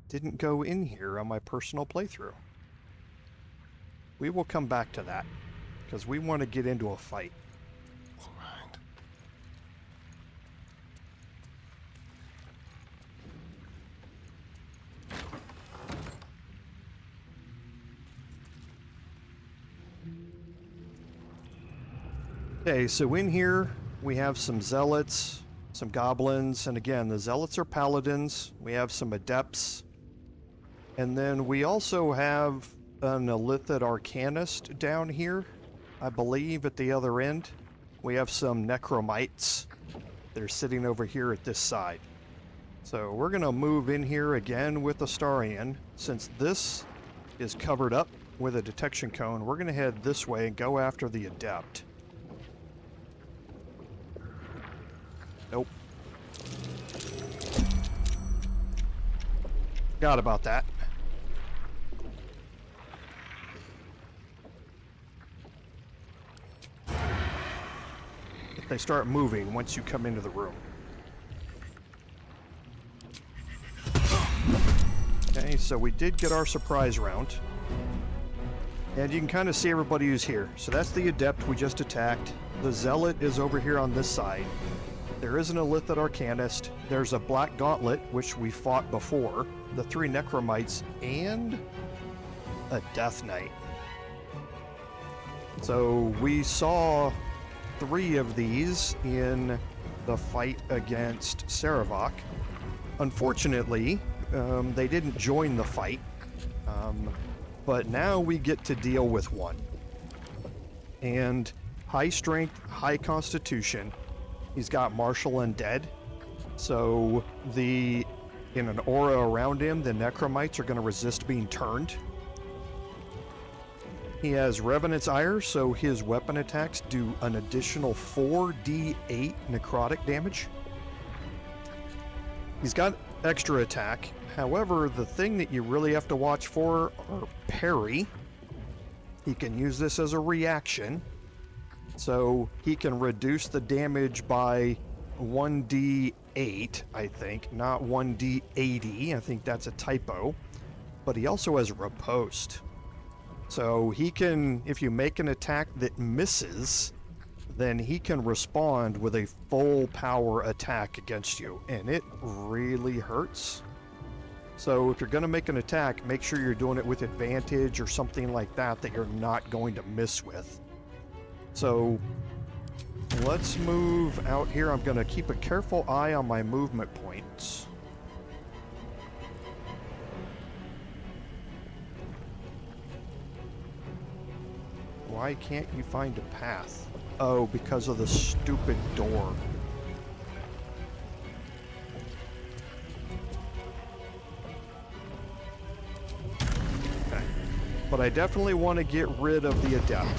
didn't go in here on my personal playthrough. We will come back to that, because we want to get into a fight. All right. Okay, so in here we have some zealots, some goblins, and again, the zealots are paladins. We have some adepts. And then we also have an illithid arcanist down here, I believe, at the other end. We have some necromites. They're sitting over here at this side. So we're going to move in here again with Astarion. Since this is covered up with a detection cone, we're going to head this way and go after the adept. Nope. Forgot about that. They start moving once you come into the room. Okay, so we did get our surprise round. And you can kind of see everybody who's here. So that's the adept we just attacked. The zealot is over here on this side. There is an illithid arcanist. There's a black gauntlet, which we fought before. The 3 necromites, and a death knight. So we saw 3 of these in the fight against Saravok. Unfortunately, they didn't join the fight, but now we get to deal with one. And high strength, high constitution. He's got martial undead, so the in an aura around him, the necromites are going to resist being turned. He has Revenant's Ire, so his weapon attacks do an additional 4d8 necrotic damage. He's got extra attack. However, the thing that you really have to watch for are parry. He can use this as a reaction. So he can reduce the damage by 1d8, I think, not 1d80. I think that's a typo. But he also has Riposte. So he can, if you make an attack that misses, then he can respond with a full power attack against you. And it really hurts. So if you're going to make an attack, make sure you're doing it with advantage or something like that that you're not going to miss with. So let's move out here. I'm going to keep a careful eye on my movement points. Why can't you find a path? Oh, because of the stupid door. Okay. But I definitely want to get rid of the Adept.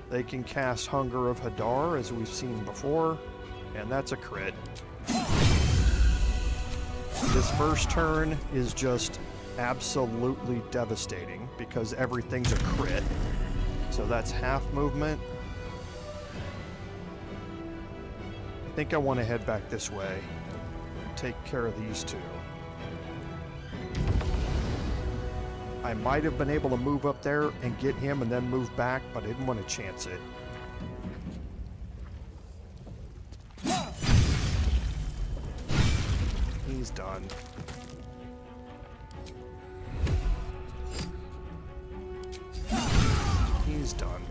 They can cast Hunger of Hadar, as we've seen before, and that's a crit. This first turn is just absolutely devastating because everything's a crit. So that's half movement. I think I want to head back this way and take care of these two. I might have been able to move up there and get him and then move back, but I didn't want to chance it. He's done. He's done.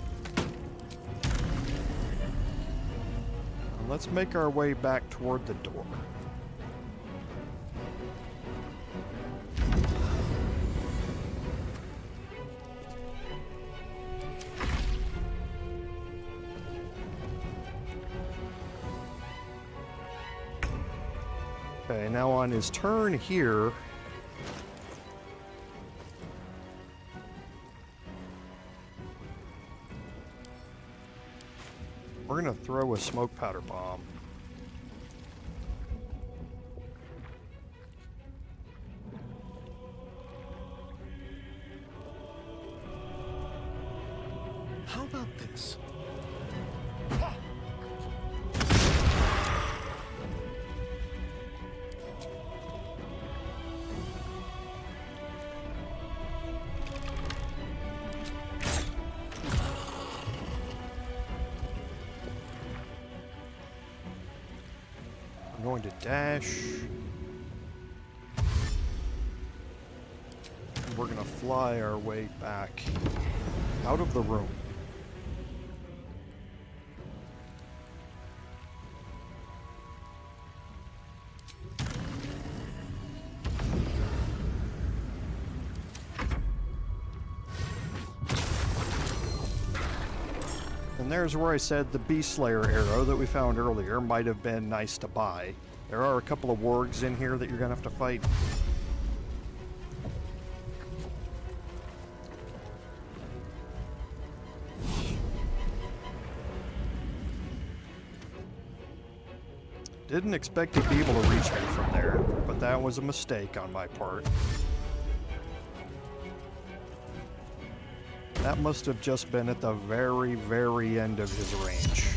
And let's make our way back toward the door. Okay, now on his turn here, we're going to throw a smoke powder bomb. How about this? I'm going to dash. And we're going to fly our way back out of the room. And there's where I said the Beast Slayer arrow that we found earlier might have been nice to buy. There are a couple of wargs in here that you're going to have to fight. Didn't expect to be able to reach me from there, but that was a mistake on my part. That must have just been at the very, very end of his range.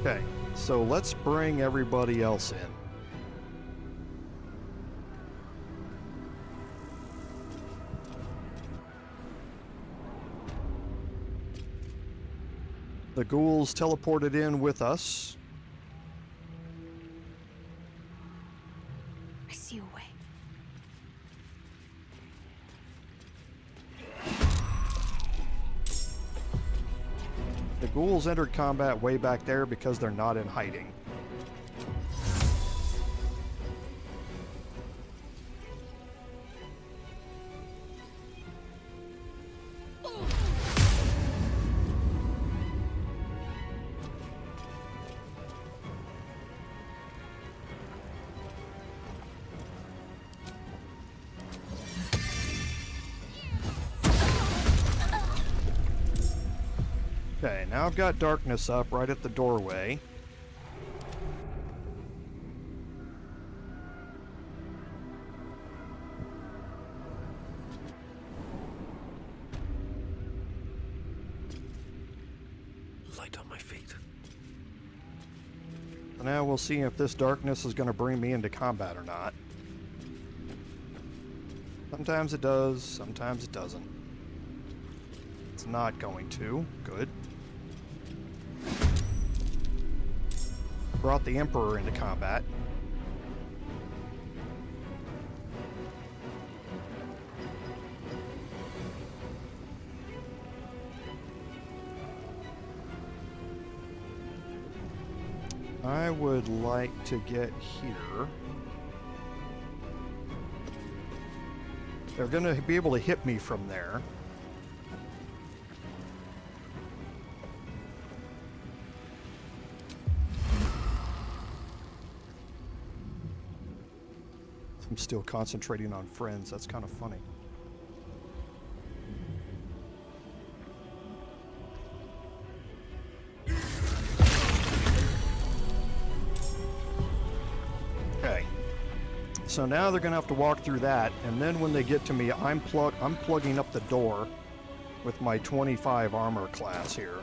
Okay, so let's bring everybody else in. The ghouls teleported in with us. I see a way. The ghouls entered combat way back there because they're not in hiding. Okay, now I've got darkness up right at the doorway. Light on my feet. So now we'll see if this darkness is going to bring me into combat or not. Sometimes it does, sometimes it doesn't. It's not going to. Good. Brought the Emperor into combat. I would like to get here. They're going to be able to hit me from there. I'm still concentrating on friends. That's kind of funny. Okay. So now they're going to have to walk through that, and then when they get to me, I'm plugging up the door with my 25 armor class here.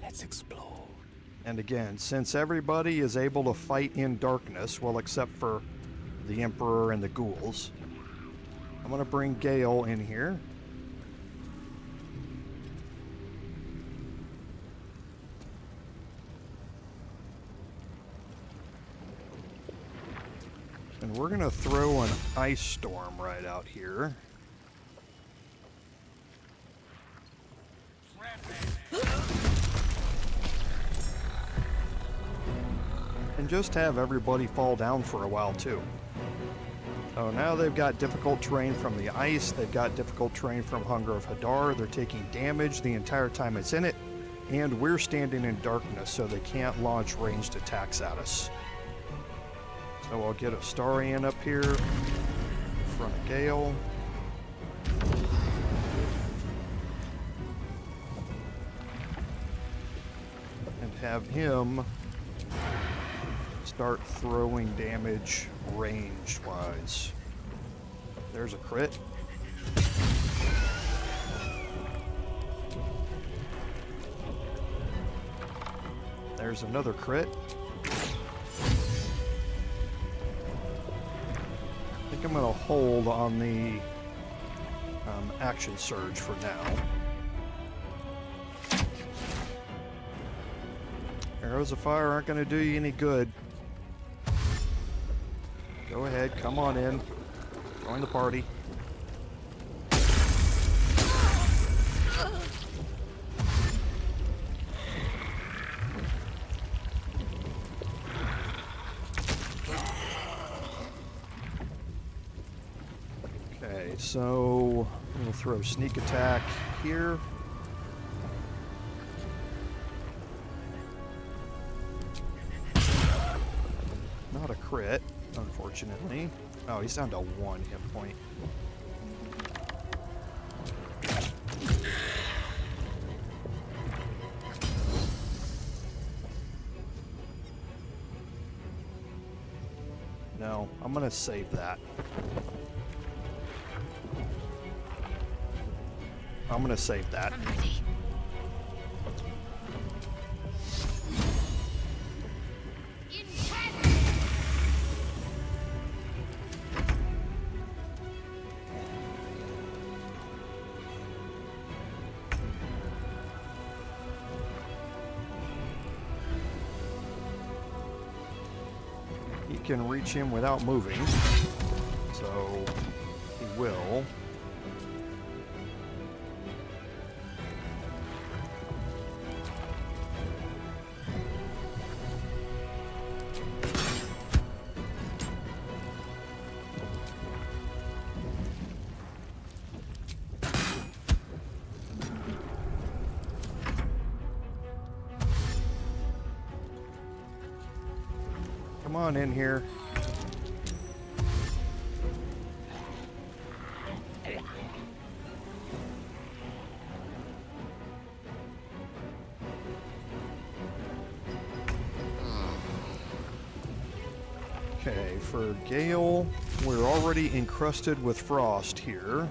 Let's explore. And again, since everybody is able to fight in darkness, well, except for the Emperor and the ghouls, I'm going to bring Gale in here. And we're going to throw an ice storm right out here. And just have everybody fall down for a while too. So now they've got difficult terrain from the ice, they've got difficult terrain from Hunger of Hadar, they're taking damage the entire time it's in it, and we're standing in darkness so they can't launch ranged attacks at us. So I'll get Astarion up here in front of Gale. And have him start throwing damage range-wise. There's a crit. There's another crit. I think I'm going to hold on the action surge for now. Arrows of fire aren't going to do you any good. Go ahead, come on in. Join the party. Okay, so I'm going to throw sneak attack here. Not a crit, unfortunately. Oh, he's down to 1 hit point. No, I'm gonna save that. I'm gonna save that. I'm ready. Can reach him without moving, so he will. on in here. Okay, for Gale, we're already encrusted with frost here.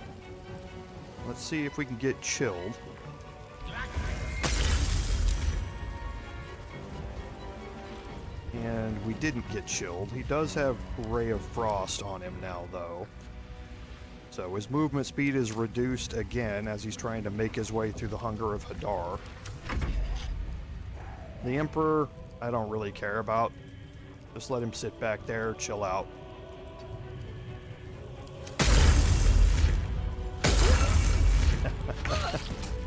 Let's see if we can get chilled. And we didn't get chilled. He does have Ray of Frost on him now, though. So his movement speed is reduced again as he's trying to make his way through the Hunger of Hadar. The Emperor, I don't really care about. Just let him sit back there, chill out.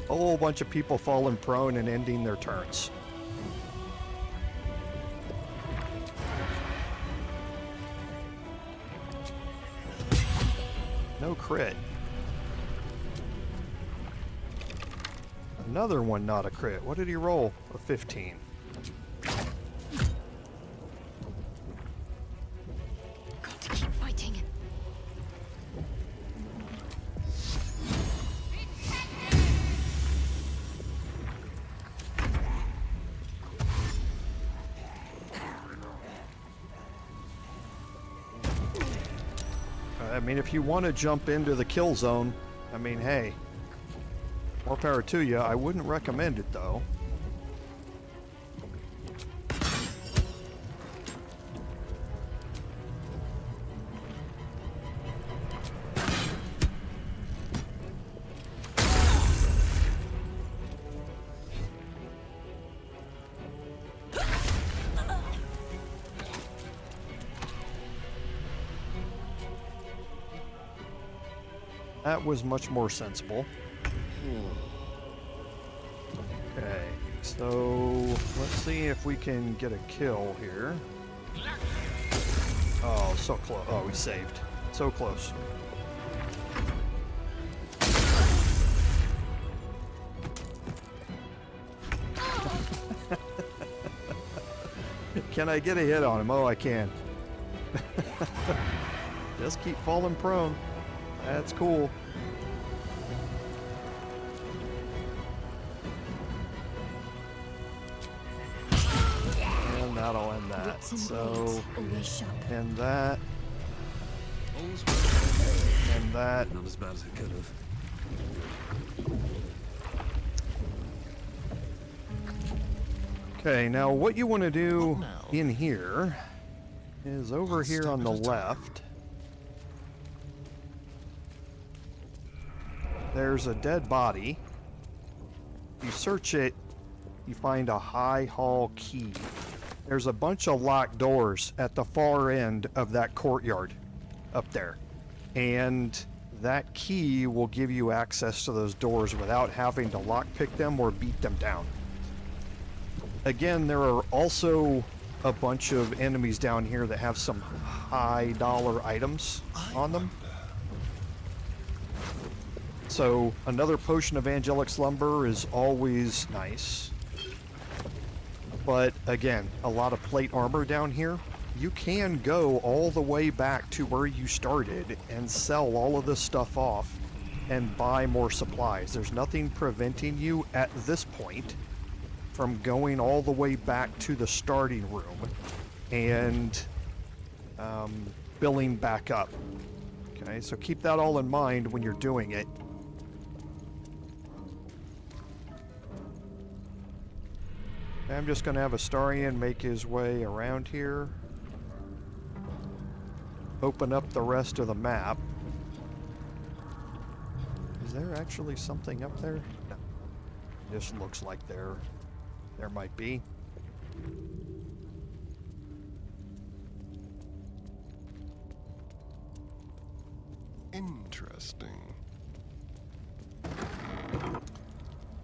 A whole bunch of people falling prone and ending their turns. No crit. Another one not a crit. What did he roll? A 15. Got to keep fighting. I mean, if you want to jump into the kill zone, I mean, hey, more power to you. I wouldn't recommend it, though. That was much more sensible. Okay, so let's see if we can get a kill here. Oh, so close. Oh, we saved. So close. Can I get a hit on him? Oh, I can. Just keep falling prone. That's cool. And that'll end that. So, and that. And that. Not as bad as it could have. Okay, now what you want to do in here is over here on the left. There's a dead body. You search it, you find a high hall key. There's a bunch of locked doors at the far end of that courtyard up there. And that key will give you access to those doors without having to lockpick them or beat them down. Again, there are also a bunch of enemies down here that have some high dollar items on them. So another potion of angelic slumber is always nice. But again, a lot of plate armor down here. You can go all the way back to where you started and sell all of this stuff off and buy more supplies. There's nothing preventing you at this point from going all the way back to the starting room and billing back up. Okay, so keep that all in mind when you're doing it. I'm just going to have Astarion make his way around here. Open up the rest of the map. Is there actually something up there? No. This looks like there might be. Interesting.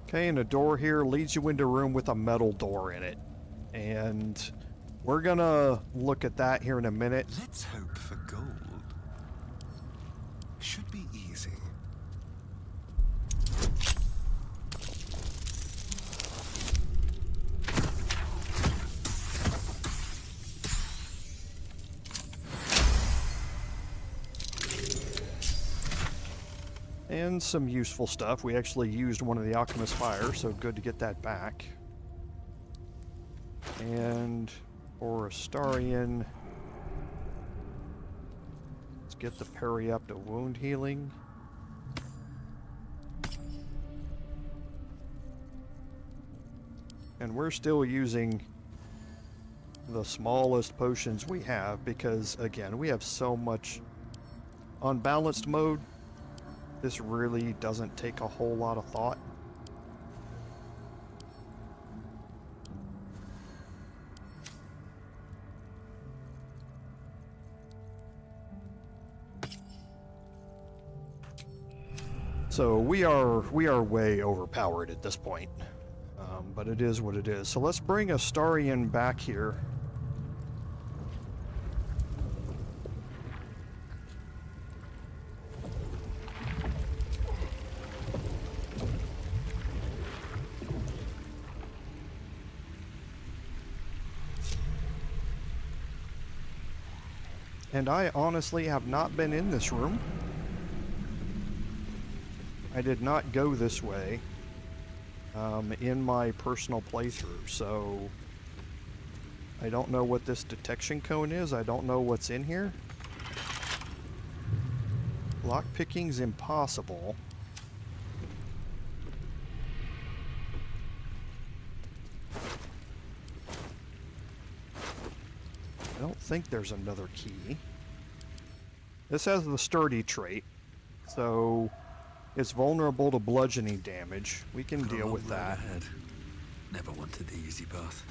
Okay, and a door here leads you into a room with a metal door in it. And we're gonna look at that here in a minute. Let's hope for gold. Should be easy. And some useful stuff. We actually used one of the Alchemist Fire, so good to get that back. And for Astarion, let's get the parry up to wound healing. And we're still using the smallest potions we have because, again, we have so much unbalanced mode. This really doesn't take a whole lot of thought. So we are way overpowered at this point. But it is what it is. So let's bring Astarion back here. And I honestly have not been in this room. I did not go this way in my personal playthrough, so I don't know what this detection cone is. I don't know what's in here. Lockpicking's impossible. I don't think there's another key. This has the sturdy trait, so it's vulnerable to bludgeoning damage. We can deal with that. Ahead. Never wanted the easy path.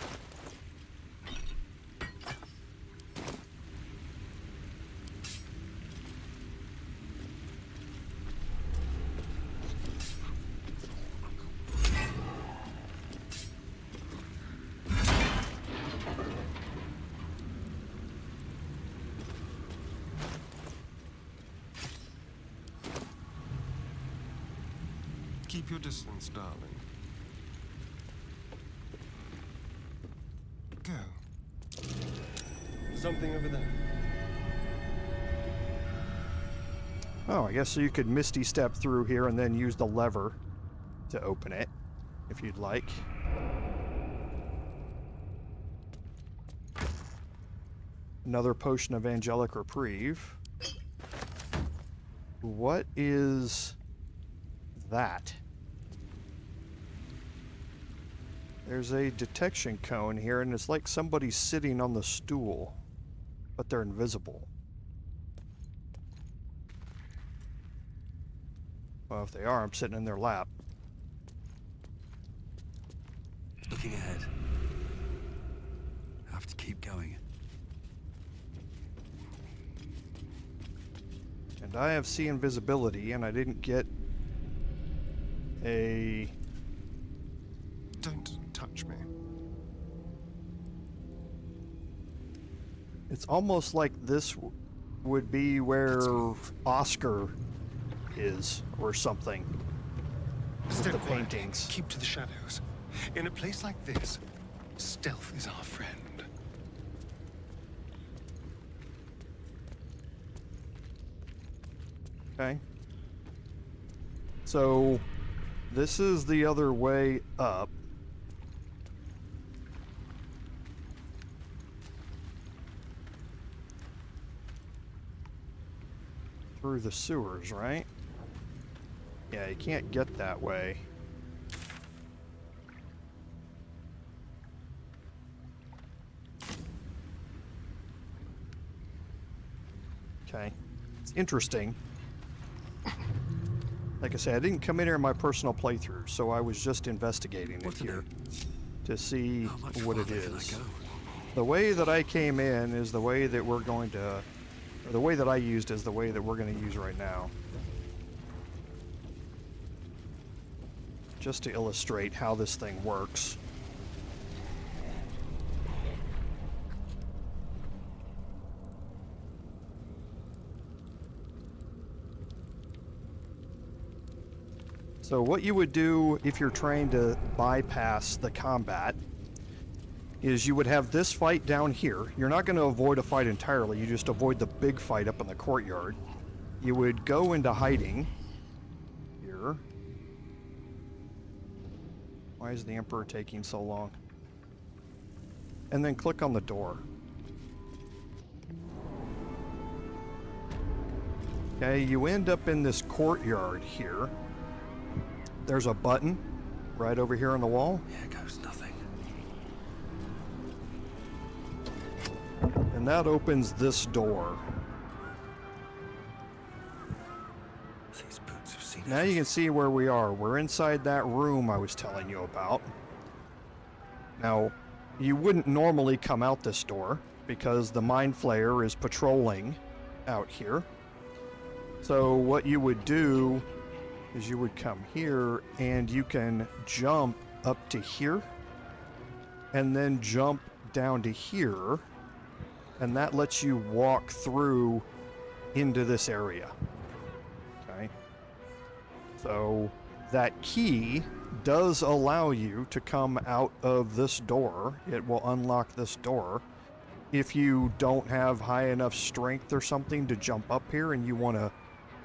Keep your distance, darling. Go. Something over there. Oh, I guess so you could Misty Step through here and then use the lever to open it, if you'd like. Another potion of Angelic Reprieve. What is that? There's a detection cone here, and it's like somebody's sitting on the stool, but they're invisible. Well, if they are, I'm sitting in their lap. Looking ahead. Have to keep going. And I have see invisibility, and I didn't get a... Don't touch me. It's almost like this would be where Oscar is, or something. Stay The quiet. paintings. Keep to the shadows. In a place like this, stealth is our friend. Okay. So, this is the other way up. Through the sewers, right? Yeah, you can't get that way. Okay. It's interesting. Like I said, I didn't come in here in my personal playthrough, so I was just investigating it here to see what it is. The way that I came in is the way that we're going to, or the way that I used is the way that we're going to use right now. Just to illustrate how this thing works. So what you would do if you're trying to bypass the combat is you would have this fight down here. You're not going to avoid a fight entirely, you just avoid the big fight up in the courtyard. You would go into hiding, Why is the Emperor taking so long? And then click on the door. Okay, you end up in this courtyard here. There's a button right over here on the wall. Here goes nothing. And that opens this door. These boots have seen Now you can see where we are. We're inside that room I was telling you about. Now, you wouldn't normally come out this door because the Mind Flayer is patrolling out here. So what you would do is you would come here and you can jump up to here and then jump down to here, and that lets you walk through into this area. Okay? So that key does allow you to come out of this door. It will unlock this door. If you don't have high enough strength or something to jump up here and you want to,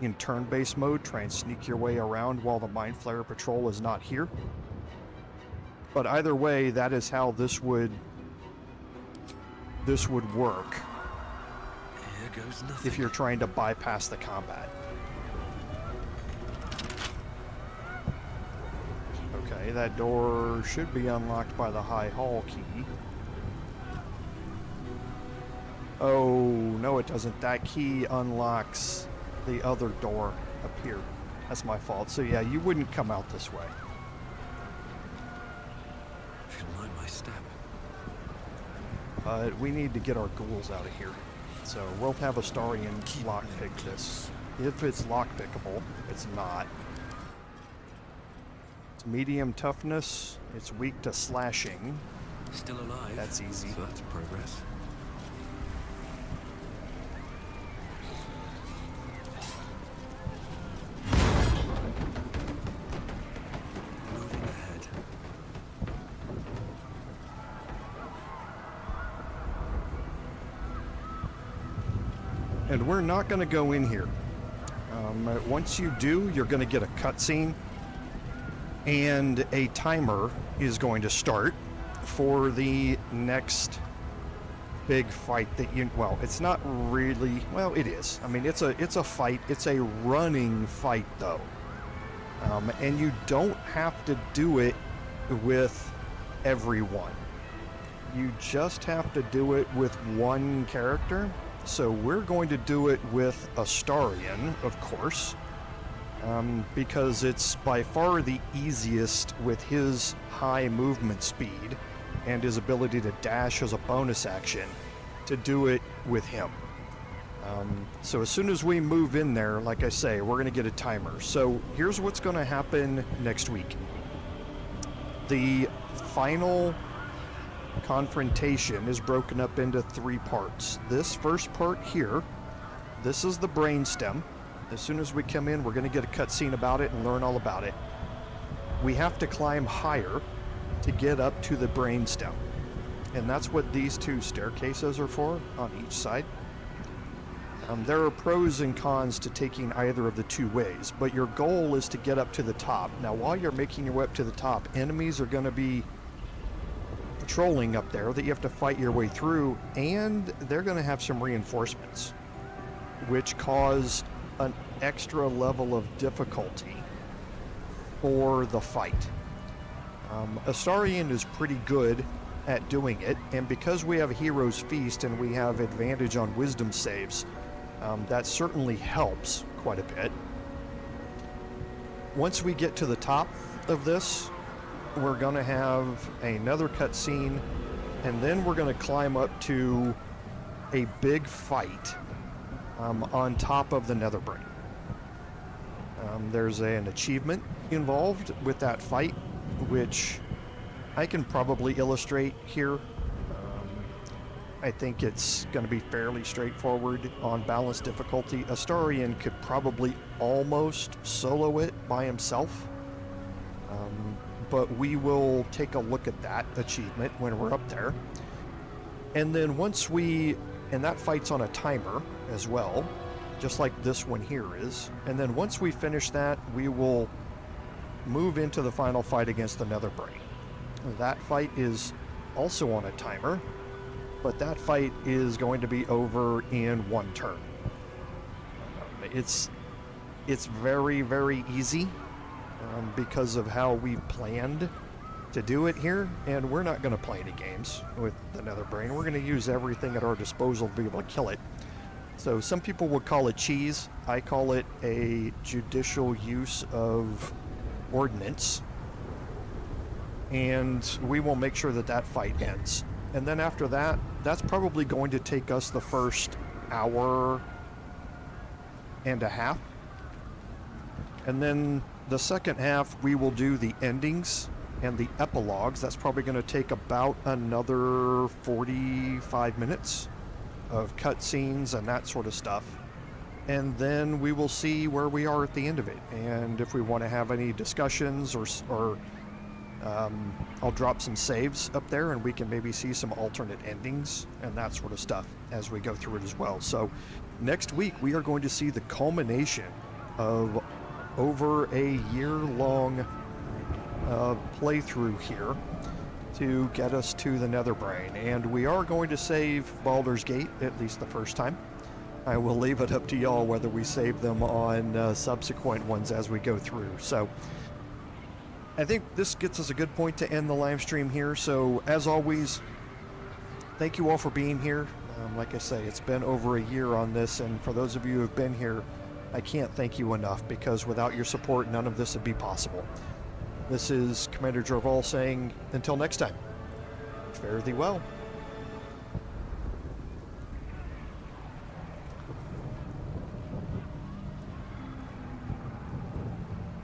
in turn-based mode, try and sneak your way around while the Mind Flayer patrol is not here. But either way, that is how this would work. Here goes nothing. If you're trying to bypass the combat. Okay, that door should be unlocked by the High Hall key. Oh, no it doesn't. That key unlocks the other door up here. That's my fault. So yeah, you wouldn't come out this way. Should mind my step. But we need to get our ghouls out of here. So we'll have Astarion lockpick this. If it's lockpickable, it's not. It's medium toughness. It's weak to slashing. Still alive. That's easy. So that's progress. And we're not going to go in here. Once you do, you're going to get a cutscene, and a timer is going to start for the next big fight that you. Well, it's not really. Well, it is. I mean, it's a fight. It's a running fight, though, and you don't have to do it with everyone. You just have to do it with one character. So we're going to do it with Astarion, of course, because it's by far the easiest with his high movement speed and his ability to dash as a bonus action to do it with him. So as soon as we move in there, like I say, we're going to get a timer. So here's what's going to happen next week. The final confrontation is broken up into 3 parts. This first part here, this is the brainstem. As soon as we come in, we're going to get a cutscene about it and learn all about it. We have to climb higher to get up to the brainstem, and that's what these 2 staircases are for on each side. There are pros and cons to taking either of the 2 ways, but your goal is to get up to the top. Now, while you're making your way up to the top, enemies are going to be patrolling up there that you have to fight your way through, and they're going to have some reinforcements which cause an extra level of difficulty for the fight. Astarion is pretty good at doing it, and because we have a Hero's Feast and we have advantage on wisdom saves, that certainly helps quite a bit. Once we get to the top of this, we're going to have another cutscene, and then we're going to climb up to a big fight on top of the Netherbrain. There's an achievement involved with that fight, which I can probably illustrate here. I think it's going to be fairly straightforward on balanced difficulty. Astarion could probably almost solo it by himself. But we will take a look at that achievement when we're up there. And then and that fight's on a timer as well, just like this one here is. And then once we finish that, we will move into the final fight against the Netherbrain. That fight is also on a timer, but that fight is going to be over in 1 turn. It's very, very easy because of how we planned to do it here, and we're not going to play any games with the Netherbrain. We're going to use everything at our disposal to be able to kill it. So some people would call it cheese. I call it a judicial use of ordnance. And we will make sure that that fight ends. And then after that, that's probably going to take us the first hour and a half. And then the second half, we will do the endings and the epilogues. That's probably going to take about another 45 minutes of cutscenes and that sort of stuff. And then we will see where we are at the end of it. And if we want to have any discussions or I'll drop some saves up there and we can maybe see some alternate endings and that sort of stuff as we go through it as well. So next week we are going to see the culmination of over a year-long playthrough here to get us to the Netherbrain. And we are going to save Baldur's Gate, at least the first time. I will leave it up to y'all whether we save them on subsequent ones as we go through. So I think this gets us a good point to end the live stream here. So as always, thank you all for being here. Like I say, it's been over a year on this, and for those of you who have been here, I can't thank you enough, because without your support, none of this would be possible. This is Commander Jorval saying, until next time, fare thee well.